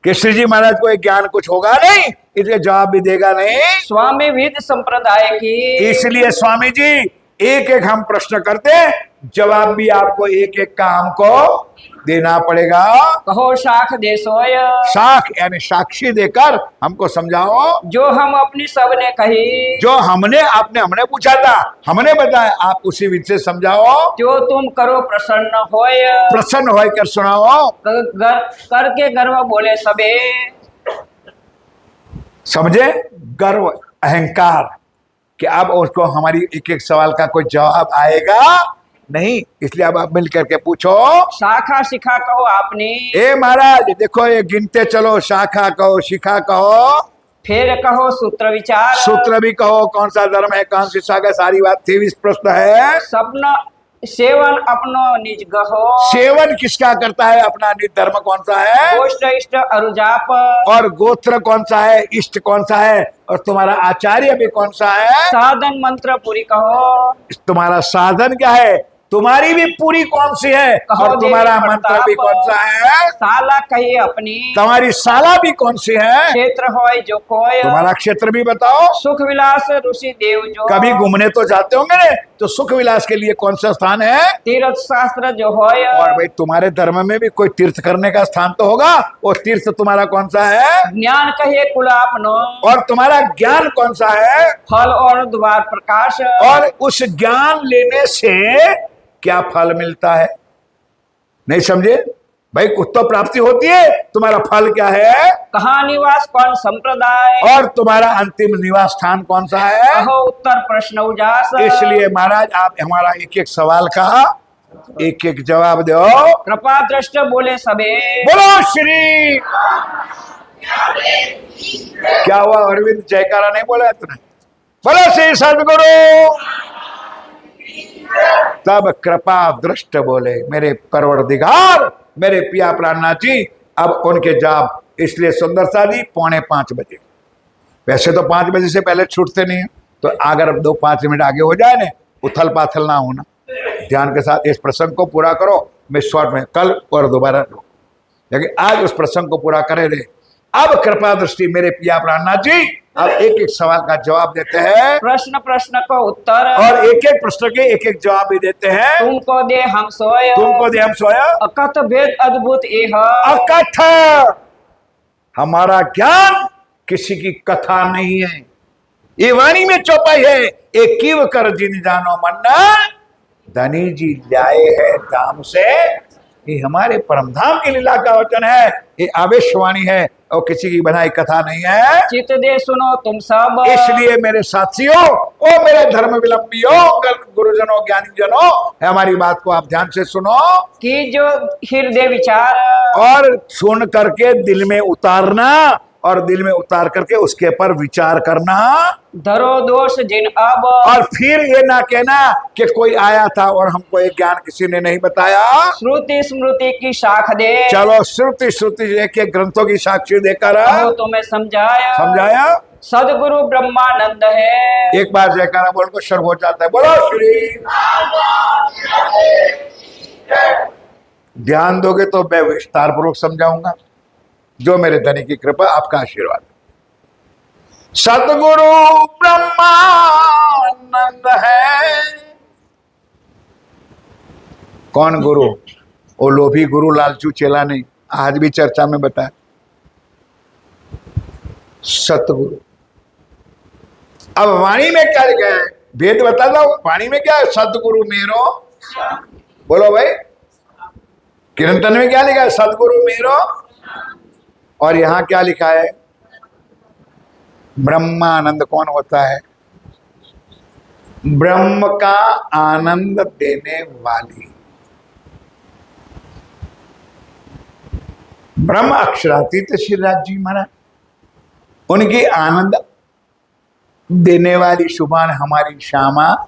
कि श्री जी महाराज को एक ज्ञान कुछ होगा नहीं, इसके जवाब भी देगा नहीं। स्वामी विद संप्रदाय की, इसलिए स्वामी जी एक एक हम प्रश्न करते हैं, जवाब भी आपको एक एक का हमको देना पड़ेगा। कहो शाख दे सोय, साख यानी साक्षी देकर हमको समझाओ। जो हम अपनी सबने कही, जो हमने पूछा था, हमने बताया, आप उसी विधि से समझाओ। जो तुम करो प्रसन्न होय, प्रसन्न होकर सुनाओ। करके गर्व बोले सबे। समझे? गर्व अहंकार कि अब उसको हमारी एक एक सवाल का कोई जवाब आएगा नहीं, इसलिए अब आप मिल करके पूछो। शाखा शिखा कहो आपने, ए महाराज देखो ये गिनते चलो, शाखा कहो, शिखा कहो, फिर कहो सूत्र विचार। सूत्र भी कहो, कौन सा धर्म है, कौन सी शाखा, सारी बात 23 प्रश्न है। सपना सेवन अपनो निज गहो, सेवन किसका करता है, अपना निज धर्म कौन सा है, गोष्ठ इष्ट अरुजाप, और गोत्र कौन सा है, इष्ट कौन सा है, और तुम्हारा आचार्य भी कौन सा है। साधन मंत्र पूरी कहो, तुम्हारा साधन क्या है, तुम्हारी भी पूरी कौन सी है, और तुम्हारा मंत्र भी कौन सा है। साला कही अपनी, तुम्हारी साला भी कौन सी है। क्षेत्र होय जो कोय, तुम्हारा क्षेत्र भी बताओ। सुख विलास ऋषि देव जो, कभी घूमने तो जाते होंगे ने, तो सुख विलास के लिए कौन सा स्थान है। तीर्थ शास्त्र जो होय, और भाई तुम्हारे धर्म में भी कोई तीर्थ करने का स्थान तो होगा, और तीर्थ तुम्हारा कौन सा है। ज्ञान कहे कुल अपनो, और तुम्हारा ज्ञान कौन सा है। फल और द्वार प्रकाश, और उस ज्ञान लेने से क्या फल मिलता है, नहीं समझे भाई। कुछ तो प्राप्ति होती है, तुम्हारा फल क्या है। कहाँ निवास कौन संप्रदाय, और तुम्हारा अंतिम निवास स्थान कौन सा है। कहो उत्तर प्रश्न उजास। इसलिए महाराज आप हमारा एक एक सवाल का एक एक जवाब दो। कृपा दृष्ट बोले सबे, बोलो श्री। क्या हुआ अरविंद, जयकारा नहीं बोला तूने। बोलो श्री सदगुरु। तब कृपा दृष्ट बोले, मेरे परवरदिगार, मेरे पिया प्राणनाथ जी, अब उनके जवाब इसलिए सुंदर सा दी 4:45 वैसे तो 5 बजे से पहले छूटते नहीं है, तो अगर 2-5 मिनट आगे हो जाए ना, उथल पाथल ना होना, ध्यान के साथ इस प्रसंग को पूरा करो। मैं शॉर्ट में कल और दोबारा, लेकिन आज उस प्रसंग को पूरा करे दे। अब कृपा दृष्टि मेरे पिया प्राणनाथ जी अब एक एक सवाल का जवाब देते हैं, प्रश्न प्रश्न को उत्तर, और एक एक प्रश्न के एक एक जवाब भी देते हैं। तुमको दे हम सोय, तुमको दे हम सोया, अकथ भेद अद्भुत एह, अकथ, हमारा ज्ञान किसी की कथा नहीं है, ये वाणी में चौपाई है। एक कीव कर जिन जानो मन्ना, धनी जी लाए है धाम से, ये हमारे परम धाम की लीला का वचन है, ये आवेशवाणी है और किसी की बनाई कथा नहीं है। चित दे सुनो तुम सब, इसलिए मेरे साथियों, ओ मेरे धर्म विलंबियों, गुरुजनों, ज्ञानी जनों, हमारी बात को आप ध्यान से सुनो कि जो हृदय विचार, और सुन करके दिल में उतारना, और दिल में उतार करके उसके पर विचार करना, धरो दोष जिन अब, और फिर ये ना कहना कि कोई आया था और हमको ये ज्ञान किसी ने नहीं बताया। श्रुति स्मृति की शाख दे, चलो श्रुति श्रुति के ग्रंथों की साक्षी देकर वो तुम्हें समझाया। सदगुरु ब्रह्मानंद है। एक बार जयकारा बोल को शुरू हो जाता है, बोलो श्री। ध्यान दोगे तो मैं विस्तार पूर्वक समझाऊंगा, जो मेरे धनी की कृपा, आपका आशीर्वाद। सतगुरु ब्रह्मानंद है। कौन गुरु? वो लोभी गुरु, लालचू चेला नहीं, आज भी चर्चा में बताया, सतगुरु। अब वाणी में क्या लिखा है, वेद बता दो, वाणी में क्या है? सतगुरु मेरो, बोलो भाई, कीर्तन में क्या लिखा है? सतगुरु मेरो। और यहां क्या लिखा है? ब्रह्मानंद। कौन होता है? ब्रह्म का आनंद देने वाली। ब्रह्म अक्षरातीत श्री राज जी महाराज, उनकी आनंद देने वाली शुभान हमारी श्यामा,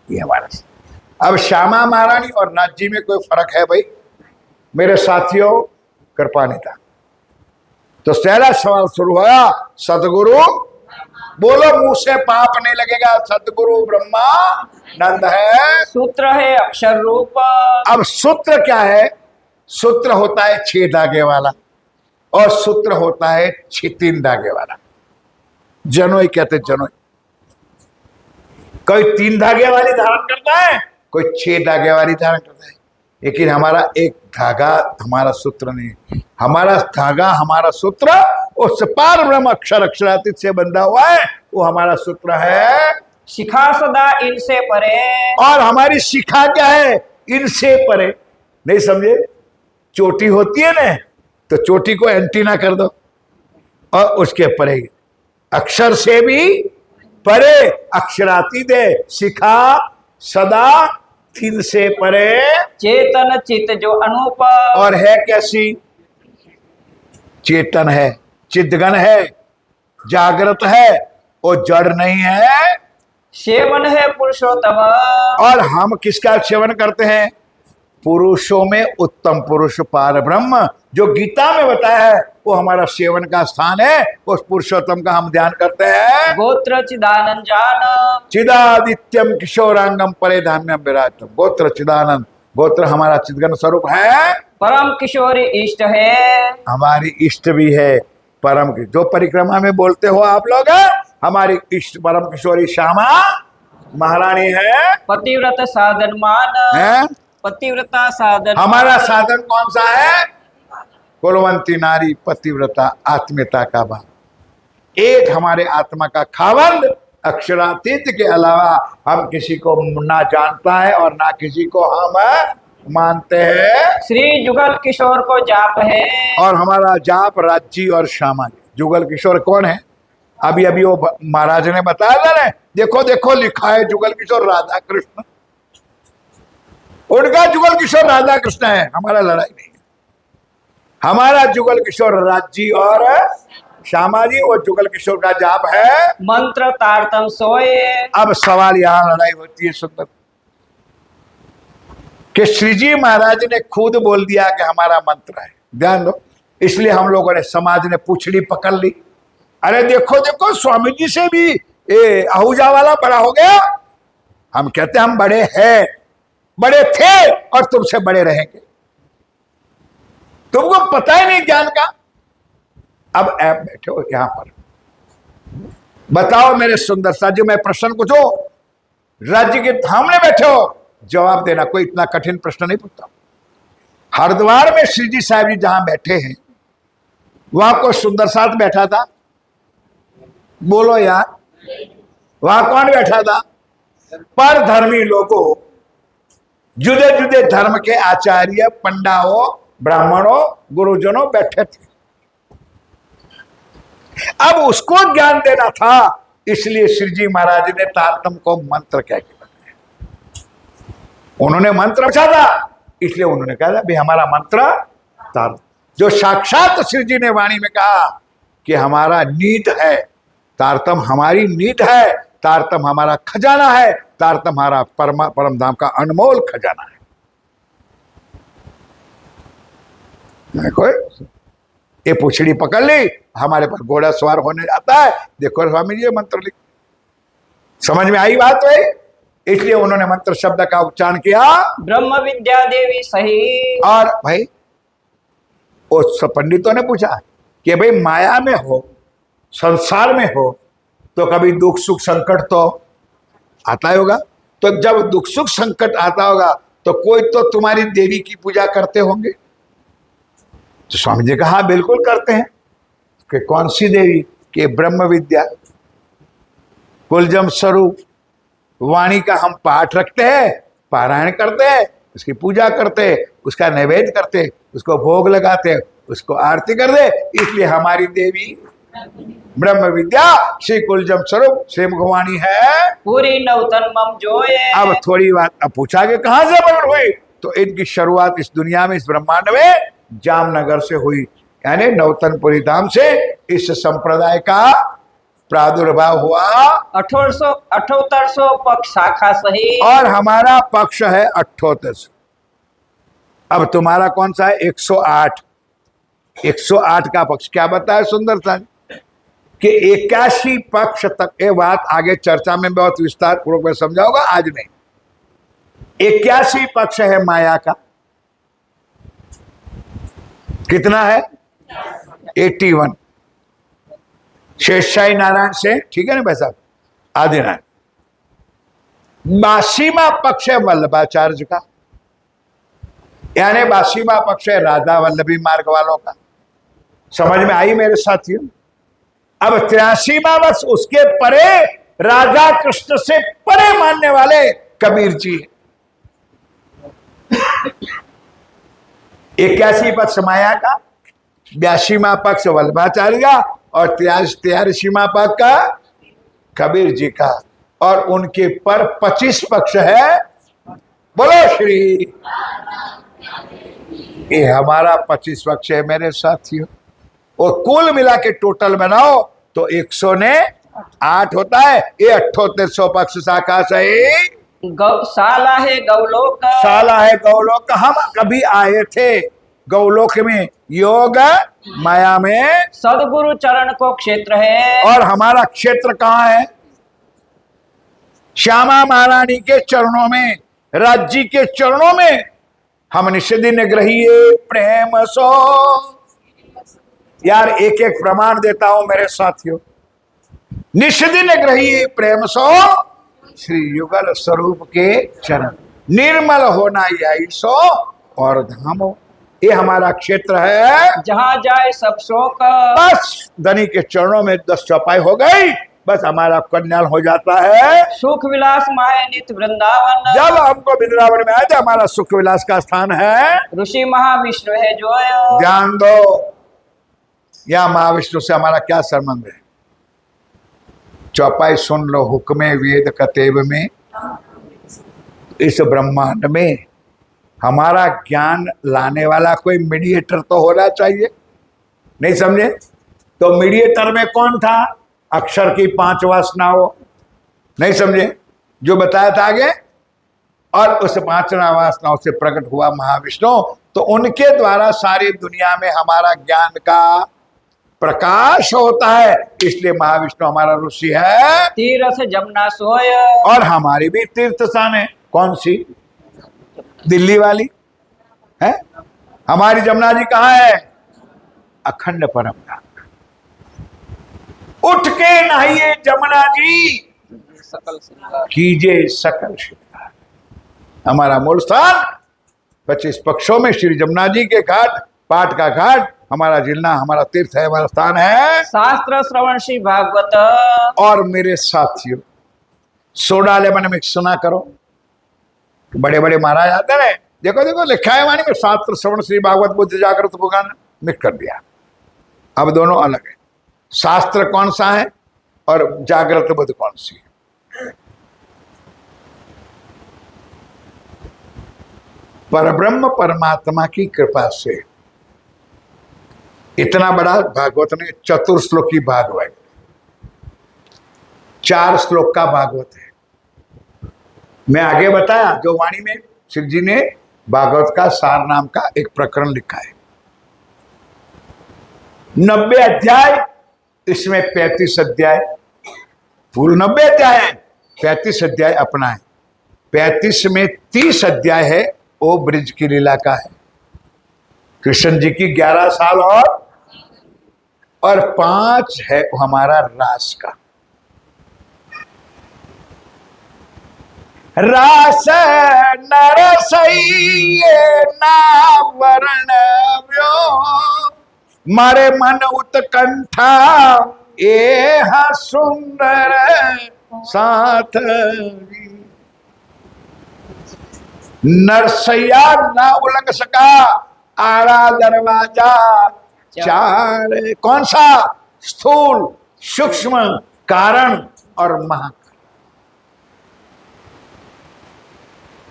ये हमारा। अब श्यामा महारानी और नाथ जी में कोई फर्क है भाई मेरे साथियों? कृपा नेता। तो पहला सवाल शुरू हुआ, सतगुरु, बोलो मुंह से पाप नहीं लगेगा, सतगुरु ब्रह्मानंद है। सूत्र है अक्षर रूप। अब सूत्र क्या है? सूत्र होता है 6 धागे वाला, और सूत्र होता है 3 धागे वाला। जनोई कहते, जनोई। कोई 3 धागे वाली धारण करता है, कोई 6 धागे वाली धारण करता है, लेकिन हमारा एक धागा हमारा सूत्र नहीं। हमारा धागा, हमारा सूत्र उस पार ब्रह्म अक्षर अक्षरातीत से बंधा हुआ है, वो हमारा सूत्र है। शिखा सदा इनसे परे। और हमारी शिखा क्या है? इनसे परे। नहीं समझे? चोटी होती है ना, तो चोटी को एंटीना कर दो, और उसके परे अक्षर से भी परे अक्षरातीत है। शिखा सदा 3 से परे, चेतन चित जो अनूप। और है कैसी? चेतन है, चिदगन है, जागृत है, वो जड़ नहीं है। सेवन है पुरुषोत्तम। और हम किसका सेवन करते हैं? पुरुषों में उत्तम पुरुष पार ब्रह्म, जो गीता में बताया है, वो हमारा सेवन का स्थान है। उस पुरुषोत्तम का हम ध्यान करते हैं। गोत्र चिदानंद जान। चिदादित्यम किशोरांगम परे धाम्यम विराजतम। गोत्र चिदानंद, गोत्र हमारा चिदगन स्वरूप है। परम किशोरी इष्ट है। हमारी इष्ट भी है परम की, जो परिक्रमा में बोलते हो आप लोग, हमारी इष्ट परम किशोरी श्यामा महारानी है। पतिव्रत साधन मान है? पतिव्रता साधन। हमारा साधन कौन सा है? कुलवंती नारी पतिव्रता, आत्मीयता का भाव। एक हमारे आत्मा का खावंद अक्षरातीत के अलावा हम किसी को ना जानता है और ना किसी को हम मानते हैं। श्री जुगल किशोर को जाप है। और हमारा जाप राज्जी और श्यामा। जुगल किशोर कौन है? अभी अभी वो महाराज ने बताया था ना, देखो देखो लिखा है जुगल किशोर राधा कृष्ण। उनका जुगल किशोर राधा कृष्ण है, हमारा लड़ाई नहीं है। हमारा जुगल किशोर राज्जी और श्यामा जी, वो जुगल किशोर का जाप है। मंत्र तारतम सोए। अब सवाल यहाँ लड़ाई होती है सुंदर, कि श्री जी महाराज ने खुद बोल दिया कि हमारा मंत्र है। ध्यान दो, इसलिए हम लोगों ने, समाज ने पूछड़ी पकड़ ली। अरे देखो देखो, स्वामी जी से भी आहूजा वाला बड़ा हो गया। हम कहते हम बड़े हैं, बड़े थे और तुमसे बड़े रहेंगे। तुमको पता ही नहीं ज्ञान का। अब ऐप बैठे हो यहां पर, बताओ मेरे सुंदर सा जी, मैं प्रश्न पूछो, राज्य के धाम में बैठे हो, जवाब देना। कोई इतना कठिन प्रश्न नहीं पूछता। हरिद्वार में श्री जी साहब जी जहां बैठे हैं, वहां कोई सुंदर साथ बैठा था? बोलो यार, वहां कौन बैठा था? पर धर्मी लोगों, जुदे जुदे धर्म के आचार्य, पंडाओं, ब्राह्मणों, गुरुजनों बैठे थे। अब उसको ज्ञान देना था, इसलिए श्री जी महाराज ने तारतम को मंत्र कह के बताया। उन्होंने मंत्र पूछा था, इसलिए उन्होंने कहा था भाई हमारा मंत्र तारतम, जो साक्षात श्री जी ने वाणी में कहा कि हमारा नीड है तारतम, हमारी नीड है तारतम, हमारा खजाना है तारतम, हमारा परम धाम का अनमोल खजाना है। देखो ये पूछड़ी पकड़ ली, हमारे पर घोड़ा सवार होने जाता है। देखो स्वामी जी मंत्र लिख, समझ में आई बात है? इसलिए उन्होंने मंत्र शब्द का उच्चारण किया, ब्रह्म विद्या देवी सही। और भाई उस पंडितों ने पूछा कि भाई माया में हो, संसार में हो, तो कभी दुख सुख संकट तो आता ही होगा। तो जब दुख सुख संकट आता होगा तो कोई तो तुम्हारी देवी की पूजा करते होंगे। तो स्वामी जी कहा बिल्कुल करते हैं। कि कौन सी देवी? कि ब्रह्म विद्या कुलजम स्वरूप वाणी का हम पाठ रखते हैं, पारायण करते हैं, उसकी पूजा करते हैं, उसका नैवेद्य करते हैं, उसको भोग लगाते हैं, उसको आरती कर दे। इसलिए हमारी देवी ब्रह्म विद्या श्री कुलजम स्वरूप श्री मुखवाणी है। पूरी नवतन मम जोए। अब थोड़ी बात अब पूछा कि कहां से प्रकट हुई? तो इनकी शुरुआत इस दुनिया में, इस ब्रह्मांड में जामनगर से हुई, यानी नवतनपुरी धाम से इस संप्रदाय का प्रादुर्भाव हुआ। 7800 पक्ष शाखा सही। और हमारा पक्ष है 78। अब तुम्हारा कौन सा है? 108। 108 का पक्ष क्या बताया सुंदर था कि 81 पक्ष तक, ये बात आगे चर्चा में बहुत विस्तार पूर्वक में समझाऊंगा, आज नहीं। 81 पक्ष है माया का। कितना है? 81। शेषशाही नारायण से, ठीक है ना भाई साहब, आदिनारायण। 82वां पक्ष है वल्लभाचार्य का, यानी 82वां पक्ष है राधा वल्लभी मार्ग वालों का। समझ में आई मेरे साथियों? अब 83वां वर्ष उसके परे, राधा कृष्ण से परे मानने वाले कबीर जी। 81 पक्ष माया का, 82वां पक्ष वल्लभाचार्य का, और 83वां पक्ष का कबीर जी का। और उनके पर 25 पक्ष है। बोलो श्री। ये हमारा 25 पक्ष है मेरे साथियों। और कुल मिला के टोटल बनाओ तो 108 होता है। ये 78 पक्ष शाखा सही। साला है गौलोक। साला है गौलोक। हम कभी आए थे गौलोक में, योग माया में सदगुरु चरण को क्षेत्र है। और हमारा क्षेत्र कहाँ है? श्यामा महारानी के चरणों में, राज्य के चरणों में। हम निषेधिन ग्रहिए प्रेम सो। यार एक एक प्रमाण देता हूं मेरे साथियों। निषेधिन ग्रहिए प्रेम सो श्री युगल स्वरूप के चरण, निर्मल होना यही सो और धामो। ये हमारा क्षेत्र है। जहां जाए सब शोक। बस धनी के चरणों में 10 चौपाई हो गई, बस हमारा कल्याण हो जाता है। सुख विलास माया नित्य वृंदावन। जब हमको वृंदावन में आए तो हमारा सुख विलास का स्थान है। ऋषि महाविष्णु है जो। ध्यान दो, या महाविष्णु से हमारा क्या संबंध है? चौपाई सुन लो, हुक्मे वेद कतेब में। इस ब्रह्मांड में हमारा ज्ञान लाने वाला कोई मीडिएटर तो होना चाहिए। नहीं समझे? तो मीडिएटर में कौन था? अक्षर की 5 वासनाओं। नहीं समझे? जो बताया था आगे। और उस पांचवा वासनाओं से प्रकट हुआ महाविष्णु, तो उनके द्वारा सारी दुनिया में हमारा ज्ञान का प्रकाश होता है। इसलिए महाविष्णु हमारा ऋषि है। तीरथ जमुना सोय। और हमारी भी तीर्थ स्थान है। कौन सी? दिल्ली वाली है। हमारी जमुना जी कहाँ है? अखंड परम धाम। उठ के नहाइए जमुना जी, सकल श्रृंगार कीजिए सकल श्रृंगार। हमारा मूल स्थान 25 पक्षों में श्री जमुना जी के घाट, पाट का घाट हमारा जिला, हमारा तीर्थ है, हमारा स्थान है। शास्त्र श्रवण श्री भागवत। और मेरे साथियों, सोडा लेमन में सुना करो, बड़े बड़े महाराज आते हैं, देखो देखो लिखा है वाणी में, शास्त्र श्रवण श्री भागवत बुद्ध जागृत भगवान, मिक्स कर दिया। अब दोनों अलग है। शास्त्र कौन सा है और जागृत बुद्ध कौन सी है? परब्रह्म परमात्मा की कृपा से इतना बड़ा भागवत ने, चतुर्श्लोकी भागवत, 4 श्लोक का भागवत है। मैं आगे बताया जो वाणी में शिव जी ने भागवत का सार नाम का एक प्रकरण लिखा है। 90 अध्याय, इसमें 35 अध्याय, फुल 90 अध्याय है, 35 अध्याय अपना है। 35 में 30 अध्याय है वो ब्रिज की लीला का है, कृष्ण जी की 11 साल और 5 है हमारा रास का। रास नरसइये ना वर्णव्यो, मारे मन उत्कंठा एह सुंदर साथ। नरसैया ना उलंघ सका आड़ा दरवाजा 4। कौन सा? स्थूल, सूक्ष्म, कारण और महाकारण।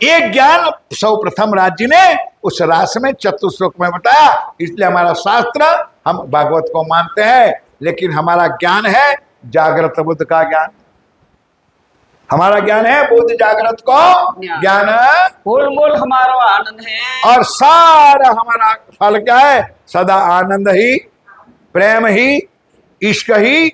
ये ज्ञान सर्वप्रथम राज जी ने उस रास में चतुश्लोक में बताया। इसलिए हमारा शास्त्र, हम भागवत को मानते हैं, लेकिन हमारा ज्ञान है जागृत बुद्ध का ज्ञान। हमारा ज्ञान है बुद्ध जागृत को ज्ञान, मूल मूल हमारो आनंद है। और सारा हमारा फल क्या है? सदा आनंद ही, प्रेम ही, इश्क ही,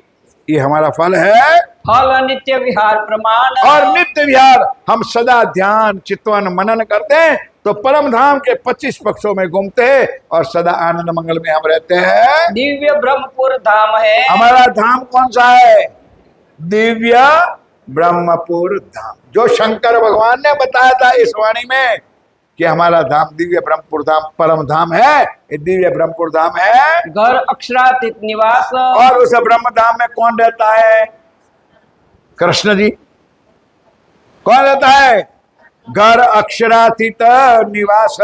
ये हमारा फल है। फल नित्य विहार प्रमाण। और नित्य विहार, हम सदा ध्यान चित्तवन मनन करते हैं तो परम धाम के 25 पक्षों में घूमते हैं और सदा आनंद मंगल में हम रहते हैं। दिव्य ब्रह्मपुर धाम है। हमारा धाम कौन सा है? दिव्य ब्रह्मपुर धाम, जो शंकर भगवान ने बताया था इस वाणी में कि हमारा धाम दिव्य ब्रह्मपुर धाम परम धाम है। ये दिव्य ब्रह्मपुर धाम है। घर अक्षरातीत निवास। और उस ब्रह्म धाम में कौन रहता है? कृष्ण जी। कौन रहता है? घर अक्षरातीत निवास,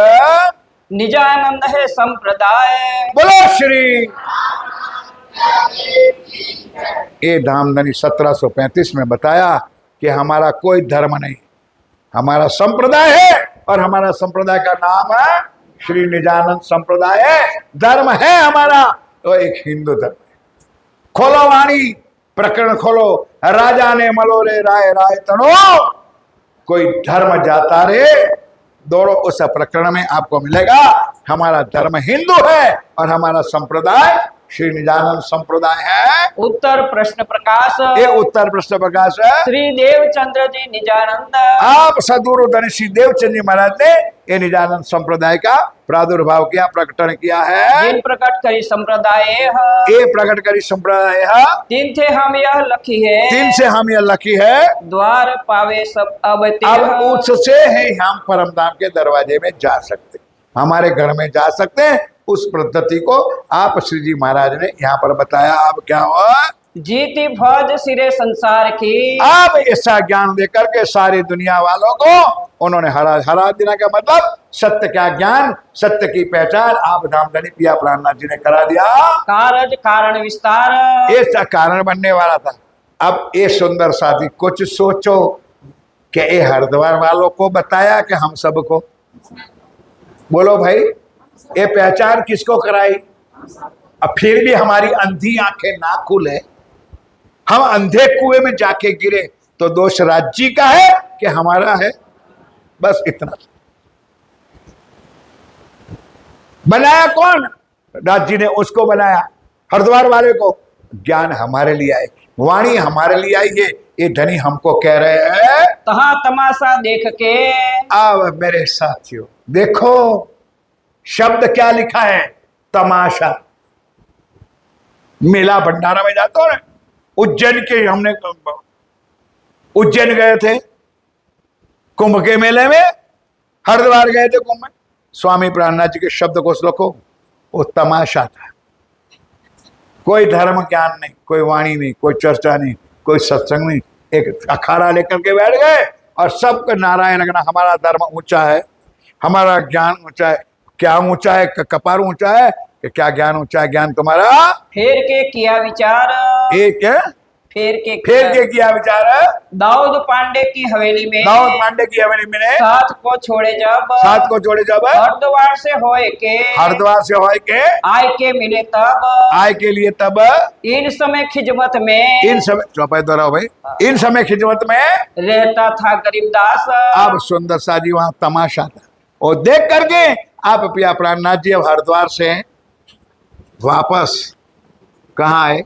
निजानंद है संप्रदाय। बोलो श्री। ये धामधनी 1735 में बताया कि हमारा कोई धर्म नहीं, हमारा संप्रदाय है और हमारा संप्रदाय का नाम है श्री निजानंद संप्रदाय है। धर्म है हमारा तो एक हिंदू धर्म है। खोलो वाणी, प्रकरण खोलो। राजा ने मलोरे राय राय तनो, कोई धर्म जाता रे दौड़ो, उस प्रकरण में आपको मिलेगा। हमारा धर्म हिंदू है और हमारा संप्रदाय श्री निजानंद संप्रदाय है। उत्तर प्रश्न प्रकाश। ये उत्तर प्रश्न प्रकाश है। श्री देवचंद्र जी निजानंद। आप सदगुरु धनी श्री देवचंद्र जी महाराज ने ये निजानंद संप्रदाय का प्रादुर्भाव किया, प्रकटन किया है। जिन प्रकट करी संप्रदाय ये प्रकट करी संप्रदाय है। तीन थे हम यह लखी है। 3 से हम यह लकी है। द्वार पावे सब अब अब उससे है हम परम धाम के दरवाजे में जा सकते, हमारे घर में जा सकते हैं। उस पद्धति को आप श्री जी महाराज ने यहाँ पर बताया। अब क्या हुआ? जीती भज सिरे संसार की। अब ऐसा ज्ञान देकर के सारी दुनिया वालों को उन्होंने हरा देना का मतलब सत्य का ज्ञान, सत्य की पहचान आप धामधनी पिया प्राणनाथ जी ने करा दिया। कारज कारण विस्तार। ऐसा कारण बनने वाला था। अब ये सुंदर साथी कुछ सोचो कि ये हरिद्वार वालों को बताया कि हम सबको? बोलो भाई, ये पहचान किसको कराई? अब फिर भी हमारी अंधी आंखें ना खुले, हम अंधे कुएं में जाके गिरे तो दोष राज्य का है कि हमारा है? बस इतना। बनाया कौन? दास जी ने उसको बनाया, हरिद्वार वाले को। ज्ञान हमारे लिए आए, वाणी हमारे लिए आई है। ये धनी हमको कह रहे हैं तहाँ तमाशा देख के। अब मेरे साथियों देखो, शब्द क्या लिखा है? तमाशा। मेला भंडारा में जाते हो ना, उज्जैन के, हमने उज्जैन गए थे कुंभ के मेले में, हरिद्वार गए थे कुंभ में। स्वामी प्राणनाथ जी के शब्द को श्लोको, वो तमाशा था। कोई धर्म ज्ञान नहीं, कोई वाणी नहीं, कोई चर्चा नहीं, कोई सत्संग नहीं। एक अखाड़ा लेकर के बैठ गए और सबको नारायण लगना, हमारा धर्म ऊंचा है, हमारा ज्ञान ऊंचा है। क्या ऊंचा है? कपार ऊंचा है कि क्या ज्ञान ऊंचा है? ज्ञान तुम्हारा फेर के किया विचार। एक है, फेर के किया विचार है। दाऊद पांडे की हवेली में। दाऊद पांडे की हवेली में साथ को छोड़े जब। साथ को जोड़े जब हरिद्वार से होए के। हरिद्वार से होए के आय के मिले तब। आय के लिए तब इन समय खिजमत में। इन समय चौपाई दोहराओ भाई। इन समय खिजमत में रहता था गरीबदास। अब सुंदर सा जी वहां तमाशा था, और देख करके आप पिया प्राणनाथ जी अब हरिद्वार से वापस कहाँ आए?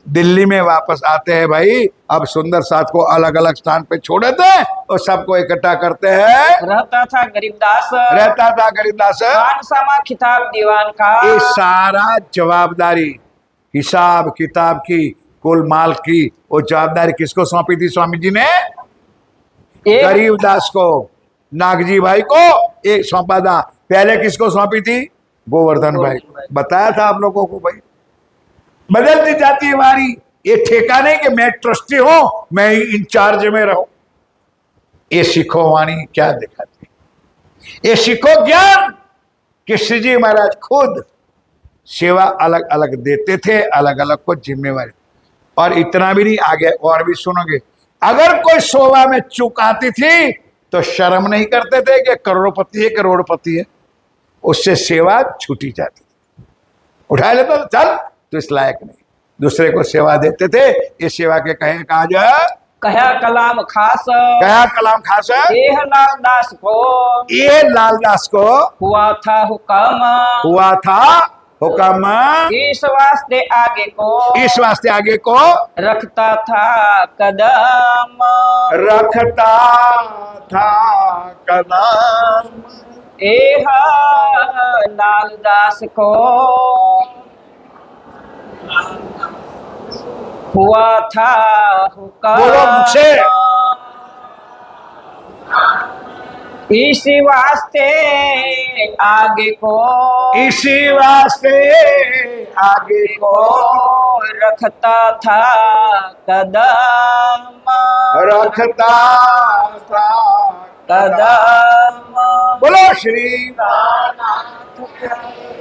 दिल्ली में वापस आते हैं भाई। अब सुंदर साथ को अलग अलग स्थान पे छोड़े थे और सबको इकट्ठा करते हैं। रहता था गरीबदास। रहता था गरीबदास। खानसामा खिताब दीवान का। ये सारा जवाबदारी, हिसाब किताब की, कुल माल की, वो जवाबदारी किसको सौंपी थी स्वामी जी ने? गरीबदास को, नागजी भाई को एक सौंपा था। पहले किसको सौंपी थी? गोवर्धन भाई को। बताया था आप लोगों को भाई। बदलती जाती है वारी। ये ठेका नहीं कि मैं ट्रस्टी हूं, मैं इंचार्ज में रहूं। ये सीखो वाणी क्या दिखाती, ये सीखो ज्ञान कि श्री जी महाराज खुद सेवा अलग अलग देते थे, अलग अलग को जिम्मेवारी। और इतना भी नहीं, आगे और भी सुनोगे। अगर कोई सेवा में चूक आती थी तो शर्म नहीं करते थे कि करोड़पति है, करोड़पति है, उससे सेवा छूटी जाती थी। उठा लेता तो चल, तो इस लायक नहीं, दूसरे को सेवा देते थे। इस सेवा के कहे कहा जाए, कहा कलाम खास। कहा कलाम खास। यह लालदास को। ये लालदास को हुआ था हुक्म। हुआ था हुक्म। इस वास्ते आगे को। इस वास्ते आगे को रखता था कदम। रखता था कदम। एह लालदास को हुआ था हुक्म। बोलो मुझसे। इसी वास्ते आगे को। इसी वास्ते आगे को रखता था कदम। रखता था कदम। बोलो श्री,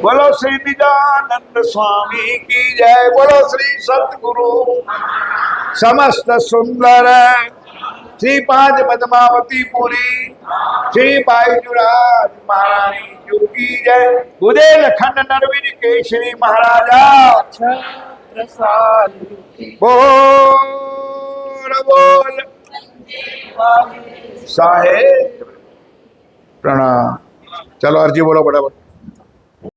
बोलो श्री निजानंद स्वामी की जय। बोलो श्री सतगुरु समस्त सुंदर श्री पांच पद्मावती पुरी श्री बाईजुराज महारानी जी की जय। बुदेल खंड नरवीर केशरी महाराजा बोल बोल साहेब प्रणाम। चलो अर्जी बोलो बड़ा बड़ा।